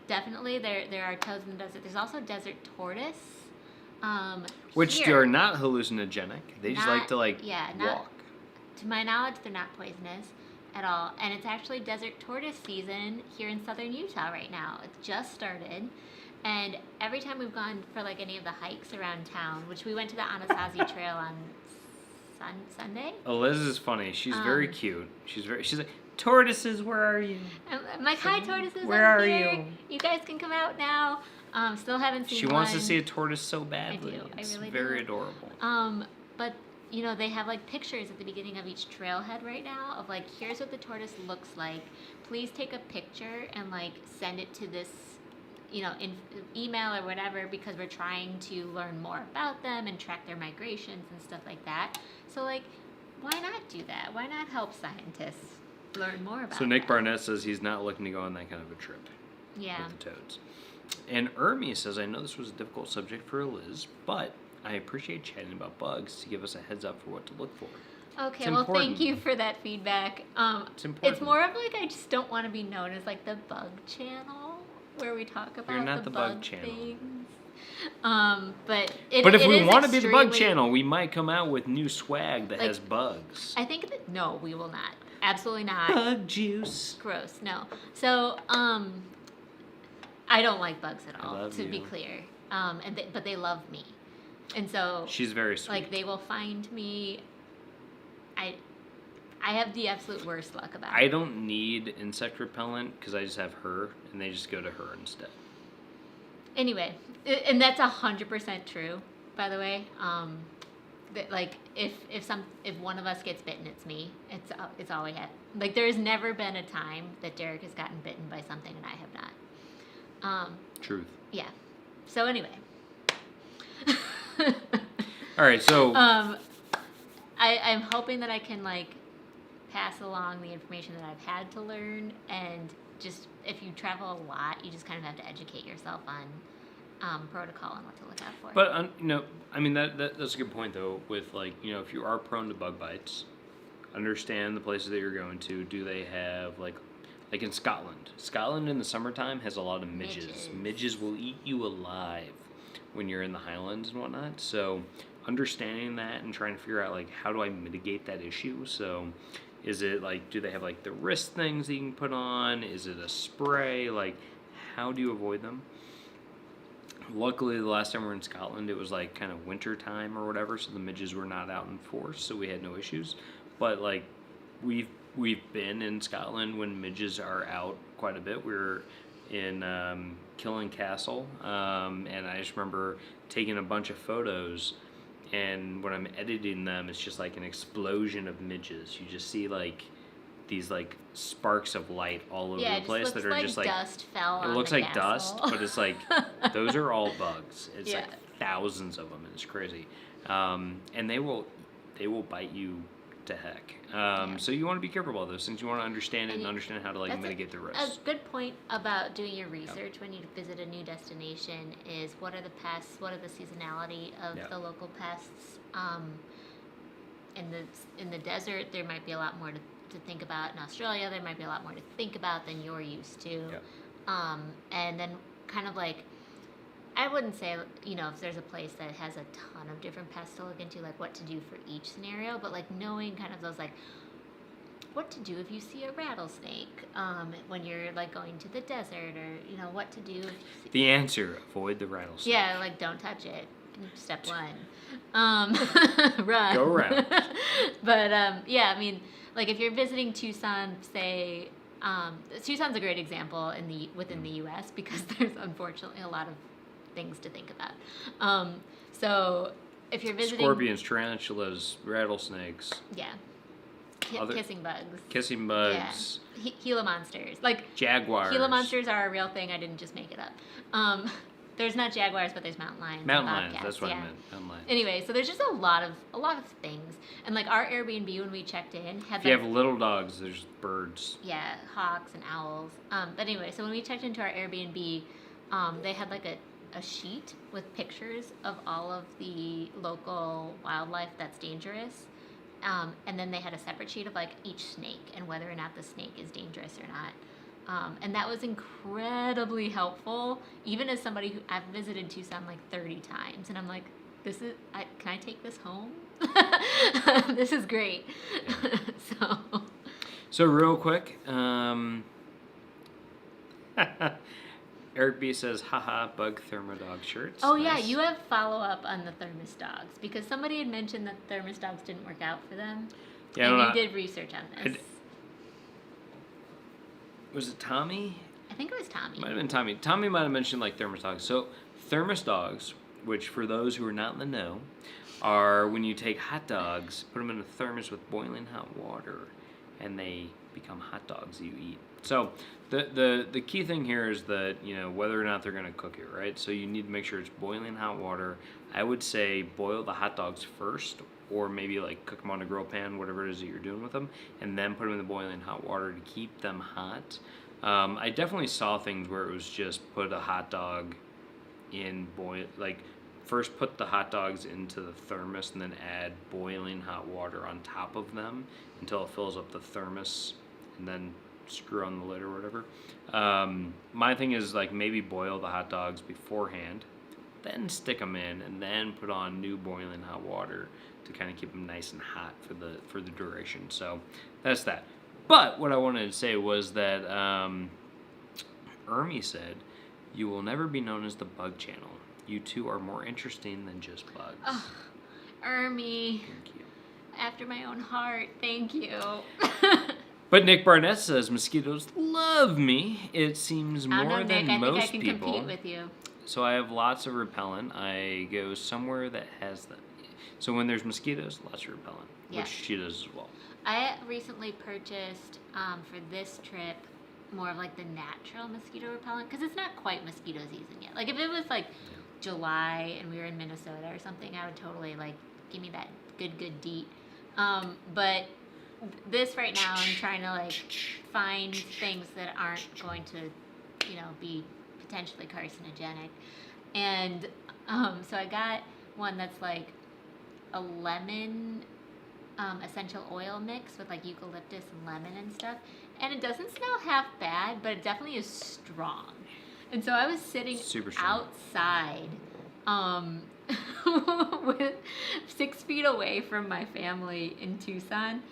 definitely there are toads in the desert. There's also desert tortoise. Which here. are not hallucinogenic. They just like to walk. To my knowledge, they're not poisonous at all. And it's actually desert tortoise season here in southern Utah right now. It's just started. And every time we've gone for any of the hikes around town, which we went to the Anasazi Trail on Sunday. Eliz is funny. She's very cute. She's like, tortoises, where are you? I'm like, hi tortoises, where I'm are here. you? You guys can come out now. Still haven't seen She one. wants to see a tortoise so badly. I do. I It's really very do. adorable. But they have pictures at the beginning of each trailhead right now of here's what the tortoise looks like. Please take a picture and send it to this in email or whatever, because we're trying to learn more about them and track their migrations and stuff like that. So why not do that? Why not help scientists learn more about So Nick them? Barnett says he's not looking to go on that kind of a trip Yeah. with the toads. And Ermi says, I know this was a difficult subject for Eliz, but I appreciate chatting about bugs to give us a heads up for what to look for. Okay, It's well, important. thank you for that feedback. It's important. It's more of like I just don't want to be known as like the bug channel where we talk about You're not the bug bug channel. things. But But if it we is want to be the bug extremely- channel, we might come out with new swag that Like, has bugs. I think that no, we will not. Absolutely not. Bug juice. Gross. No. So I don't like bugs at I all. love To be you. clear. But they love me, and so She's very sweet. like they will find me. I have the absolute worst luck about it. I don't need insect repellent because I just have her, and they just go to her instead. Anyway, and that's 100% true, by the way. That like if one of us gets bitten, it's me. It's all we have. Like there's never been a time that Derek has gotten bitten by something and I have not. Truth. Yeah. So anyway. All right, so I'm hoping that I can like pass along the information that I've had to learn, and just if you travel a lot, you just kind of have to educate yourself on protocol and what to look out for. but I mean that's a good point though. With like if you are prone to bug bites, understand the places that you're going to. Do they have like in Scotland? Scotland in the summertime has a lot of midges. Midges. Midges will eat you alive when you're in the Highlands and whatnot. So understanding that and trying to figure out like how do I mitigate that issue. So is it like do they have like the wrist things that you can put on? Is it a spray? Like how do you avoid them? Luckily, the last time we were in Scotland, it was like kind of winter time or whatever, so the midges were not out in force, so we had no issues. But like we've been in Scotland when midges are out quite a bit. We were in Killing Castle, and I just remember taking a bunch of photos, and when I'm editing them, it's just like an explosion of midges. You just see like these like sparks of light all over the place that are like just like dust fell on it looks the like dust, castle. but it's like those are all bugs. It's Yeah. like thousands of them, and it's crazy. And they will bite you to heck. So you want to be careful about those things. You want to understand it and understand how to like That's mitigate the a risks. good point about doing your research when you visit a new destination is what are the pests, what are the seasonality of Yeah. the local pests. In the desert, there might be a lot more to think about. In Australia, there might be a lot more to think about than you're used to. Yeah. And then kind of like, I wouldn't say, if there's a place that has a ton of different pests to look into, like what to do for each scenario, but like knowing kind of those like, what to do if you see a rattlesnake when you're like going to the desert, or what to do if you see... The answer: avoid the rattlesnake. Yeah, like don't touch it. Step one, run. Go around. But yeah, I mean, like if you're visiting Tucson, say, Tucson's a great example within the U.S. because there's unfortunately a lot of things to think about. So if you're visiting, Scorpions, tarantulas, rattlesnakes, yeah, Other- kissing bugs, kissing bugs, Gila monsters, like jaguars. Gila monsters are a real thing. I didn't just make it up. There's not jaguars, but there's mountain lions. Mountain and lions. bobcats, That's what yeah. I meant. Mountain lions. Anyway, so there's just a lot of things, and like our Airbnb when we checked in had If you like, have little dogs, there's birds. yeah, hawks and owls. But anyway, so when we checked into our Airbnb, they had like a sheet with pictures of all of the local wildlife that's dangerous. And then they had a separate sheet of like each snake and whether or not the snake is dangerous or not. And that was incredibly helpful, even as somebody who I've visited Tucson like 30 times, and I'm like, can I take this home? This is great. So real quick, Eric B says, haha, bug thermodog shirts. Oh yeah, Nice. you have follow-up on the thermos dogs, because somebody had mentioned that thermos dogs didn't work out for them. Yeah, and no, you did research on this. Was it Tommy? I think it was Tommy. Might have been Tommy. Tommy might have mentioned like thermos dogs. So thermos dogs, which for those who are not in the know, are when you take hot dogs, put them in a thermos with boiling hot water, and they become hot dogs that you eat. So the key thing here is that, whether or not they're going to cook it, right? So you need to make sure it's boiling hot water. I would say boil the hot dogs first, or maybe like cook them on a grill pan, whatever it is that you're doing with them, and then put them in the boiling hot water to keep them hot. I definitely saw things where it was just put a hot dog in first put the hot dogs into the thermos and then add boiling hot water on top of them until it fills up the thermos, and then screw on the lid or whatever. My thing is like maybe boil the hot dogs beforehand, then stick them in, and then put on new boiling hot water to kind of keep them nice and hot for the duration. So that's that. But what I wanted to say was that Ermi said, "You will never be known as the Bug Channel. You two are more interesting than just bugs." Oh, Ermi. Thank you. After my own heart. Thank you. But Nick Barnett says, "Mosquitoes love me. It seems I don't more know, than Nick. I most think I can people. compete with you. So I have lots of repellent. I go somewhere that has them. So when there's mosquitoes, lots of repellent, Yeah. which she does as well." I recently purchased for this trip more of like the natural mosquito repellent because it's not quite mosquito season yet. Like if it was like July and we were in Minnesota or something, I would totally like give me that good DEET. But this right now, I'm trying to like find things that aren't going to, be potentially carcinogenic. And so I got one that's like a lemon essential oil mix with like eucalyptus and lemon and stuff. And it doesn't smell half bad, but it definitely is strong. And so I was sitting Super strong. outside with 6 feet away from my family in Tucson.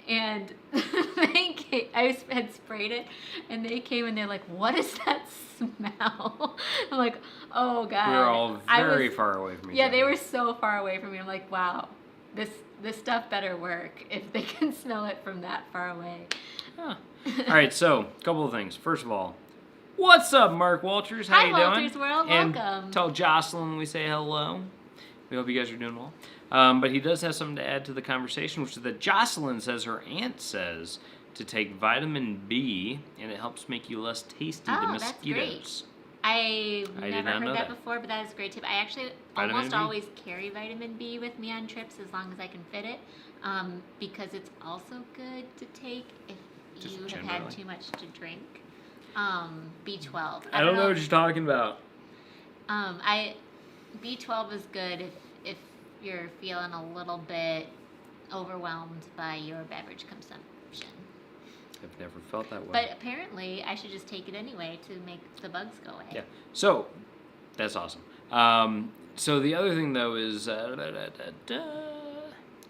And I had sprayed it, and they came and they're like, "What is that smell?" I'm like, "Oh God." We were all very far away from each other. Yeah, they were so far away from me. I'm like, "Wow, this stuff better work if they can smell it from that far away." Huh. All right, so a couple of things. First of all, what's up, Mark Walters? How you doing? Hi, Walters World. And Welcome. tell Jocelyn we say hello. We hope you guys are doing well. But he does have something to add to the conversation, which is that Jocelyn says her aunt says to take vitamin B, and it helps make you less tasty to Oh, mosquitoes. that's great. I did never not heard know that that. before, but that is a great tip. I actually Vitamin almost B? always carry vitamin B with me on trips as long as I can fit it, because it's also good to take if Just you have generally? had too much to drink. B12. I don't know what you're talking about. B12 is good if you're feeling a little bit overwhelmed by your beverage consumption. I've never felt that way. But apparently, I should just take it anyway to make the bugs go away. Yeah. So, that's awesome. So the other thing, though, is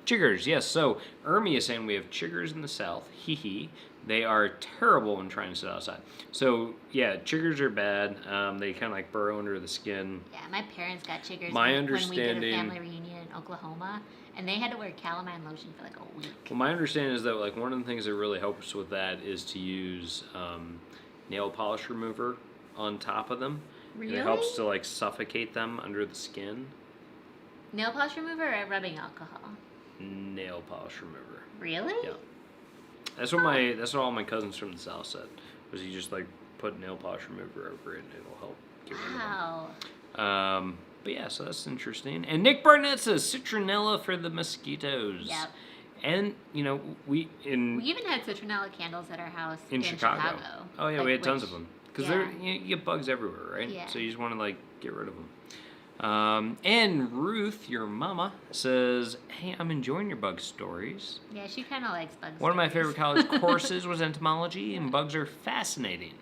chiggers. Yes, so Ermi is saying we have chiggers in the south. Hee hee. They are terrible when trying to sit outside. So, yeah, chiggers are bad. They kind of like burrow under the skin. Yeah, my parents got chiggers My when we did a understanding- family reunion in Oklahoma, and they had to wear calamine lotion for like a week. Well, my understanding is that like one of the things that really helps with that is to use nail polish remover on top of them. Really? And it helps to like suffocate them under the skin. Nail polish remover or rubbing alcohol? Nail polish remover. Really? Yeah. That's what all my cousins from the south said. Was you just like put nail polish remover over it and it'll help get rid of them. Wow. But yeah, so that's interesting. And Nick Barnett says citronella for the mosquitoes. Yep. And we even had citronella candles at our house in Chicago. Oh yeah, we had tons of them because you get bugs everywhere, right? Yeah. So you just want to like get rid of them. And Ruth, your mama, says, "Hey, I'm enjoying your bug stories. Yeah, she kind of likes bugs. One of my favorite college courses was entomology, and bugs are fascinating.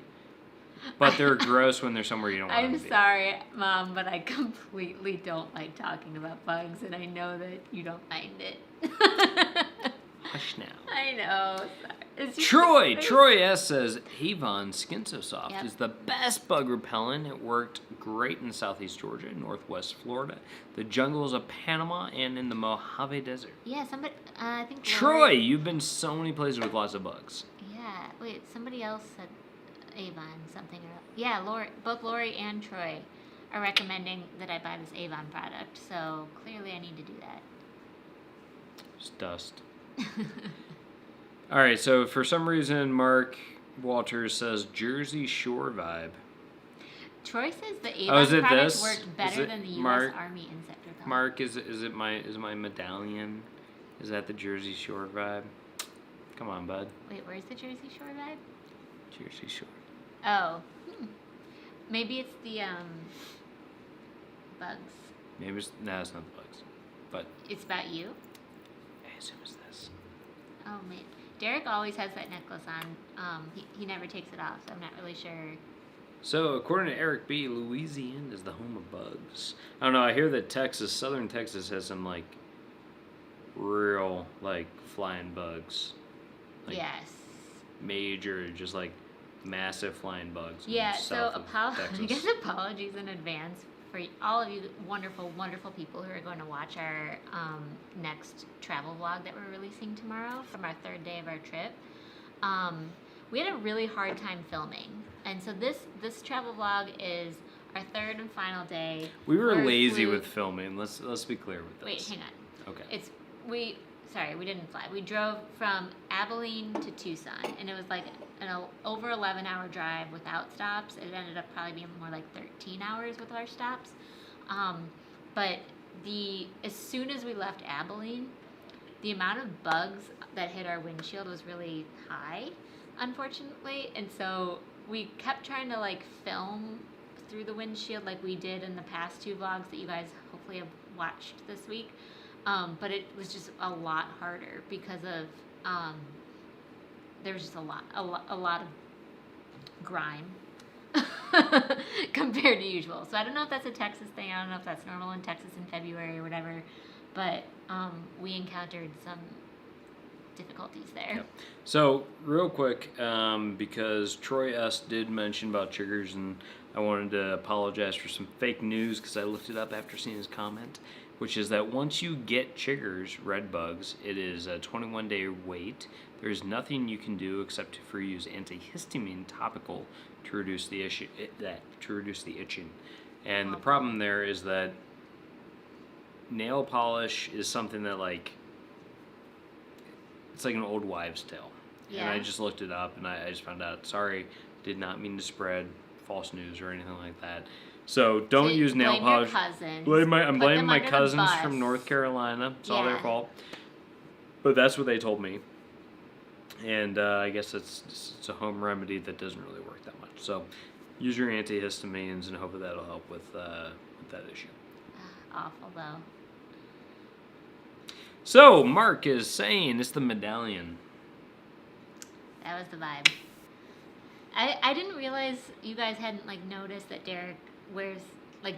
But they're gross when they're somewhere you don't want them to be." I'm sorry, Mom, but I completely don't like talking about bugs, and I know that you don't mind it. Hush now. I know. It's just Troy S says, Avon Skin So Soft Yep. is the best bug repellent. It worked great in southeast Georgia, northwest Florida, the jungles of Panama, and in the Mojave Desert. Yeah, somebody. I think. Troy, Lori, you've been so many places with lots of bugs. Yeah. Wait. Somebody else said Avon something. Yeah. Both Lori and Troy are recommending that I buy this Avon product. So clearly, I need to do that. It's dust. All right, so for some reason, Mark Walters says Jersey Shore vibe. Troy says the is Avon it product this? worked better than the U.S. Mark- Army insect repellent. Mark, is my medallion? Is that the Jersey Shore vibe? Come on, bud. Wait, where's the Jersey Shore vibe? Jersey Shore. Oh. Maybe it's the bugs. Maybe it's not the bugs, but It's about you? I assume it's this. Oh, man. Derek always has that necklace on. He never takes it off, so I'm not really sure. So, according to Eric B., Louisiana is the home of bugs. I don't know, I hear that southern Texas has some, like, real, like, flying bugs. Like, Yes. major, just, like, massive flying bugs. Yeah, so Texas. I guess apologies in advance for all of you wonderful, wonderful people who are going to watch our next travel vlog that we're releasing tomorrow from our third day of our trip. We had a really hard time filming, and so this travel vlog is our third and final day. We were lazy with filming. Let's be clear with this. Wait, hang on. Okay. We didn't fly. We drove from Abilene to Tucson, and it was like an over 11-hour drive without stops. It ended up probably being more like 13 hours with our stops. But as soon as we left Abilene, the amount of bugs that hit our windshield was really high, unfortunately, and so we kept trying to like film through the windshield like we did in the past two vlogs that you guys hopefully have watched this week. But it was just a lot harder because of there was just a lot of grime compared to usual. So I don't know if that's a Texas thing. I don't know if that's normal in Texas in February or whatever. But we encountered some difficulties there. Yep. So real quick, because Troy S. did mention about chiggers, and I wanted to apologize for some fake news because I looked it up after seeing his comment, which is that once you get chiggers, red bugs, it is a 21-day wait. There's nothing you can do except for use antihistamine topical to reduce the itching. And the problem there is that nail polish is something that it's like an old wives' tale. Yeah. And I just looked it up and I just found out. Sorry, did not mean to spread false news or anything like that. So don't use nail polish. I'm blaming my cousins from North Carolina. It's all their fault. But that's what they told me. And I guess it's a home remedy that doesn't really work that much. So use your antihistamines and hopefully that'll help with that issue. Awful though. So Mark is saying it's the medallion. That was the vibe. I didn't realize you guys hadn't noticed that Derek wears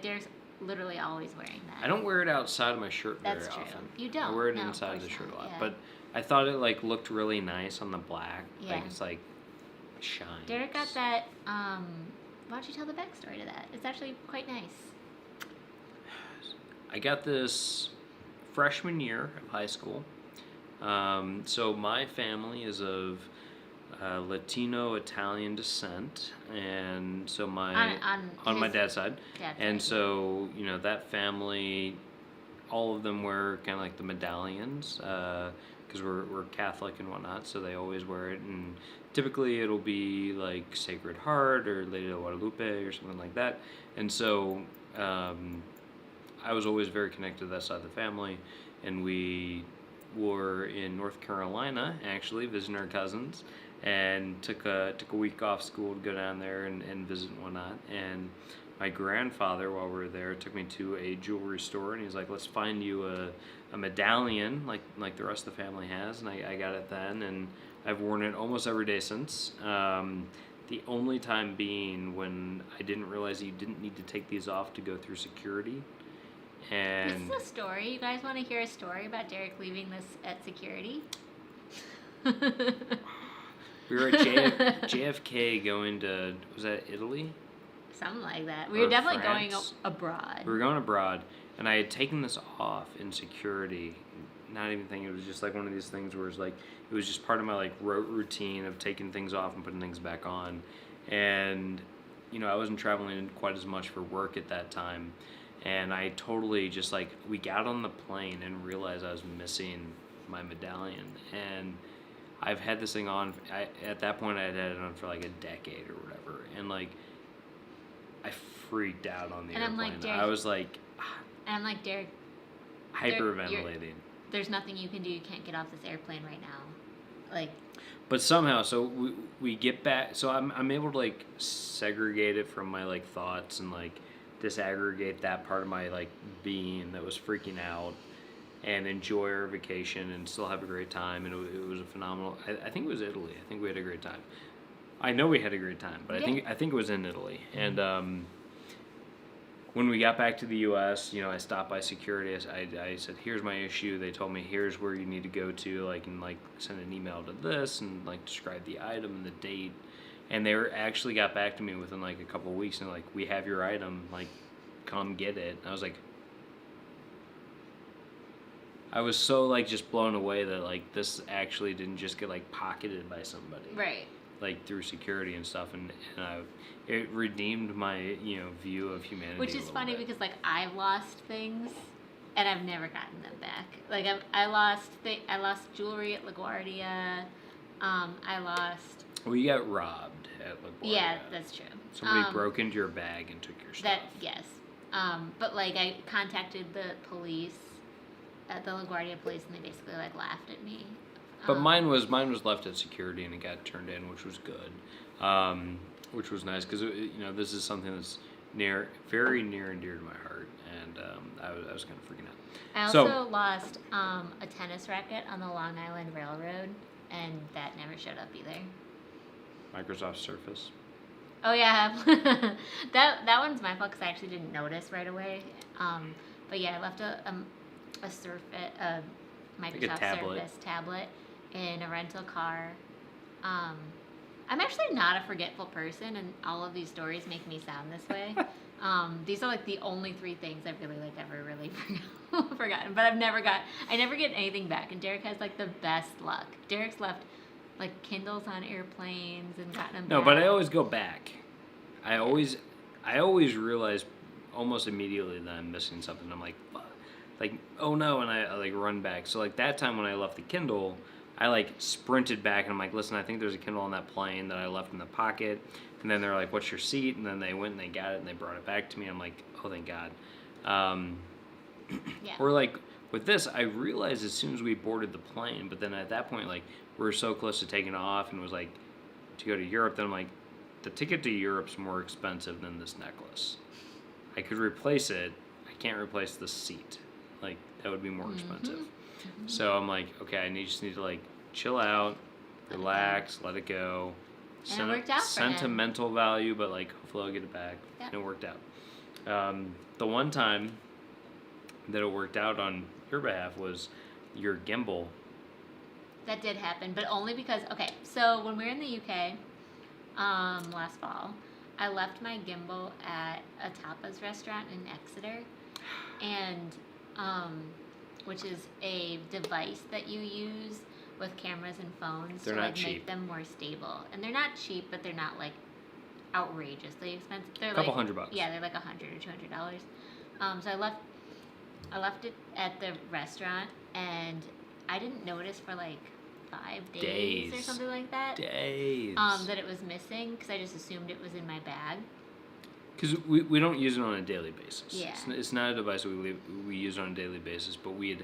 Derek's literally always wearing that. I don't wear it outside of my shirt very That's true. often. You don't. I wear it No, inside of the course shirt a not. lot. Yeah. But I thought it looked really nice on the black. Yeah. It's shines. Derek got that. Why don't you tell the backstory to that? It's actually quite nice. I got this freshman year of high school. So my family is of Latino Italian descent, and so on my dad's side, so that family, all of them wear kind of like the medallions because we're Catholic and whatnot, so they always wear it, and typically it'll be like Sacred Heart or Lady de Guadalupe or something like that, and so I was always very connected to that side of the family, and we were in North Carolina actually visiting our cousins, and took a week off school to go down there and visit and whatnot. And my grandfather, while we were there, took me to a jewelry store, and he's like, let's find you a medallion like the rest of the family has. And I got it then, and I've worn it almost every day since. The only time being when I didn't realize you didn't need to take these off to go through security. And this is a story. You guys want to hear a story about Derek leaving this at security? We were at JFK going to, was that Italy? Something like that. We were definitely France? going abroad. We were going abroad, and I had taken this off in security. Not even thinking, it was just one of these things where it was just part of my routine of taking things off and putting things back on. And I wasn't traveling quite as much for work at that time, and I totally just we got on the plane and realized I was missing my medallion. And I've had this thing on. At that point, I had it on for a decade or whatever, and I freaked out on the airplane. I was and I'm like, Derek, hyperventilating. There's nothing you can do. You can't get off this airplane right now. But somehow, so we get back. So I'm able to segregate it from my thoughts and disaggregate that part of my like being that was freaking out and enjoy our vacation and still have a great time. And it was a phenomenal. I think it was Italy. I think we had a great time. I know we had a great time, but I think it was in Italy. And when we got back to the U.S., I stopped by security. I said, "Here's my issue." They told me, "Here's where you need to go to, and send an email to this and describe the item and the date." And they actually got back to me within a couple of weeks and "We have your item, come get it." And I was like, I was so just blown away that this actually didn't just get pocketed by somebody. Right. Through security and stuff, and it redeemed my view of humanity. Which is funny because I've lost things, and I've never gotten them back. I lost jewelry at LaGuardia. I lost. Well, you got robbed at LaGuardia. Yeah, that's true. Somebody broke into your bag and took your stuff. Yes. But I contacted the police, at the LaGuardia police, and they basically laughed at me. But mine was left at security and it got turned in, which was good, which was nice because this is something that's very near and dear to my heart, and I was kind of freaking out. I also lost a tennis racket on the Long Island Railroad, and that never showed up either. Microsoft Surface. Oh yeah, that one's my fault because I actually didn't notice right away. But yeah, I left a Microsoft Surface tablet in a rental car. I'm actually not a forgetful person, and all of these stories make me sound this way. These are the only 3 things I've really ever really forgotten. But I never get anything back, and Derek has the best luck. Derek's left Kindles on airplanes and gotten them back. No, but I always go back. I always realize almost immediately that I'm missing something. I'm like, fuck. Oh no, and I run back. So that time when I left the Kindle, I sprinted back and I'm like, listen, I think there's a Kindle on that plane that I left in the pocket. And then they're like, what's your seat? And then they went and they got it and they brought it back to me. I'm like, oh, thank God. Yeah. Or with this, I realized as soon as we boarded the plane, but then at that point, we were so close to taking off and it was to go to Europe. Then I'm like, the ticket to Europe's more expensive than this necklace. I could replace it. I can't replace the seat. That would be more expensive. Mm-hmm. So I'm like, okay, I just need to chill out, relax, let it go. And it worked out for sentimental value, but hopefully I'll get it back. Yep. And it worked out. The one time that it worked out on your behalf was your gimbal. That did happen, but only because so when we were in the UK last fall, I left my gimbal at a tapas restaurant in Exeter, and which is a device that you use with cameras and phones to make them more stable. And they're not cheap, but they're not outrageously expensive. They're a couple $100. Yeah, they're $100 or $200. So I left it at the restaurant, and I didn't notice for 5 days or something like that. Days. That it was missing because I just assumed it was in my bag. Because we don't use it on a daily basis. Yeah. It's not a device that we use on a daily basis, but we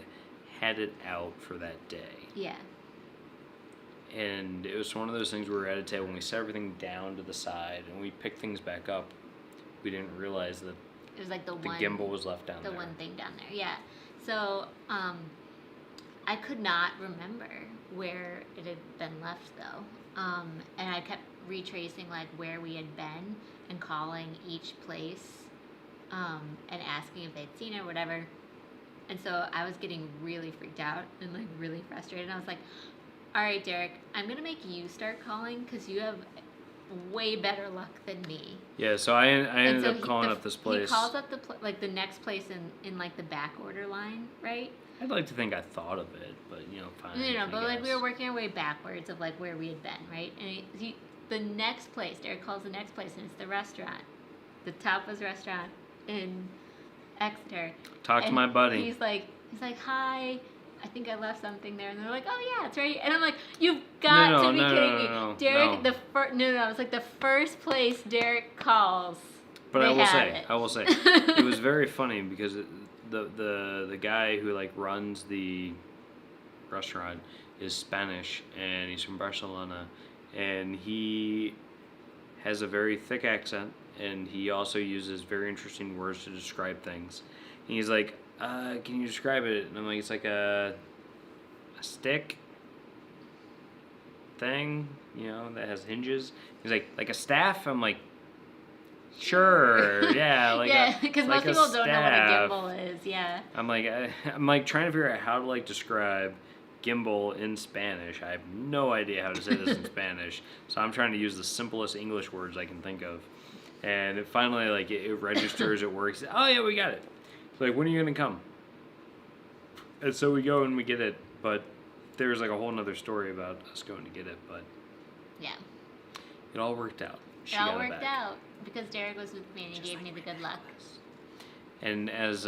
had it out for that day. Yeah. And it was one of those things where we were at a table and we set everything down to the side and we picked things back up. We didn't realize that it was the gimbal was left down there. The one thing down there, yeah. So I could not remember where it had been left though. And I kept retracing where we had been and calling each place and asking if they'd seen it or whatever. And so I was getting really freaked out and really frustrated. And I was like, all right, Derek, I'm going to make you start calling because you have way better luck than me. Yeah, so I ended up calling up this place. He calls up the next place in the back order line, right? I'd like to think I thought of it, but fine. No, but we were working our way backwards of where we had been, right? And the next place, Derek calls the next place, and it's the restaurant, the tapas restaurant in Exeter. Talk to my buddy. He's like, hi, I think I left something there, and they're like, oh yeah, it's right. And I'm like, you've got to be kidding me, Derek. No, it's the first place Derek calls. But I will say, it was very funny because the guy who runs the restaurant is Spanish and he's from Barcelona, and he has a very thick accent and he also uses very interesting words to describe things. And he's like, can you describe it? And I'm like, it's like a stick thing, that has hinges. He's like a staff? I'm like, sure, yeah, because most people don't know what a gimbal is. Yeah. I'm like trying to figure out how to describe gimbal in Spanish. I have no idea how to say this in Spanish, so I'm trying to use the simplest English words I can think of. And it finally it registers, it works. Oh yeah, we got it. It's like, when are you gonna come? And so we go and we get it, but there's a whole nother story about us going to get it, but yeah, it all worked out. It all worked out because Derek was with me and he gave me the good luck. And as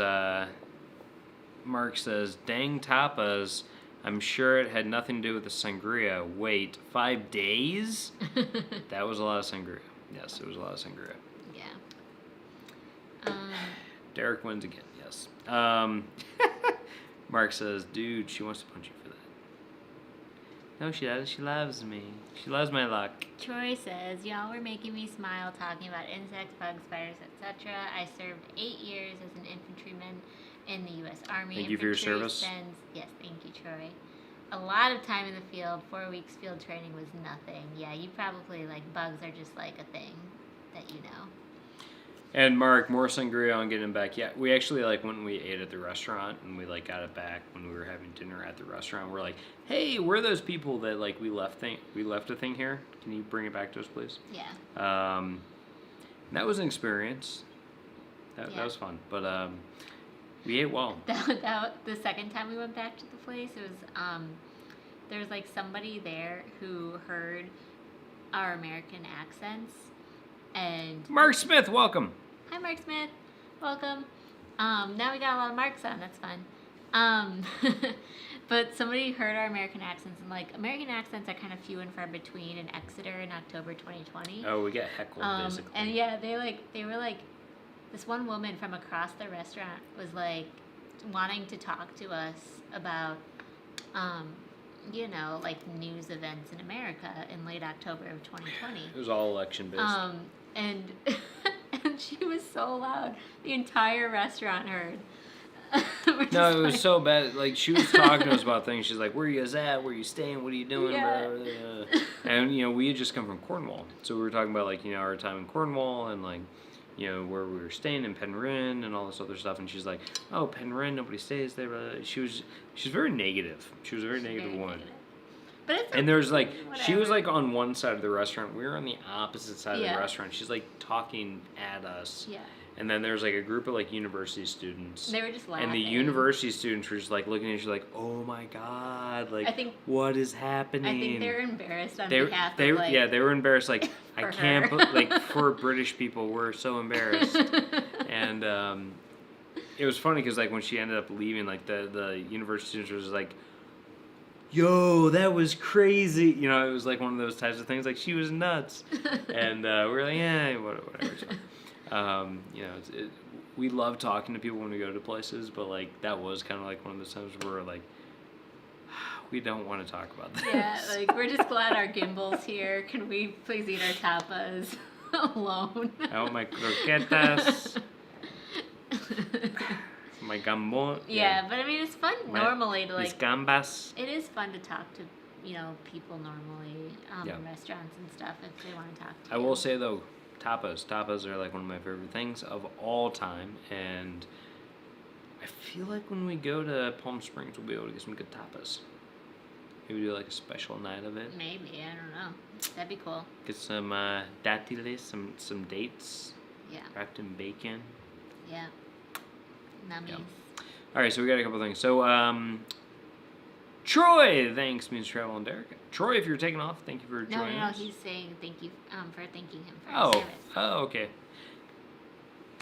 Mark says, dang tapas, I'm sure it had nothing to do with the sangria. Wait, 5 days? That was a lot of sangria. Yes, it was a lot of sangria. Yeah. Derek wins again, yes. Mark says, dude, she wants to punch you for that. No, she does. She loves me. She loves my luck. Troy says, y'all were making me smile talking about insects, bugs, spiders, etc. I served 8 years as an infantryman in the U.S. Army. Thank you for your service. Yes, thank you, Troy. A lot of time in the field. 4 weeks field training was nothing. Yeah, you probably, bugs are just a thing that you know. And Mark, more sangria on getting back. Yeah, we actually, when we ate at the restaurant and we, got it back when we were having dinner at the restaurant, we're like, hey, we're those people that, we left a thing here. Can you bring it back to us, please? Yeah. That was an experience. That was fun. But we ate well. The second time we went back to the place, it was, there was, somebody there who heard our American accents. And Mark Smith, welcome. Hi, Mark Smith. Welcome. Now we got a lot of marks on. That's fun. But somebody heard our American accents, and American accents are kind of few and far between in Exeter in October 2020. Oh, we got heckled basically. And yeah, they were this one woman from across the restaurant was wanting to talk to us about news events in America in late October of 2020. It was all election based. And she was so loud, the entire restaurant heard. No, it was so bad. She was talking to us about things. She's like, "Where you guys at? Where you staying? What are you doing?" Yeah. Blah, blah, blah. And we had just come from Cornwall, so we were talking about our time in Cornwall and where we were staying in Penryn and all this other stuff. And she's like, "Oh, Penryn, nobody stays there." Blah, blah. She's very negative. She was a very negative woman. Negative. But it's and there's she was on one side of the restaurant. We were on the opposite side of the restaurant. She's talking at us. Yeah. And then there's a group of university students. They were just laughing. And the university students were just looking at you oh my god, I think, what is happening? I think they're embarrassed on behalf of they were embarrassed I can't for British people we're so embarrassed. And it was funny because when she ended up leaving the university students was yo, that was crazy. It was one of those types of things. She was nuts. And we're like, yeah, whatever. So, we love talking to people when we go to places, but that was kind of one of those times where we're we don't want to talk about this. Yeah, we're just glad our gimbal's here. Can we please eat our tapas alone? I want my croquetas. My gambon. Yeah, but I mean, it's fun normally to Mis gambas. It is fun to talk to, people normally in restaurants and stuff if they want to talk to you. I will say though, tapas are one of my favorite things of all time, and I feel when we go to Palm Springs, we'll be able to get some good tapas. Maybe do a special night of it. Maybe, I don't know. That'd be cool. Get some dátiles, some dates. Yeah. Wrapped in bacon. Yeah. Nummies. Yeah. All right, so we got a couple things. So, Troy, thanks, Mr. Travel and Derek. Troy, if you're taking off, thank you for joining us. No, he's saying thank you for thanking him for his service. Oh, okay.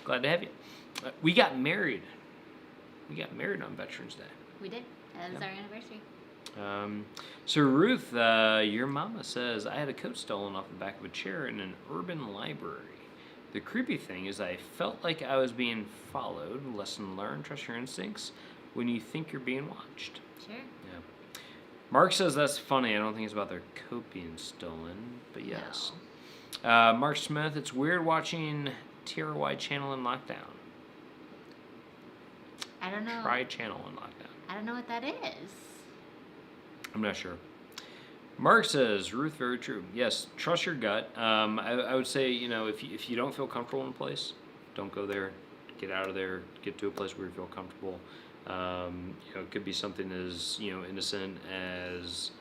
Glad to have you. We got married. We got married on Veterans Day. We did. That was our anniversary. So Ruth, your mama says, I had a coat stolen off the back of a chair in an urban library. The creepy thing is I felt like I was being followed. Lesson learned, trust your instincts when you think you're being watched. Sure. Yeah. Mark says that's funny. I don't think it's about their coat being stolen, but yes. Mark Smith, it's weird watching TRY channel in lockdown. I don't know. Try channel in lockdown. I don't know what that is. I'm not sure. Mark says, Ruth, very true. Yes, trust your gut. I would say, if you don't feel comfortable in a place, don't go there. Get out of there. Get to a place where you feel comfortable. It could be something as, innocent as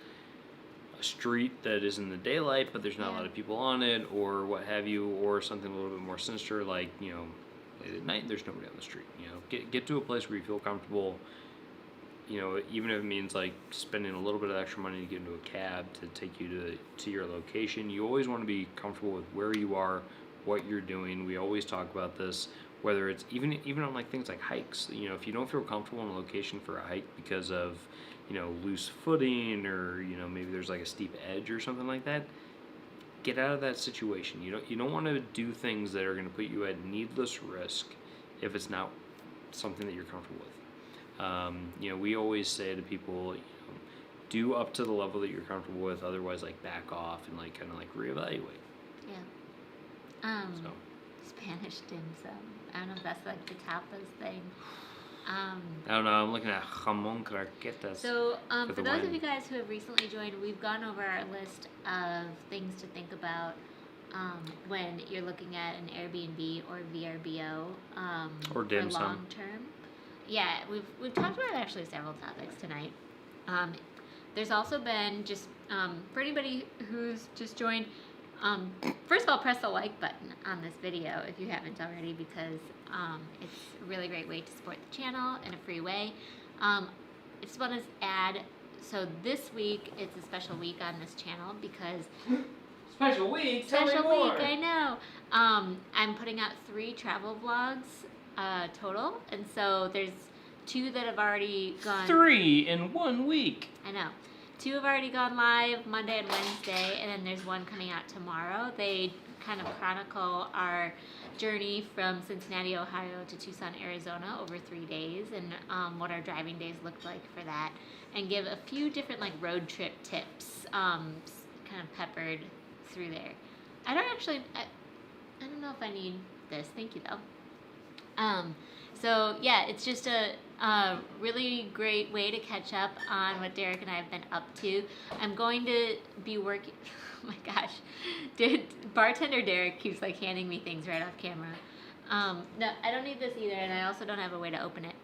a street that is in the daylight, but there's not a lot of people on it, or what have you, or something a little bit more sinister, like, late at night, there's nobody on the street. Get to a place where you feel comfortable. Even if it means like spending a little bit of extra money to get into a cab to take you to your location, you always want to be comfortable with where you are, what you're doing. We always talk about this, whether it's even on like things like hikes. If you don't feel comfortable in a location for a hike because of loose footing, or maybe there's like a steep edge or something like that, get out of that situation. You don't want to do things that are going to put you at needless risk if it's not something that you're comfortable with. We always say to people, do up to the level that you're comfortable with. Otherwise, like, back off and like kind of like reevaluate. Yeah. Spanish dim sum. I don't know if that's like the tapas thing. I don't know. I'm looking at jamón croquetas. So, for those of you guys who have recently joined, we've gone over our list of things to think about when you're looking at an Airbnb or VRBO or dim for sum. long term. Yeah, we've talked about actually several topics tonight. There's also been just for anybody who's just joined. First of all, press the like button on this video if you haven't already, because it's a really great way to support the channel in a free way. I just want to add, so this week it's a special week on this channel because Special week, tell me more. I know. I'm putting out 3 travel vlogs total, and so there's 2 that have already gone. 3 in 1 week. I know. 2 have already gone live, Monday and Wednesday, and then there's one coming out tomorrow. They kind of chronicle our journey from Cincinnati, Ohio to Tucson, Arizona over 3 days, and what our driving days looked like for that, and give a few different like road trip tips, kind of peppered through there. I don't know if I need this. Thank you though. So yeah, it's just a really great way to catch up on what Derek and I have been up to. I'm going to be working. Oh my gosh, bartender Derek keeps like handing me things right off camera. No, I don't need this either, and I also don't have a way to open it.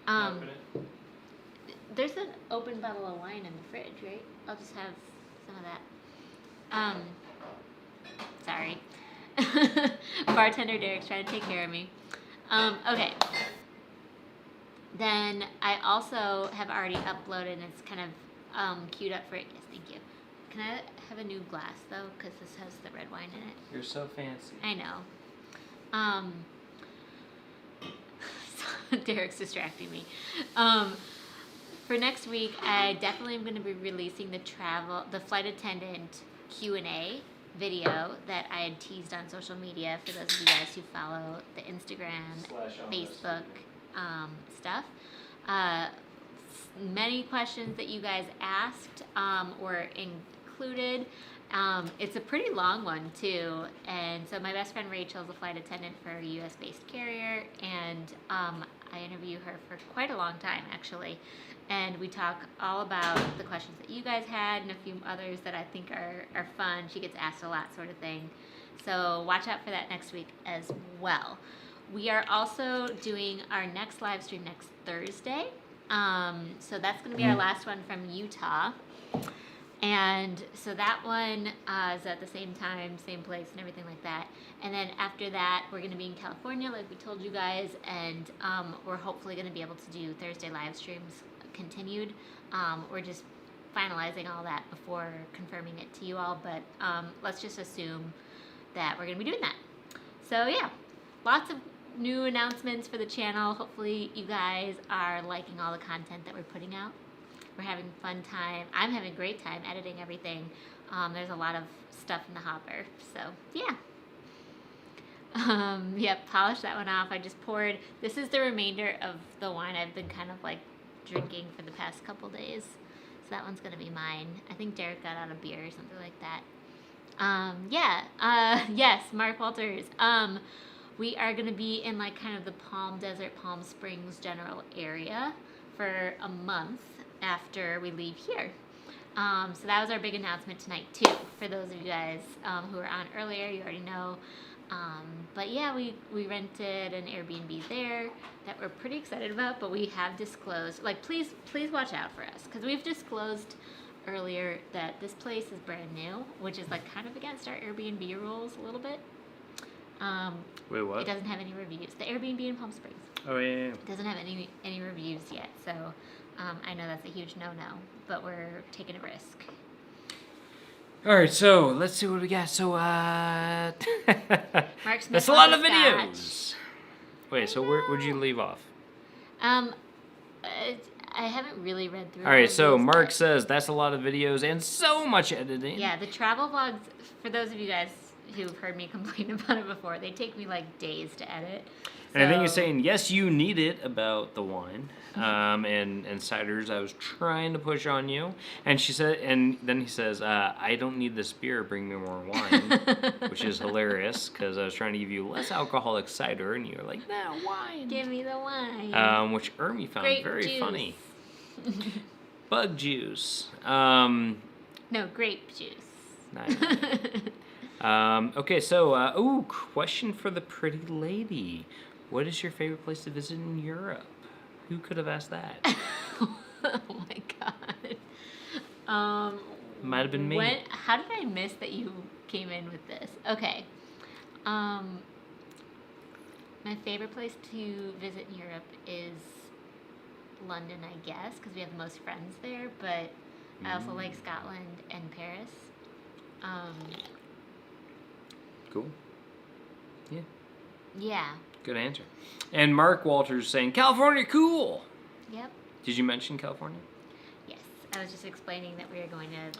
Open it. There's an open bottle of wine in the fridge, right? I'll just have some of that. Sorry. Bartender Derek's trying to take care of me. Okay. Then I also have already uploaded, and it's kind of queued up for it. Yes, thank you. Can I have a new glass, though? Because this has the red wine in it. You're so fancy. I know. Derek's distracting me. For next week, I definitely am going to be releasing the flight attendant Q&A video that I had teased on social media for those of you guys who follow the Instagram, Facebook stuff. Many questions that you guys asked were included. It's a pretty long one too, and so my best friend Rachel is a flight attendant for a U.S.-based carrier, and I interview her for quite a long time actually, and we talk all about the questions that you guys had and a few others that I think are fun. She gets asked a lot, sort of thing. So watch out for that next week as well. We are also doing our next live stream next Thursday. So that's going to be our last one from Utah. And so that one is at the same time, same place and everything like that. And then after that, we're going to be in California, like we told you guys. And we're hopefully going to be able to do Thursday live streams continued. We're just finalizing all that before confirming it to you all. But let's just assume that we're going to be doing that. So yeah, lots of new announcements for the channel. Hopefully you guys are liking all the content that we're putting out. We're having a fun time. I'm having a great time editing everything. There's a lot of stuff in the hopper. So yeah. Yep, polish that one off. I just poured. This is the remainder of the wine I've been kind of like drinking for the past couple days. So that one's gonna be mine. I think Derek got out a beer or something like that. Yes, Mark Walters. We are going to be in like kind of the Palm Desert, Palm Springs general area for a month after we leave here. So that was our big announcement tonight too. For those of you guys who were on earlier, you already know. But yeah, we rented an Airbnb there that we're pretty excited about, but we have disclosed, like, please watch out for us, because we've disclosed earlier that this place is brand new, which is like kind of against our Airbnb rules a little bit. Wait, what? It doesn't have any reviews. The Airbnb in Palm Springs. Oh, yeah. It doesn't have any reviews yet, so I know that's a huge no-no, but we're taking a risk. All right, so let's see what we got. So, Mark Smith, that's a lot of videos. Wait, so where'd you leave off? I haven't really read through. All right, so Mark says that's a lot of videos and so much editing. Yeah, the travel vlogs, for those of you guys who've heard me complain about it before, they take me like days to edit. And I think he's saying, yes, you need it about the wine and ciders. I was trying to push on you. And she said, and then he says, I don't need this beer, bring me more wine, which is hilarious because I was trying to give you less alcoholic cider and you're like, no, wine. Give me the wine. Which Ermi found Grape very juice. funny. Bug juice. No, grape juice. Nice. Okay, so, question for the pretty lady. What is your favorite place to visit in Europe? Who could have asked that? Oh my god. Might have been me. How did I miss that you came in with this? Okay. My favorite place to visit in Europe is London, I guess, because we have the most friends there, but I also like Scotland and Paris. Cool. Yeah. Yeah. Good answer. And Mark Walters saying, California, cool! Yep. Did you mention California? Yes. I was just explaining that we are going to...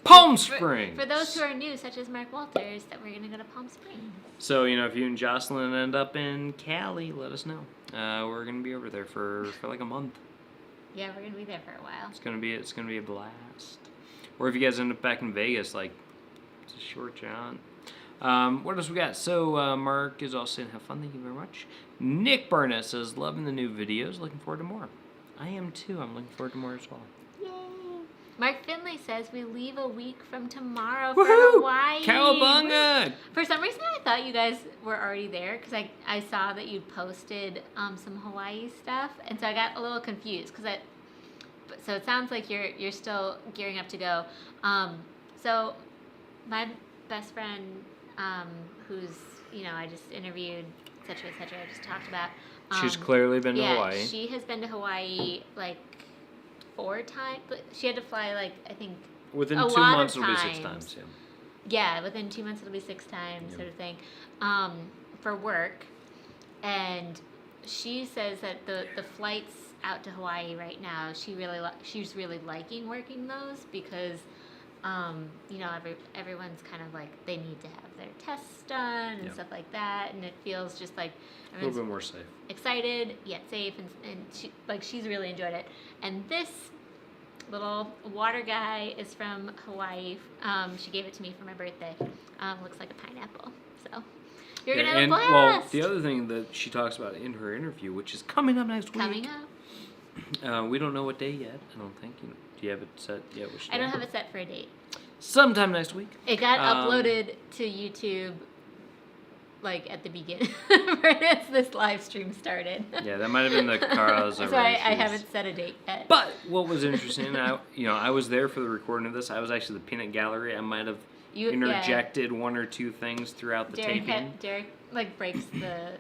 Palm Springs! For those who are new, such as Mark Walters, that we're going to go to Palm Springs. So, if you and Jocelyn end up in Cali, let us know. We're going to be over there for like a month. Yeah, we're going to be there for a while. It's gonna be a blast. Or if you guys end up back in Vegas, like, it's a short shot. What else we got? So, Mark is also saying, have fun, thank you very much. Nick Barnett says, loving the new videos, looking forward to more. I am too, I'm looking forward to more as well. Yay! Mark Finley says, we leave a week from tomorrow Woohoo! for Hawaii. Cowabunga! For some reason, I thought you guys were already there, because I saw that you posted some Hawaii stuff, and so I got a little confused, so it sounds like you're still gearing up to go. So my best friend, who's, I just interviewed, et cetera, I just talked about. She's clearly been to Hawaii. Yeah, she has been to Hawaii like 4 times, but she had to fly like, I think, within a 2 lot months of it'll be times. 6 times, yeah. Yeah, within 2 months it'll be 6 times, sort of thing, for work. And she says that the flights out to Hawaii right now, she's really liking working those because, everyone's kind of like, they need to have their tests done and stuff like that, and it feels just like a little bit more safe. excited yet safe, and she's really enjoyed it. And this little water guy is from Hawaii. She gave it to me for my birthday. Looks like a pineapple. So you're gonna have a blast. Well, the other thing that she talks about in her interview, which is coming up next week. Coming up. We don't know what day yet. I don't think. Do you have it set yet? I don't have it set for a date. Sometime next week. It got uploaded to YouTube like at the beginning as this live stream started. Yeah, that might have been the cause. So I haven't set a date yet. But what was interesting, I was there for the recording of this. I was actually the peanut gallery. I might have interjected 1 or 2 things throughout the taping. Derek like breaks the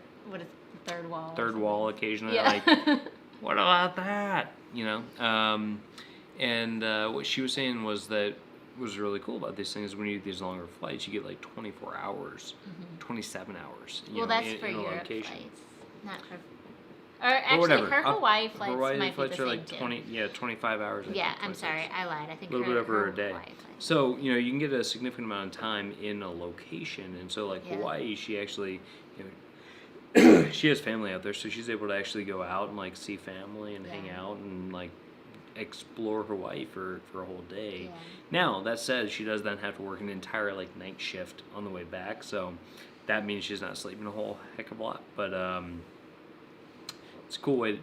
third wall. Third wall occasionally. Yeah. Like, what about that? And what she was saying was that was really cool about these things when you do these longer flights, you get like 24 hours, 27 hours. That's for in Europe location. flights, not for. Or actually, her Hawaii flights Hawaii might flights be the are same like too. 25 hours. Yeah, I'm sorry, I lied. I think a little bit over a day. Hawaii flights. So you can get a significant amount of time in a location, and so like Hawaii, she actually, she has family out there, so she's able to actually go out and like see family and hang out and like explore Hawaii for a whole day. Yeah. Now, that said, she does then have to work an entire like night shift on the way back, so that means she's not sleeping a whole heck of a lot. But it's a cool way to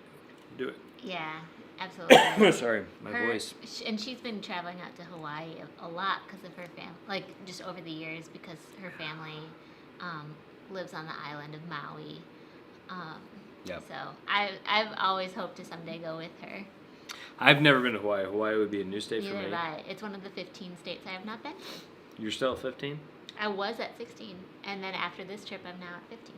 do it. Yeah, absolutely. Sorry, my voice. And she's been traveling out to Hawaii a lot because of her family, like just over the years, because her family lives on the island of Maui. Yep. So I've always hoped to someday go with her. I've never been to Hawaii. Hawaii would be a new state Neither for me. have I. It's one of the 15 states I have not been to. You're still at 15? I was at 16, and then after this trip, I'm now at 15.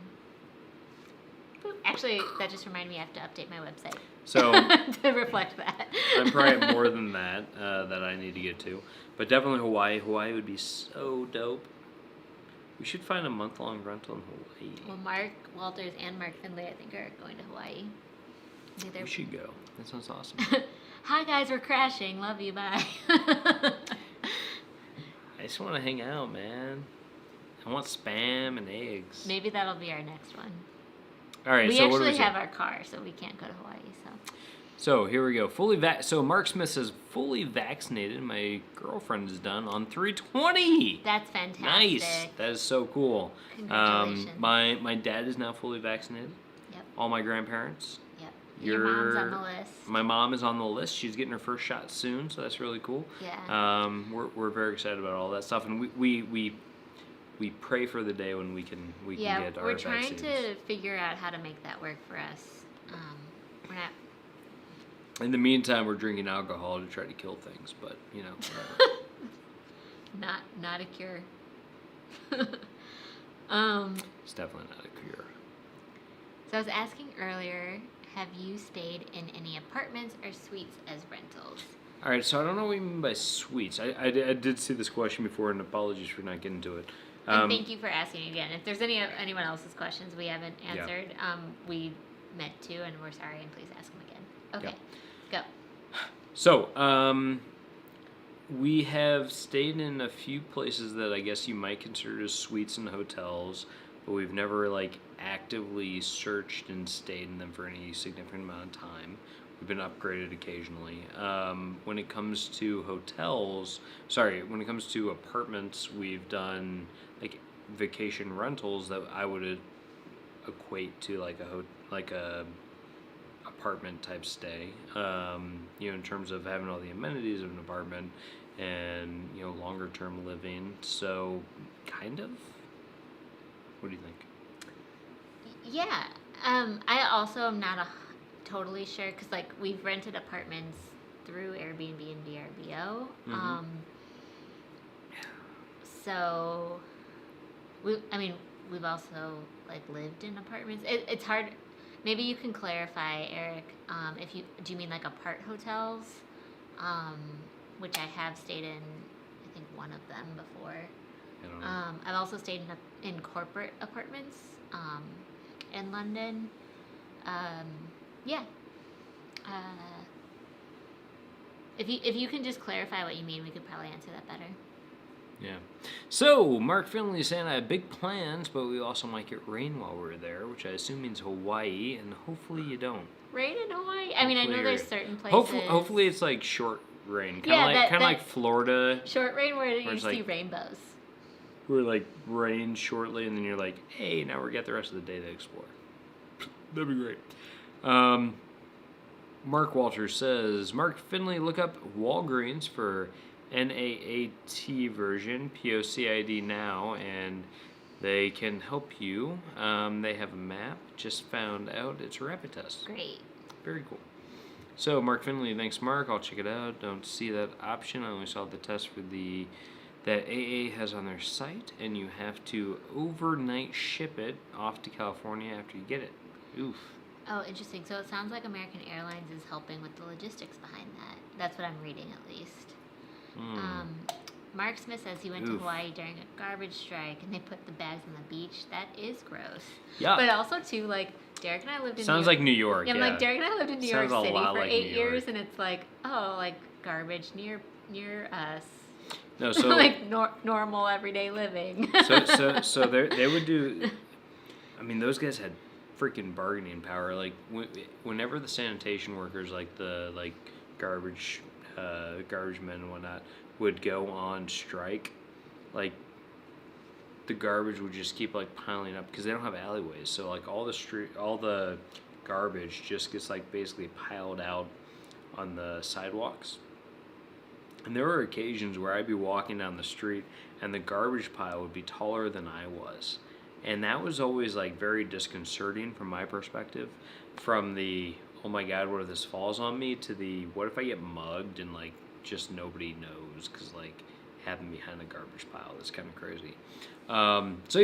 Boop. Actually, that just reminded me I have to update my website. So to reflect that. I'm probably at more than that that I need to get to. But definitely Hawaii. Hawaii would be so dope. We should find a month-long rental in Hawaii. Well, Mark Walters and Mark Finley, I think, are going to Hawaii. We should go. That sounds awesome. Hi, guys. We're crashing. Love you. Bye. I just want to hang out, man. I want Spam and eggs. Maybe that'll be our next one. All right, we so what do actually we say? have our car, so we can't go to Hawaii. So here we go. So Mark Smith says fully vaccinated. My girlfriend is done on 3/20. That's fantastic. Nice. That is so cool. Congratulations. My dad is now fully vaccinated. Yep. All my grandparents. Yep. Your mom's on the list. My mom is on the list. She's getting her first shot soon, so that's really cool. Yeah. We're very excited about all that stuff, and we pray for the day when we can get our we're trying vaccines. to figure out how to make that work for us. We're not. In the meantime, we're drinking alcohol to try to kill things, but not a cure. It's definitely not a cure. So I was asking earlier, have you stayed in any apartments or suites as rentals? All right, so I don't know what you mean by suites. I did see this question before, and apologies for not getting to it. And thank you for asking again. If there's anyone else's questions we haven't answered, we meant to, and we're sorry, and please ask them again. Okay, go. So, we have stayed in a few places that I guess you might consider as suites and hotels, but we've never actively searched and stayed in them for any significant amount of time. We've been upgraded occasionally. When it comes to when it comes to apartments, we've done vacation rentals that I would equate to a apartment type stay. In terms of having all the amenities of an apartment and longer term living. So, kind of. What do you think? Yeah. I also am not totally sure because we've rented apartments through Airbnb and VRBO. Mm-hmm. So we've also lived in apartments. It's hard. Maybe you can clarify, Eric. Do you mean apart hotels? Which I have stayed in. I think one of them before. I don't know. I've also stayed in corporate apartments in London. Yeah. If you can just clarify what you mean, we could probably answer that better. Yeah. So, Mark Finley is saying I have big plans, but we also might get rain while we're there, which I assume means Hawaii, and hopefully you don't. Rain in Hawaii? I mean, I know there's certain places. Hopefully it's short rain. Kind of like Florida. Short rain where you it's see rainbows. Where rain shortly, and then you're hey, now we got the rest of the day to explore. That'd be great. Mark Walters says, Mark Finley, look up Walgreens for NAAT version, POCID now, and they can help you. They have a map. Just found out it's a rapid test. Great. Very cool. So, Mark Finley, thanks, Mark. I'll check it out. Don't see that option. I only saw the test for that AA has on their site, and you have to overnight ship it off to California after you get it. Oof. Oh, interesting. So it sounds like American Airlines is helping with the logistics behind that. That's what I'm reading, at least. Mark Smith says he went to Hawaii during a garbage strike, and they put the bags on the beach. That is gross. Yeah. But also, too, Derek and I lived in Sounds New York. like New York, Yeah, Derek and I lived in New York City for like 8 years, and it's garbage near us. No, so normal everyday living. so they would do. I mean, those guys had freaking bargaining power. Whenever the sanitation workers, the garbage men and whatnot would go on strike, like the garbage would just keep like piling up because they don't have alleyways. So like all the garbage just gets like basically piled out on the sidewalks. And there were occasions where I'd be walking down the street and the garbage pile would be taller than I was. And that was always like very disconcerting from my perspective. From the, oh my God, what if this falls on me, to the, what if I get mugged and like just nobody knows because like having behind a garbage pile, that's kind of crazy. That's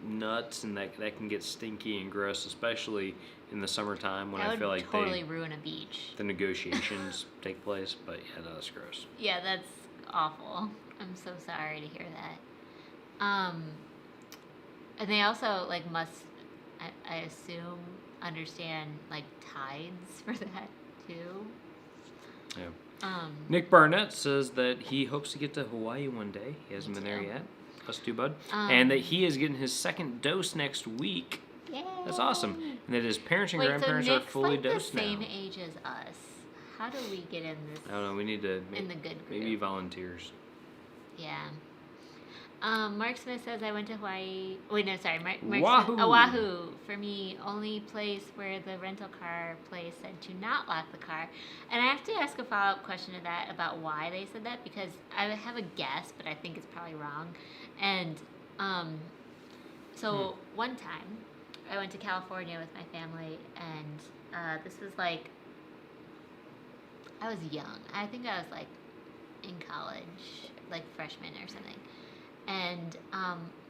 nuts, and that can get stinky and gross, especially in the summertime when I feel like totally ruin a beach. The negotiations take place. But yeah, no, that's gross. Yeah, that's awful. I'm so sorry to hear that. And they also like must, I assume, understand like tides for that too. Yeah. Nick Barnett says that he hopes to get to Hawaii one day. He hasn't been there yet. Us too, bud. And that he is getting his second dose next week. Yay. That's awesome. And that his parents and grandparents are fully dosed now. Nick's like the same age as us. How do we get in this? I don't know. We need to in the good group. Maybe volunteers. Yeah. Mark Smith says I went to Hawaii. Wait, no, sorry. Mark Oahu. Smith, Oahu. For me, only place where the rental car place said to not lock the car. And I have to ask a follow-up question to that about why they said that, because I have a guess, but I think it's probably wrong. And one time I went to California with my family, and this was like, I was young. I think I was like in college, like freshman or something. And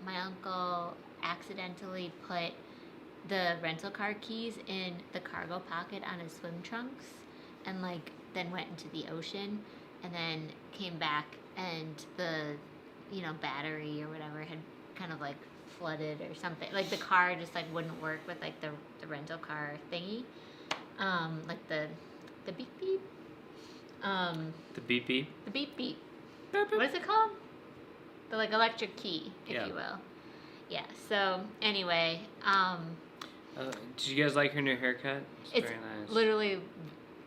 my uncle accidentally put the rental car keys in the cargo pocket on his swim trunks, and like then went into the ocean, and then came back, and the battery or whatever had kind of like flooded or something. Like the car just like wouldn't work with like the rental car thingy, like the beep beep. The beep beep. The beep beep. What is it called? The like electric key, if you will. Yeah. So anyway, did you guys like her new haircut? It's very nice. Literally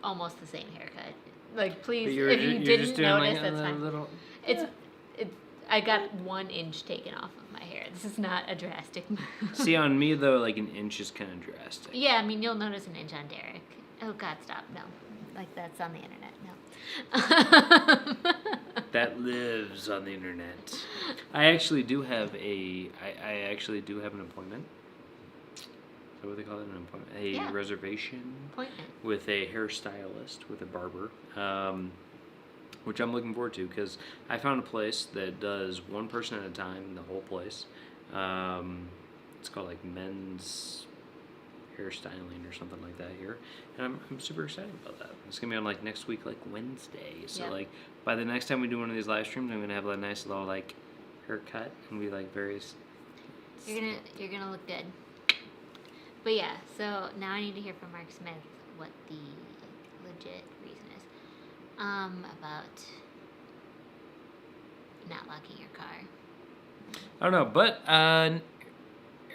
almost the same haircut. Like, please, you're if you didn't notice, like that's fine. little, It's I got 1 inch taken off of my hair. This is not a drastic move. See, on me though, like an inch is kind of drastic. Yeah, I mean, you'll notice an inch on Derek. Oh God, stop! No, like that's on the internet. No. That lives on the internet. I actually do have an appointment. Is that what they call it? An appointment? A reservation appointment with a hairstylist, with a barber, which I'm looking forward to, because I found a place that does one person at a time in the whole place. It's called like men's hairstyling or something like that here, and I'm super excited about that. It's gonna be on like next week, like Wednesday. So like by the next time we do one of these live streams, I'm gonna have a nice little like haircut and be like various. You're gonna look good. But yeah, so now I need to hear from Mark Smith what the legit reason is about not locking your car. I don't know, but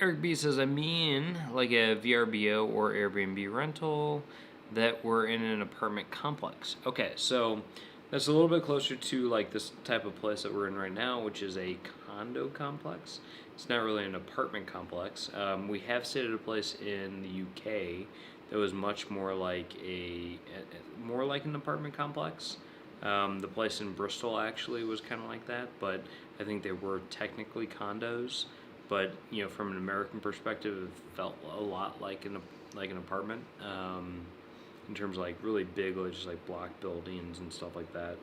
Eric B says, I mean, like a VRBO or Airbnb rental that were in an apartment complex. Okay, so that's a little bit closer to like this type of place that we're in right now, which is a condo complex. It's not really an apartment complex. We have stayed at a place in the UK that was much more like an apartment complex. The place in Bristol actually was kind of like that, but I think they were technically condos. But from an American perspective, it felt a lot like an apartment, in terms of like really big, like just like block buildings and stuff like that.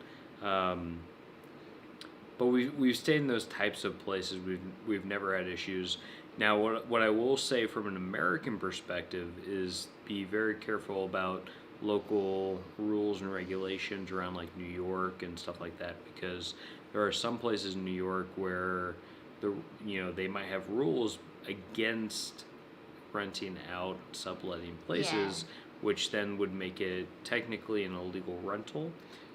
But we've stayed in those types of places. We've never had issues. Now, what I will say from an American perspective is be very careful about local rules and regulations around like New York and stuff like that, because there are some places in New York where they might have rules against renting out, subletting places, which then would make it technically an illegal rental,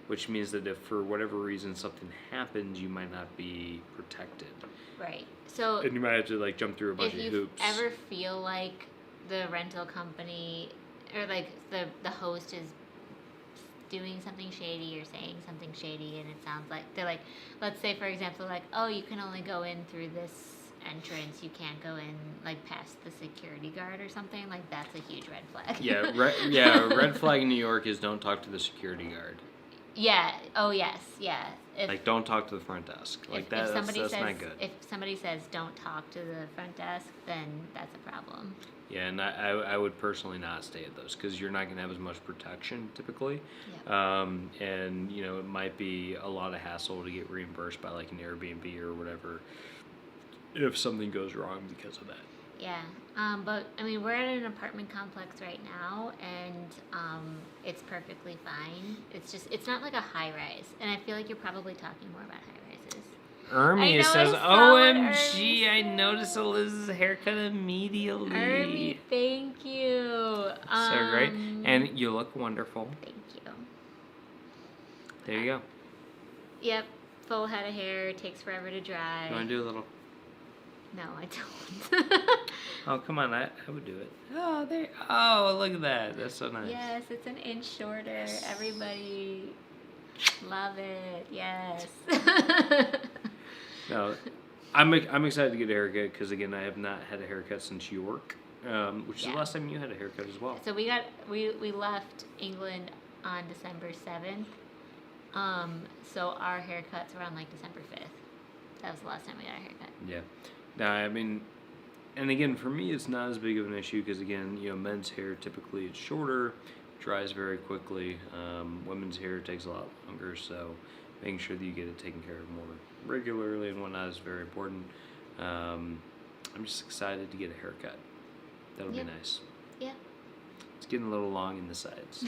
which means that if for whatever reason something happens, you might not be protected. Right. So and you might have to like jump through a bunch of hoops. If you ever feel like the rental company or like the host is doing something shady or saying something shady, and it sounds like they're like, let's say for example, like, oh, you can only go in through this entrance, you can't go in like past the security guard or something, like that's a huge red flag. Red flag in New York is don't talk to the security guard. Yeah. Oh yes. Yeah. Like don't talk to the front desk. Like that's not good. If somebody says don't talk to the front desk, then that's a problem. Yeah, and I would personally not stay at those because you're not going to have as much protection typically. Yep. And, you know, it might be a lot of hassle to get reimbursed by like an Airbnb or whatever if something goes wrong because of that. Yeah, but I mean, we're at an apartment complex right now, and it's perfectly fine. It's not like a high rise, and I feel like you're probably talking more about high rises. Ermi says, OMG, I noticed Eliz's haircut immediately. Ermi, thank you. So great. And you look wonderful. Thank you. There you go. Yep, full head of hair, takes forever to dry. You want to do a little? No, I don't. Oh, come on, I would do it. Oh, there. Oh, look at that. That's so nice. Yes, it's an inch shorter. Yes. Everybody love it. Yes. No, I'm excited to get a haircut because again, I have not had a haircut since York, which is the last time you had a haircut as well. So we left England on December 7th. So our haircuts were on like December 5th. That was the last time we got a haircut. Yeah. Now, I mean, and again, for me, it's not as big of an issue because, again, you know, men's hair typically is shorter, dries very quickly. Women's hair takes a lot longer, so making sure that you get it taken care of more regularly and whatnot is very important. I'm just excited to get a haircut. That'll be nice. Yeah. It's getting a little long in the sides.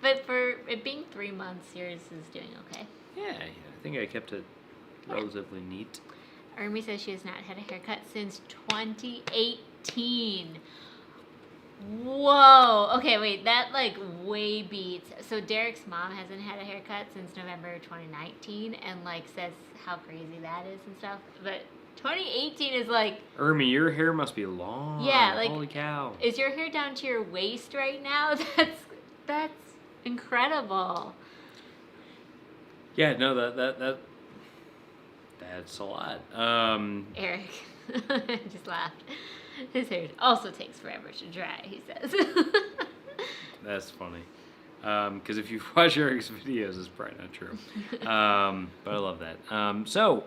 But for it being 3 months, yours is doing okay. Yeah, I think I kept it relatively neat. Ermi says she has not had a haircut since 2018. Whoa. Okay, wait, that like way beats. So Derek's mom hasn't had a haircut since November 2019 and like says how crazy that is and stuff. But 2018 is like... Ermi, your hair must be long. Yeah, like... Holy cow. Is your hair down to your waist right now? That's incredible. Yeah, no, that's a lot. Eric just laughed. His hair also takes forever to dry, he says. That's funny. Because if you watch Eric's videos, it's probably not true. But I love that. So,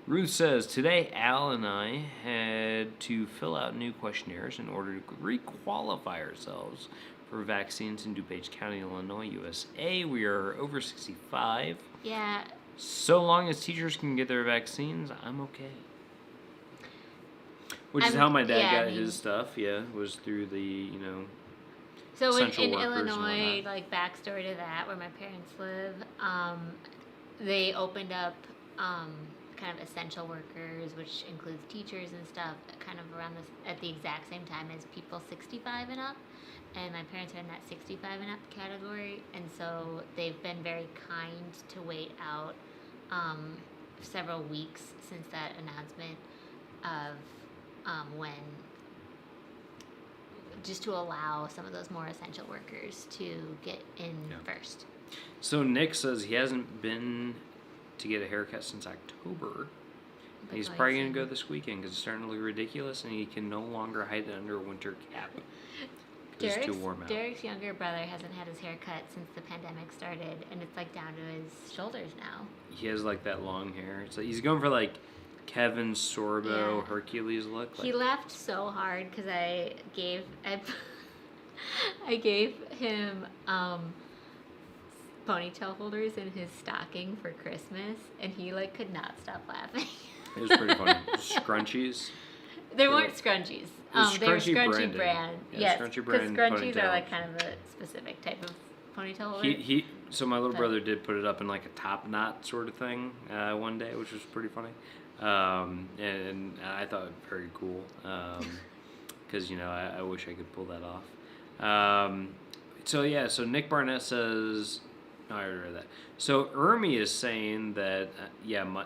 Ruth says, today Al and I had to fill out new questionnaires in order to re-qualify ourselves for vaccines in DuPage County, Illinois, USA. We are over 65. Yeah. So long as teachers can get their vaccines, I'm okay. Which is how my dad got his stuff, was through the, you know, so essential in workers Illinois, like backstory to that, where my parents live, they opened up kind of essential workers, which includes teachers and stuff, kind of around this at the exact same time as people 65 and up. And my parents are in that 65 and up category, and so they've been very kind to wait out several weeks since that announcement of when, just to allow some of those more essential workers to get in first. So Nick says he hasn't been to get a haircut since October. He's probably going to go this weekend because it's starting to look ridiculous and he can no longer hide it under a winter cap. It's too warm out. Derek's younger brother hasn't had his hair cut since the pandemic started, and it's like down to his shoulders now. He has like that long hair. It's like he's going for like Kevin Sorbo Hercules look. He laughed so hard because I gave him ponytail holders in his stocking for Christmas, and he like could not stop laughing. It was pretty funny. Scrunchies. They weren't scrunchies. They were scrunchy brand. Yes, scrunchy brand. Because scrunchies are like kind of a specific type of ponytail holder. So my little brother did put it up in like a top knot sort of thing one day, which was pretty funny. And I thought it was very cool. Because, you know, I wish I could pull that off. So Nick Barnett says... No, I already read that. So Ermi is saying that,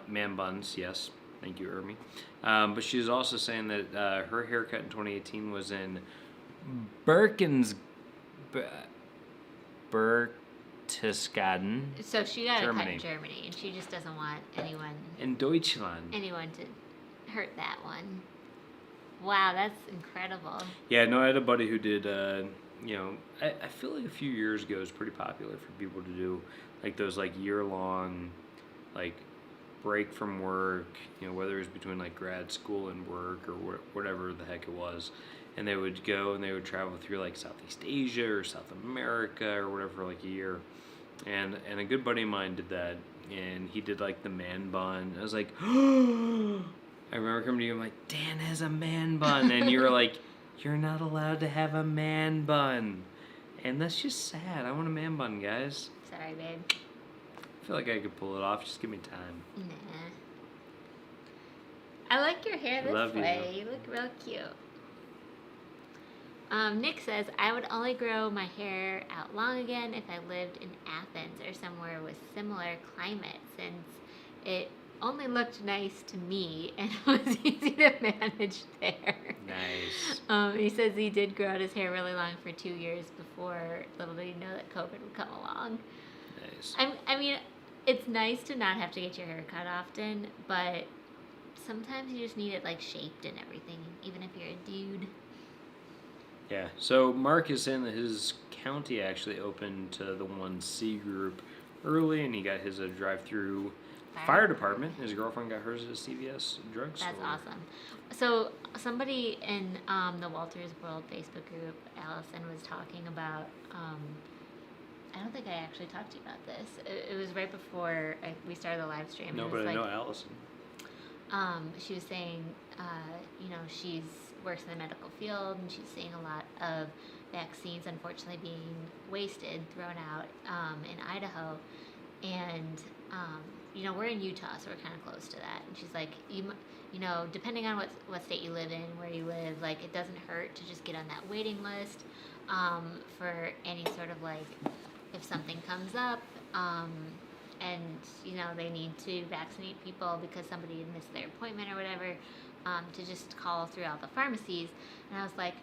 man buns, yes. Thank you, Ermi. But she's also saying that her haircut in 2018 was in Berchtesgaden. So she got a cut Germany. in Germany, and she just doesn't want In Deutschland. anyone to hurt that one. Wow, that's incredible. Yeah, no, I had a buddy who did, I feel like a few years ago it was pretty popular for people to do, like, those, like, year-long, like, break from work, whether it was between, like, grad school and work or whatever the heck it was. And they would go and they would travel through, like, Southeast Asia or South America or whatever for, like, a year. And a good buddy of mine did that, and he did, like, the man bun. I was like, I remember coming to you, I'm like, Dan has a man bun. And you were like, you're not allowed to have a man bun. And that's just sad. I want a man bun, guys. Sorry, babe. I feel like I could pull it off. Just give me time. Nah. I like your hair this Love you. way. You look real cute. Nick says, I would only grow my hair out long again if I lived in Athens or somewhere with similar climate, since it only looked nice to me and was easy to manage there. Nice. He says he did grow out his hair really long for 2 years before, little did he know that COVID would come along. Nice. I mean, it's nice to not have to get your hair cut often, but sometimes you just need it, like, shaped and everything, even if you're a dude. Yeah, so Mark is saying that his county actually opened to the 1C group early, and he got his drive-through fire department. His girlfriend got hers at a CVS drugstore. That's awesome. So somebody in the Walters World Facebook group, Allison, was talking about, I don't think I actually talked to you about this. It was right before we started the live stream. No, but I know Allison. She was saying, she's works in the medical field, and she's seeing a lot of vaccines unfortunately being wasted, thrown out in Idaho, and we're in Utah, so we're kind of close to that. And she's like, depending on what state you live in, where you live, like, it doesn't hurt to just get on that waiting list for any sort of, like, if something comes up. And they need to vaccinate people because somebody had missed their appointment or whatever, to just call throughout the pharmacies. And I was like,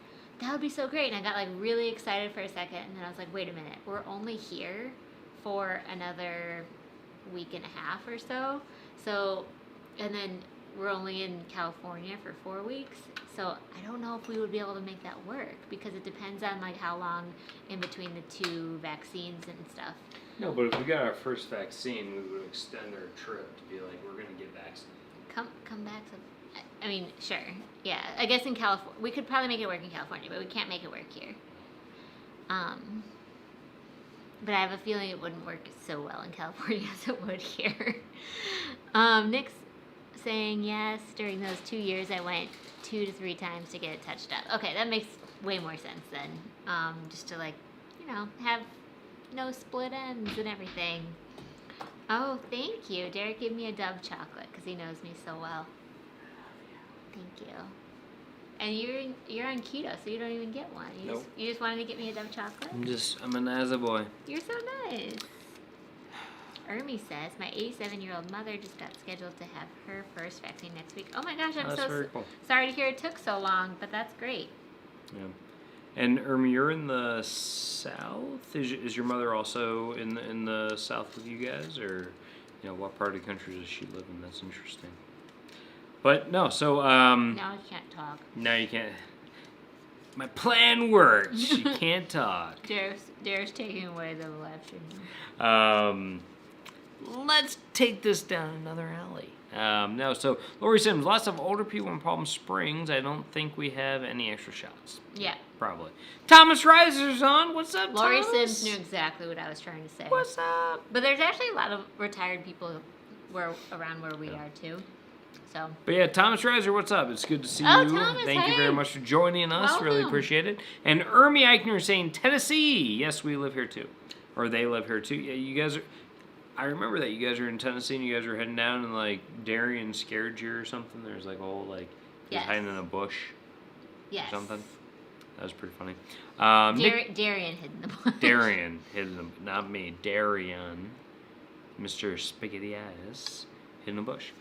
that would be so great. And I got, like, really excited for a second, and then I was like, wait a minute, we're only here for another week and a half or so. And then we're only in California for 4 weeks. So I don't know if we would be able to make that work, because it depends on, like, how long in between the two vaccines and stuff. No, but if we got our first vaccine, we would extend our trip to be like, we're going to get vaccinated. Come back to... I mean, sure. Yeah, I guess in California... We could probably make it work in California, but we can't make it work here. But I have a feeling it wouldn't work so well in California as it would here. Nick's saying, yes, during those 2 years, I went 2 to 3 times to get it touched up. Okay, that makes way more sense then. Just to, like, have no split ends and everything. Oh, thank you. Derek gave me a Dove chocolate because he knows me so well. Thank you. And you're on keto, so you don't even get one. You just wanted to get me a Dove chocolate? I'm a Naza boy. You're so nice. Ermi says, my 87-year-old mother just got scheduled to have her first vaccine next week. Oh my gosh, I'm so cool. sorry to hear it took so long, but that's great. Yeah. And Ermi, you're in the South? Is your mother also in the South with you guys? Or, what part of the country does she live in? That's interesting. But no, so now I can't talk. Now you can't. My plan works. She can't talk. Dara's taking away the live stream. Let's take this down another alley. No, so Lori Sims, lots of older people in Palm Springs. I don't think we have any extra shots. Yeah. Probably. Thomas Reiser's on. What's up, Lori Thomas? Sims knew exactly what I was trying to say. What's up? But there's actually a lot of retired people around where we are too. So. But yeah, Thomas Reiser, what's up? It's good to see you. Thomas, Thank you very much for joining us. Welcome. Really appreciate it. And Ermi Eichner saying Tennessee. Yes, we live here too. Or they live here too. Yeah, you guys are... I remember that you guys are in Tennessee and you guys were heading down and, like, Darian scared you or something. There's, like, a whole, like, yes. hiding in a bush. Yes. Or something. That was pretty funny. Darian hid in the bush. Darian hid in the... Not me. Darian. Mr. Spaghetti Eyes hid in the bush.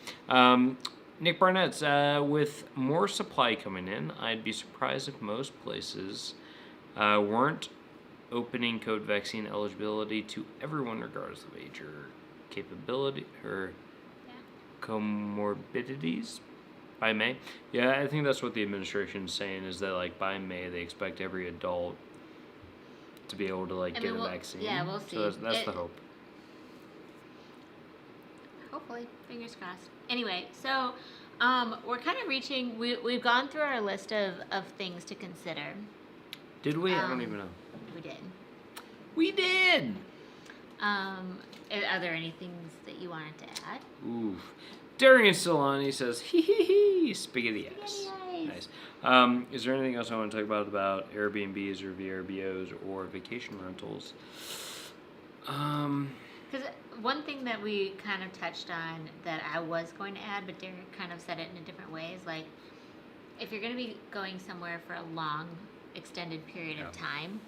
Nick Barnett's, with more supply coming in, I'd be surprised if most places weren't opening code vaccine eligibility to everyone regardless of age or capability or comorbidities by May. Yeah, I think that's what the administration's saying, is that like by May they expect every adult to be able to like get a vaccine. Yeah, we'll see. So that's the hope. Hopefully, fingers crossed. Anyway, so we're kind of reaching. We've gone through our list of things to consider. Did we? I don't even know. We did. We did. Are there any things that you wanted to add? Oof. Darian Solani says, hee hee hee, spaghetti eyes. Nice. Is there anything else I want to talk about AirBNBs or VRBOs or vacation rentals? Because one thing that we kind of touched on that I was going to add, but Derek kind of said it in a different way, is like, if you're going to be going somewhere for a long, extended period of time,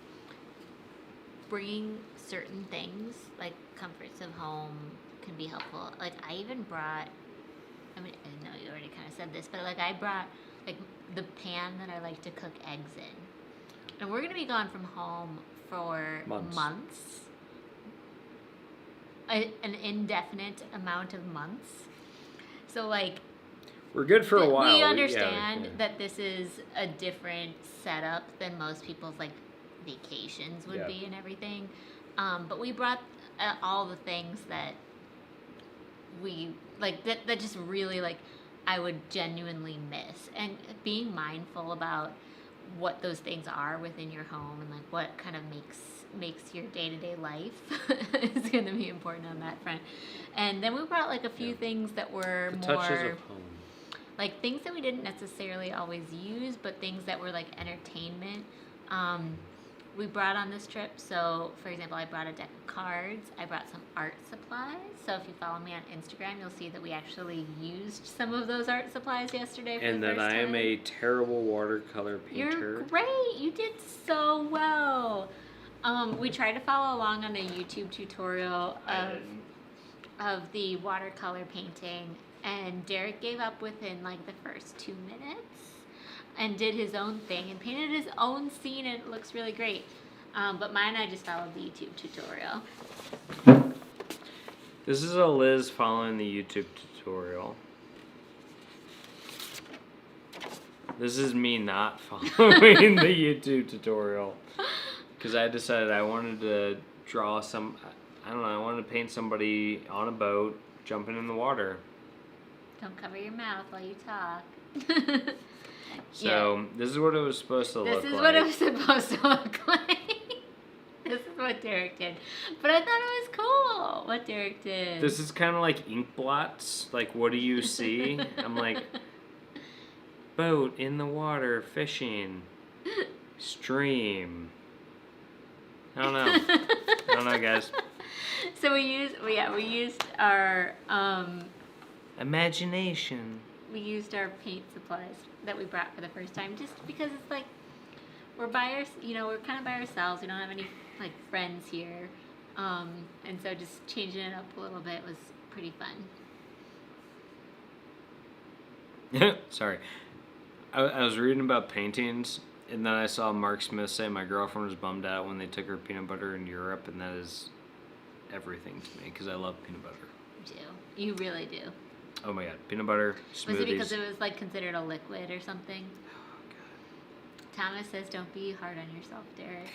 bringing certain things, like comforts of home, can be helpful. Like, I even brought, I mean, I know you already kind of said this, but like, I brought like the pan that I like to cook eggs in. And we're going to be gone from home for months. An indefinite amount of months. So, like, we're good for a while. We understand that this is a different setup than most people's, like, vacations would be and everything. But we brought all the things that we, like, that just really, like, I would genuinely miss. And being mindful about what those things are within your home and, like, what kind of makes your day-to-day life is going to be important on that front. And then we brought, like, a few things that were the more touches of home, like things that we didn't necessarily always use, but things that were like entertainment. We brought on this trip. So, for example, I brought a deck of cards. I brought some art supplies. So if you follow me on Instagram, you'll see that we actually used some of those art supplies yesterday for and the first time. I am a terrible watercolor painter. You're great. You did so well. We tried to follow along on a YouTube tutorial of the watercolor painting, and Derek gave up within like the first 2 minutes and did his own thing and painted his own scene, and it looks really great. But mine, I just followed the YouTube tutorial. This is Eliz following the YouTube tutorial. This is me not following the YouTube tutorial. Because I decided I wanted to draw some, I don't know, I wanted to paint somebody on a boat jumping in the water. Don't cover your mouth while you talk. So, this is what it was supposed to look like. This is what it was supposed to look like. This is what Derek did. But I thought it was cool what Derek did. This is kind of like ink blots. Like, what do you see? I'm like, boat in the water, fishing, stream. I don't know, guys. So we used our imagination. We used our paint supplies that we brought for the first time, just because it's like we're kind of by ourselves. We don't have any like friends here, and so just changing it up a little bit was pretty fun. Sorry, I was reading about paintings. And then I saw Mark Smith say my girlfriend was bummed out when they took her peanut butter in Europe, and that is everything to me because I love peanut butter. You do. You really do. Oh my god, peanut butter, smoothies. Was it because it was like considered a liquid or something? Oh god. Thomas says don't be hard on yourself, Derek.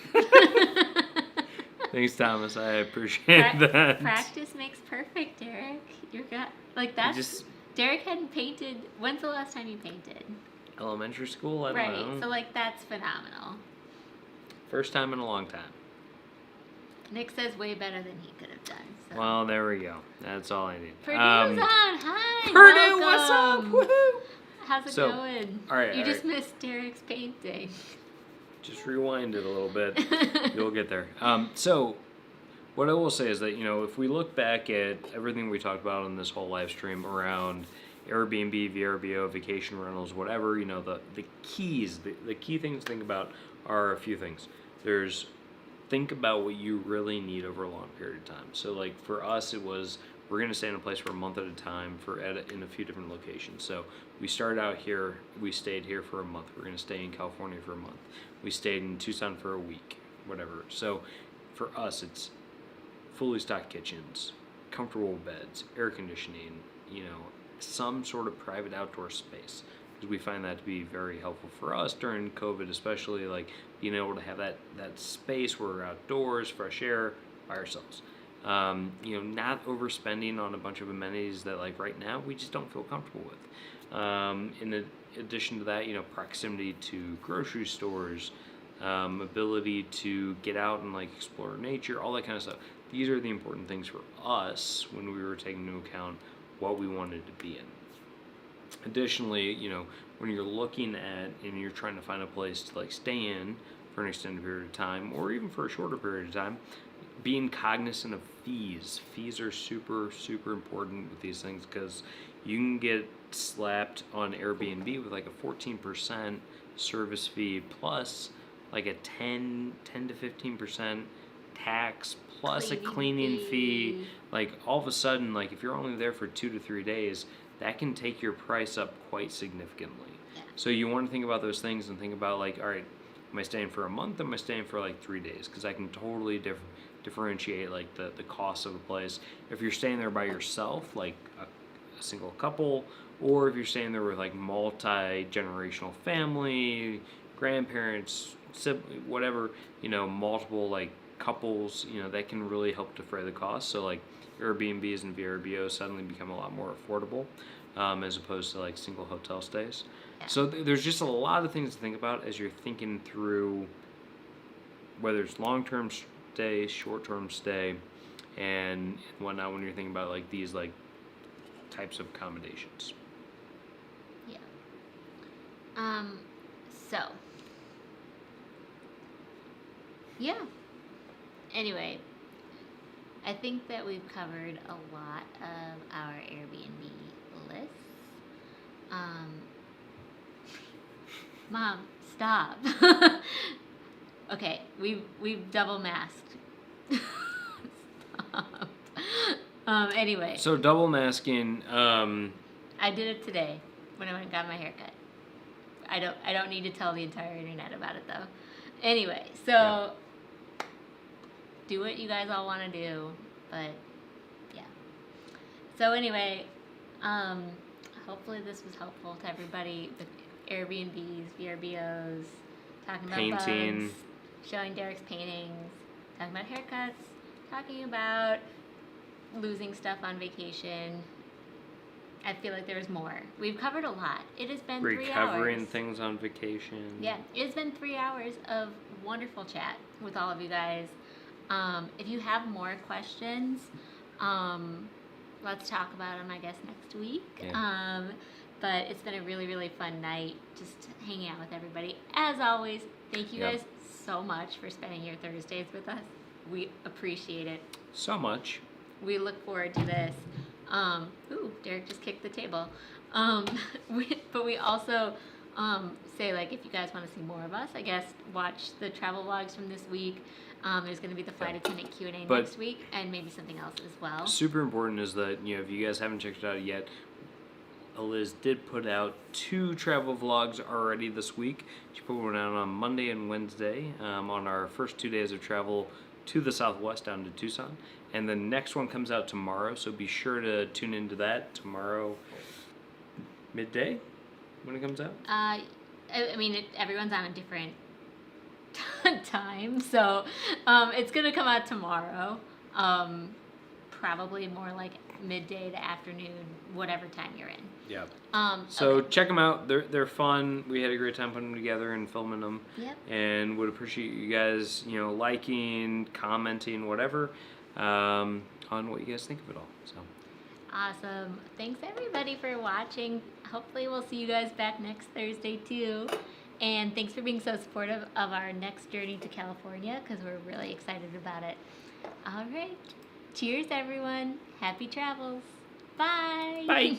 Thanks, Thomas. I appreciate that. Practice makes perfect, Derek. Derek hadn't painted. When's the last time you painted? Elementary school, I don't know. Right, so like that's phenomenal. First time in a long time. Nick says way better than he could have done. So. Well, there we go. That's all I need. Purdue's on. Hi. Purdue, welcome. what's up? Woohoo! How's it going? All right. You just missed Derek's painting. Just rewind it a little bit. You'll get there. So, what I will say is that, if we look back at everything we talked about in this whole live stream around Airbnb, VRBO, vacation rentals, whatever, the keys, the key things to think about are a few things. There's think about what you really need over a long period of time. So like for us, it was, we're going to stay in a place for a month at a time in a few different locations. So we started out here, we stayed here for a month. We're going to stay in California for a month. We stayed in Tucson for a week. whatever. So for us, it's fully stocked kitchens, comfortable beds, air conditioning, some sort of private outdoor space. Because we find that to be very helpful for us during COVID, especially like being able to have that space where we're outdoors, fresh air, by ourselves. Not overspending on a bunch of amenities that like right now we just don't feel comfortable with. In addition to that, proximity to grocery stores, ability to get out and like explore nature, all that kind of stuff. These are the important things for us when we were taking into account what we wanted to be in. Additionally, when you're looking at and you're trying to find a place to like stay in for an extended period of time or even for a shorter period of time, being cognizant of fees. Fees are super, super important with these things because you can get slapped on Airbnb with like a 14% service fee plus like a 10 to 15% tax plus a cleaning fee. Like all of a sudden, like if you're only there for 2 to 3 days, that can take your price up quite significantly. Yeah. So you want to think about those things and think about like, all right, am I staying for a month? Am I staying for like 3 days? Because I can totally differentiate like the cost of a place. If you're staying there by yourself, like a single couple, or if you're staying there with like multi-generational family, grandparents, whatever, multiple like couples, that can really help defray the cost. So like Airbnbs and VRBOs suddenly become a lot more affordable as opposed to like single hotel stays. Yeah. So there's just a lot of things to think about as you're thinking through whether it's long-term stay, short-term stay, and whatnot when you're thinking about like these like types of accommodations. Yeah. So. Yeah. Anyway, I think that we've covered a lot of our Airbnb lists. Mom, stop. Okay, we've double masked. Stop. Anyway. So double masking. I did it today when I went and got my haircut. I don't need to tell the entire internet about it though. Anyway, so do what you guys all want to do, but yeah. So anyway, hopefully this was helpful to everybody. The Airbnbs, VRBOs, talking about painting, bugs, showing Derek's paintings, talking about haircuts, talking about losing stuff on vacation. I feel like there's more. We've covered a lot. It has been 3 hours. Recovering things on vacation. Yeah, it's been 3 hours of wonderful chat with all of you guys. If you have more questions, let's talk about them, I guess, next week. Yeah. But it's been a really, really fun night just hanging out with everybody. As always, thank you guys so much for spending your Thursdays with us. We appreciate it. So much. We look forward to this. Derek just kicked the table. But we also say, like, if you guys want to see more of us, I guess watch the travel vlogs from this week. There's going to be the flight attendant Q&A next week, and maybe something else as well. Super important is that, if you guys haven't checked it out yet, Eliz did put out 2 travel vlogs already this week. She put one out on Monday and Wednesday on our first 2 days of travel to the Southwest down to Tucson. And the next one comes out tomorrow, so be sure to tune into that tomorrow midday when it comes out. I mean, everyone's on a different time, so it's going to come out tomorrow. Probably more like midday to afternoon, whatever time you're in. Yeah. So check them out. They're fun. We had a great time putting them together and filming them. Yep. And would appreciate you guys, liking, commenting, whatever, on what you guys think of it all. So. Awesome. Thanks everybody for watching. Hopefully we'll see you guys back next Thursday too. And thanks for being so supportive of our next journey to California, because we're really excited about it. All right. Cheers, everyone. Happy travels. Bye. Bye.